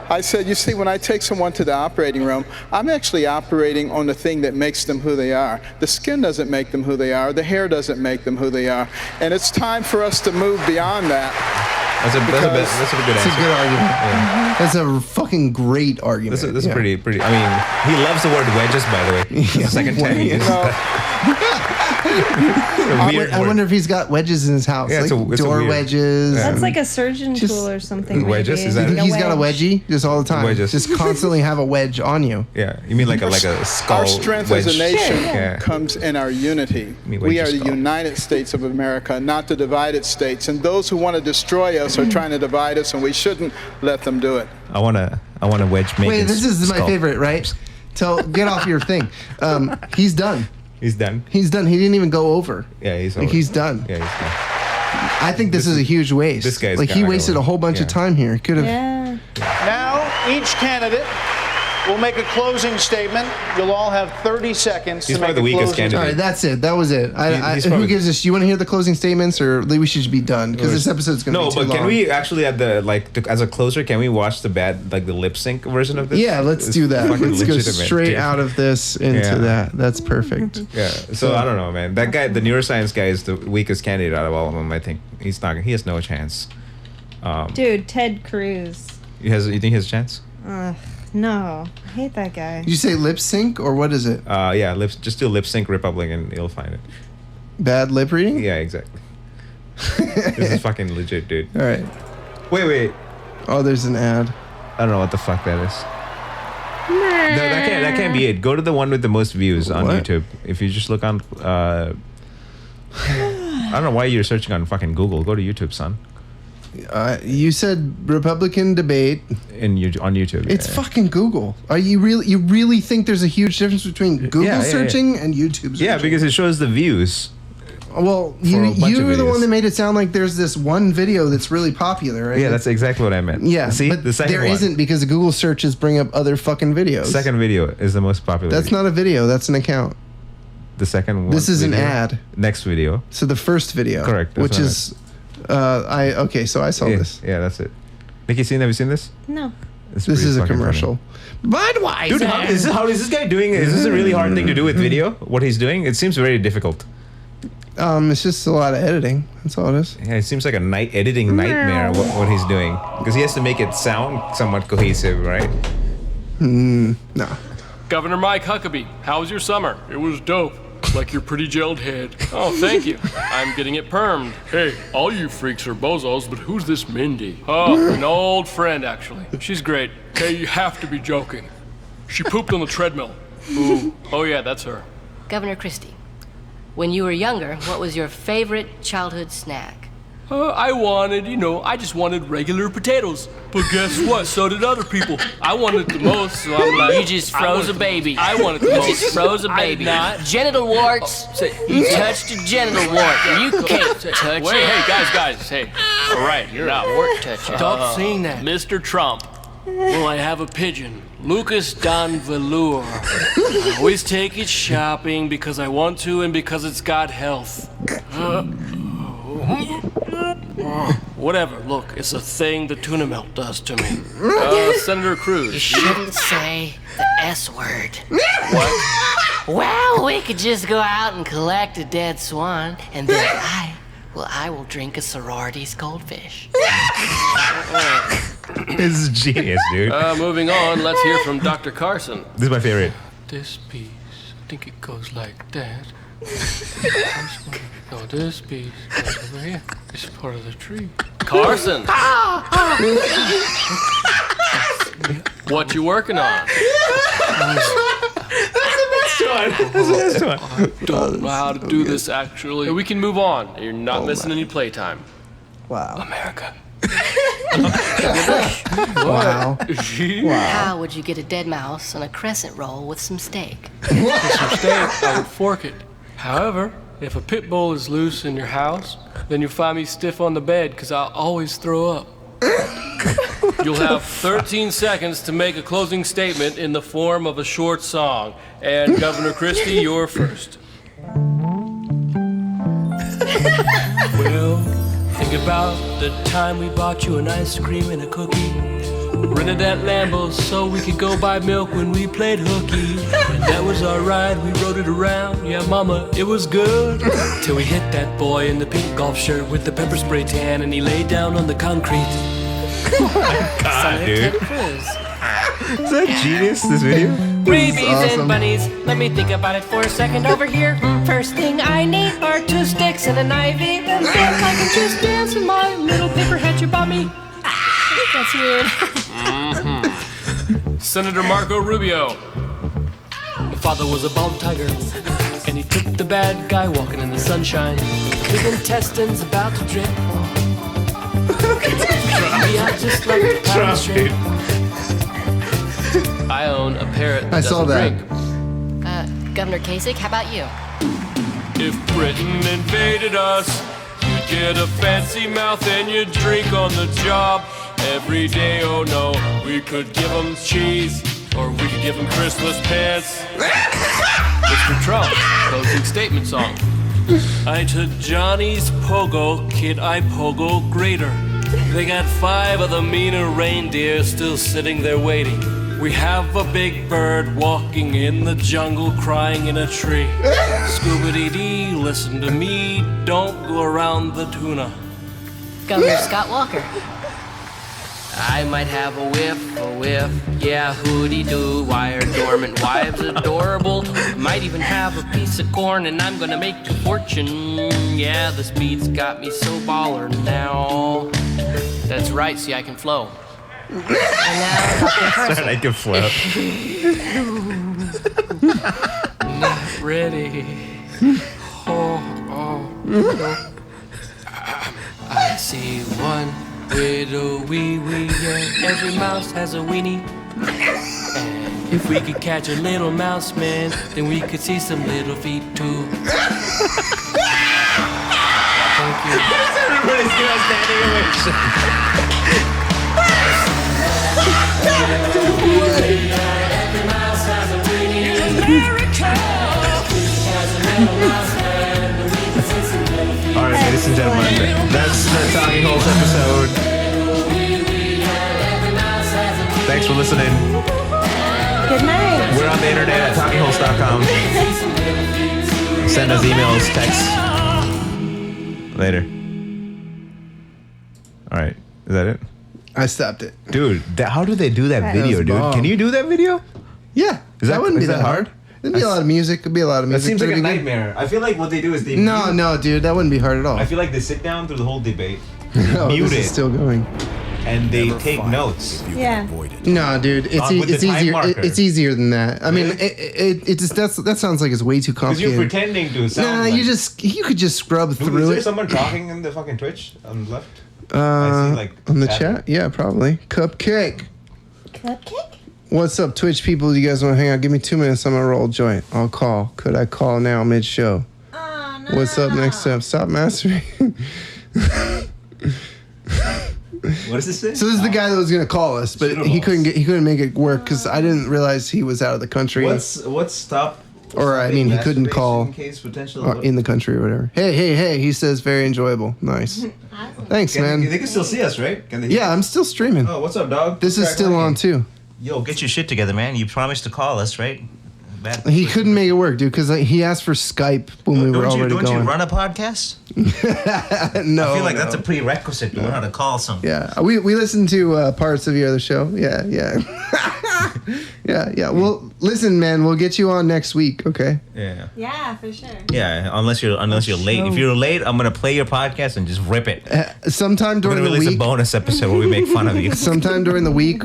I said, you see, when I take someone to the operating room, I'm actually operating on the thing that makes them who they are. The skin doesn't make them who they are. The hair doesn't make them who they are. And it's time for us to move beyond that. That's a good answer. That's a good argument. Yeah. That's a fucking great argument. That's pretty. I mean, he loves the word wedges, by the way. It's the second time he uses that. I wonder if he's got wedges in his house, Yeah, like door wedges. That's like a surgeon tool or something. Wedges? Maybe. Is that You think he's got a wedgie just all the time? Wedges. Just constantly have a wedge on you. Yeah, you mean like a skull Our strength wedge? as a nation comes in our unity. We are the skull. United States of America, not the divided states. And those who want to destroy us are trying to divide us, and we shouldn't let them do it. I want to wedge Megyn's Wait, this is my skull. favorite, right? So get off your thing. He's done. He's done. He's done. He didn't even go over. Yeah, he's like over. he's done. Yeah, he's done. I think this is a huge waste. This guy's like he gotta wasted go. a whole bunch of time here. Could have. Yeah. Now, each candidate will make a closing statement. You'll all have 30 seconds He's to make probably the a weakest closing candidate. All right, that's it. That was it. He's Who probably- gives us? Do you want to hear the closing statements, or we should be done because this episode's going to No, be too long? but can we actually at the as a closer? Can we watch the the lip sync version of this? Yeah, let's It's do that. fucking Let's go legitimate, straight dude. out of this into that. That's perfect. Yeah. So I don't know, man. That guy, the neuroscience guy, is the weakest candidate out of all of them. I think he's not. He has no chance. Dude, Ted Cruz. You think he has a chance? No, I hate that guy. Did you say lip sync or what is it? Yeah, just do lip sync Republican. You'll find it. Bad lip reading? Yeah, exactly. This is fucking legit, dude. All right. Wait. Oh, there's an ad. I don't know what the fuck that is. No, that can't be it. Go to the one with the most views on What? YouTube. If you just look on, I don't know why you're searching on fucking Google. Go to YouTube, son. You said Republican debate on YouTube. It's fucking Google. Are you really think there's a huge difference between Google searching and YouTube searching? Yeah, because it shows the views. Well, you were the one that made it sound like there's this one video that's really popular, right? Yeah, that's exactly what I meant. Yeah, see, but the second there one. isn't because the Google searches bring up other fucking videos. Second video is the most popular. That's not a video. That's an account. The second one. This is an ad. Next video. So the first video, correct, that's which what I is, so I saw this. Yeah, that's it. Nikki, have you seen this? No. This is a commercial. Budweiser. Dude, how is this guy doing? Is this a really hard thing to do with video? What he's doing? It seems very difficult. It's just a lot of editing. That's all it is. Yeah, it seems like a editing nightmare. What he's doing, because he has to make it sound somewhat cohesive, right? No. Governor Mike Huckabee, how was your summer? It was dope. Like your pretty gelled head. Oh, thank you. I'm getting it permed. Hey, all you freaks are bozos, but who's this Mindy? Oh, an old friend, actually. She's great. Hey, you have to be joking. She pooped on the treadmill. Ooh. Oh, yeah, that's her. Governor Christie, when you were younger, what was your favorite childhood snack? I just wanted regular potatoes. But guess what? So did other people. I wanted the most, so I'm like... You just froze a baby. I wanted the most. You just froze a baby. Genital warts. You touched a genital wart. You can't touch Wait, it. hey, guys, hey. All right, You're now. a wart toucher. Stop saying that. Mr. Trump, well, I have a pigeon. Lucas Don Velour. I always take it shopping because I want to and because it's got health. Whatever, look, it's a thing the tuna melt does to me. Senator Cruz. You shouldn't say the S word. What? Well, we could just go out and collect a dead swan, and then I will drink a sorority's goldfish. This is genius, dude. Moving on, let's hear from Dr. Carson. This is my favorite. This piece, I think it goes like that. No, this piece goes over here. It's part of the tree. Carson! What you working on? That's the best one. I don't know how to do this, actually. We can move on. You're not missing any playtime. Wow. America. Wow. How would you get a dead mouse on a crescent roll with some steak? With some steak, I would fork it. However, if a pit bull is loose in your house, then you'll find me stiff on the bed because I'll always throw up. You'll have 13 seconds to make a closing statement in the form of a short song. And Governor Christie, you're first. Well, think about the time we bought you an ice cream and a cookie. Rented that Lambo so we could go buy milk when we played hooky. And that was our ride, we rode it around. Yeah, mama, it was good. Till we hit that boy in the pink golf shirt with the pepper spray tan and he laid down on the concrete. God, dude. Is that genius, this video? Rabies and bunnies, let me think about it for a second over here. First thing I need are 2 sticks and an ivy. Then think I can just dance with my little paper hat you bought me. That's weird. Senator Marco Rubio. The father was a bald tiger, and he took the bad guy walking in the sunshine. His intestines about to drip. Yeah, just like a pound strip. I own a parrot that I saw doesn't that. drink. Governor Kasich, how about you? If Britain invaded us, you'd get a fancy mouth and you'd drink on the job every day. Oh no, we could give them cheese, or we could give them Christmas pants. Mr. Trump, closing statement song. I took Johnny's pogo, kid, I pogo greater. They got 5 of the meaner reindeer still sitting there waiting. We have a big bird walking in the jungle crying in a tree. Scooby-Dee, listen to me, don't go around the tuna. Governor Scott Walker. I might have a whiff, yeah, hooty-doo, why are dormant wives adorable? Might even have a piece of corn and I'm gonna make a fortune. Yeah, this beat's got me so baller now. That's right, see I can flow. And now, Dr. Carson. I can float. Not ready. Oh. I see one little wee, yeah. Every mouse has a weenie. And if we could catch a little mouse, man, then we could see some little feet too. Thank you. Everybody's doing a standing ovation. Every mouse has a weenie. In America. All right, ladies and gentlemen, that's the Talking Holes episode. Thanks for listening. Good night. We're on the internet at talkingholes.com. Send us emails, texts. Later. All right, is that it? I stopped it. Dude, how do they do that That video, was dude? bomb. Can you do that video? Yeah. That wouldn't be that hard. There'd be a lot of music. It'd be a lot of That music. seems like a It'd be good. nightmare. I feel like what they do is they No, mute- no, dude, that wouldn't be hard at all. I feel like they sit down through the whole debate, Oh, mute this it, is still going. and they take notes. Yeah. No, dude, it's With the time easier. marker. It's easier than that. I mean, it just that sounds like it's way too Because you're complicated. pretending to sound Nah, like... you could just scrub Is through there it. someone talking in the fucking Twitch on the left? I see, like, On the chatting. chat, yeah, probably. Cupcake. Cupcake? What's up, Twitch people? Do you guys want to hang out? Give me 2 minutes. I'm gonna roll a joint. I'll call. Could I call now mid-show? Oh, no. What's up next up? Stop masturbating. What does this say? So this is the guy that was gonna call us, but he couldn't make it work because I didn't realize he was out of the country. What's stop? Or I mean, he couldn't call Case potential. in the country or whatever. Hey! He says very enjoyable. Nice. Thanks, man. They can still see us, right? Can they? Yeah, I'm still streaming. Oh, what's up, dog? This is still on too. Yo, get your shit together, man. You promised to call us, right? Bad. He couldn't make it work, dude, because he asked for Skype when we were already Don't going. you run a podcast? No, I feel like no. that's a prerequisite to learn how to call something. Yeah, we listened to parts of your other show. Yeah. yeah. Well, listen, man, we'll get you on next week, okay? Yeah. Yeah, for sure. Yeah, unless you're late. If you're late, I'm gonna play your podcast and just rip it. Sometime We're during gonna the release week. a bonus episode where we make fun of you. Sometime during the week,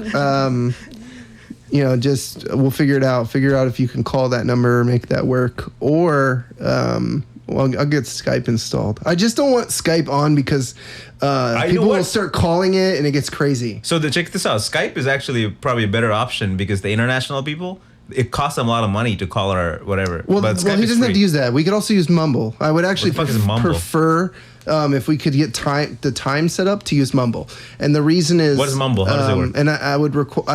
just we'll figure it out. Figure out if you can call that number, make that work, or I'll get Skype installed. I just don't want Skype on because people will start calling it and it gets crazy. So check this out. Skype is actually probably a better option because the international people, it costs them a lot of money to call or whatever. Well, but he doesn't have to use that. We could also use Mumble. I would actually prefer if we could get the time set up to use Mumble. And the reason is, what is Mumble? How does it work? And I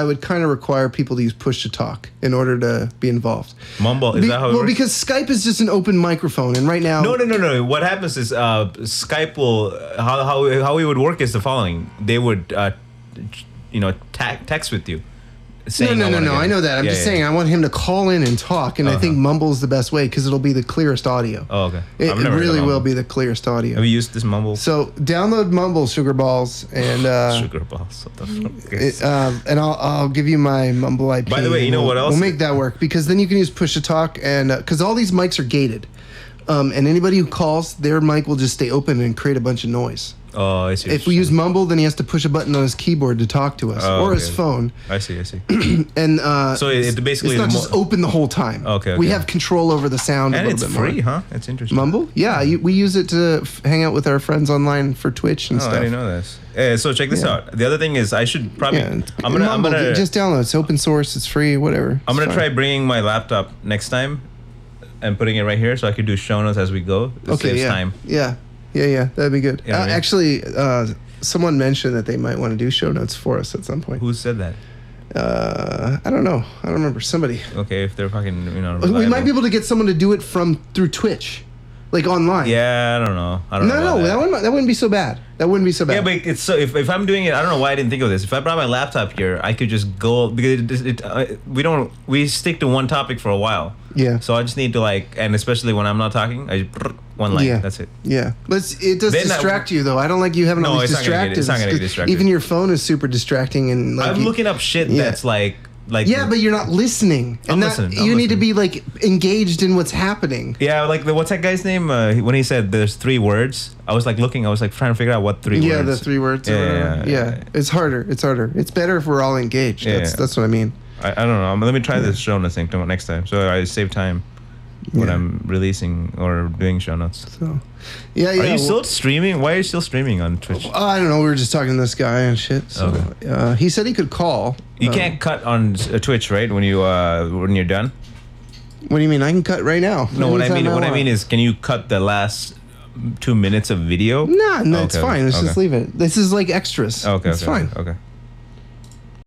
would kind of require people to use push to talk in order to be involved. Mumble is that how it works? Well, because Skype is just an open microphone, and right now, no. What happens is Skype will how it would work is the following: they would text with you. No. I know that. I'm just saying I want him to call in and talk, and I think Mumble's the best way because it'll be the clearest audio. Oh, okay. It really will be the clearest audio. Have you used this Mumble? So download Mumble, Sugar Balls, and Sugar Balls. What the fuck? And I'll give you my Mumble IP. By the way, you know what else? We'll make that work because then you can use push to talk, and because all these mics are gated, and anybody who calls, their mic will just stay open and create a bunch of noise. Oh, I see. If we use Mumble, then he has to push a button on his keyboard to talk to us, or his phone. I see. And so it basically it's not just open the whole time. Okay. We have control over the sound. And a little it's bit free, more. huh? It's interesting. Mumble? Yeah, we use it to hang out with our friends online for Twitch and stuff. I didn't know this. So check this out. The other thing is, I should probably. I'm gonna just download. It's open source. It's free. Whatever. I'm gonna try bringing my laptop next time, and putting it right here so I could do show notes as we go. It saves time. Yeah. That'd be good. You know what I mean? Actually, someone mentioned that they might want to do show notes for us at some point. Who said that? I don't know. I don't remember. Somebody. Okay, if they're fucking, we might be able to get someone to do it through Twitch, like online. Yeah, I don't know. No, that wouldn't be so bad. Yeah, but it's so if I'm doing it, I don't know why I didn't think of this. If I brought my laptop here, I could just go because we stick to one topic for a while. Yeah. So I just need to and especially when I'm not talking, I just one line. Yeah. That's it. Yeah, but it does distract you though. I don't like you having all these distractions. It's not gonna get distracted. Even your phone is super distracting, and I'm looking up shit that's like. Yeah, but you're not listening, and you need to be engaged in what's happening. Yeah, what's that guy's name? When he said there's 3 words, I was looking. I was trying to figure out what 3 words. Yeah, the 3 words. Yeah. It's harder. It's better if we're all engaged. That's what I mean. I don't know. Let me try this show notes thing next time, so I save time when I'm releasing or doing show notes. So, yeah. Are you still streaming? Why are you still streaming on Twitch? I don't know. We were just talking to this guy and shit. So, he said he could call. You can't cut on Twitch, right? When you're done. What do you mean? I can cut right now. No, what I mean is, can you cut the last 2 minutes of video? No, it's fine. Let's just leave it. This is like extras. Okay, it's fine. Okay.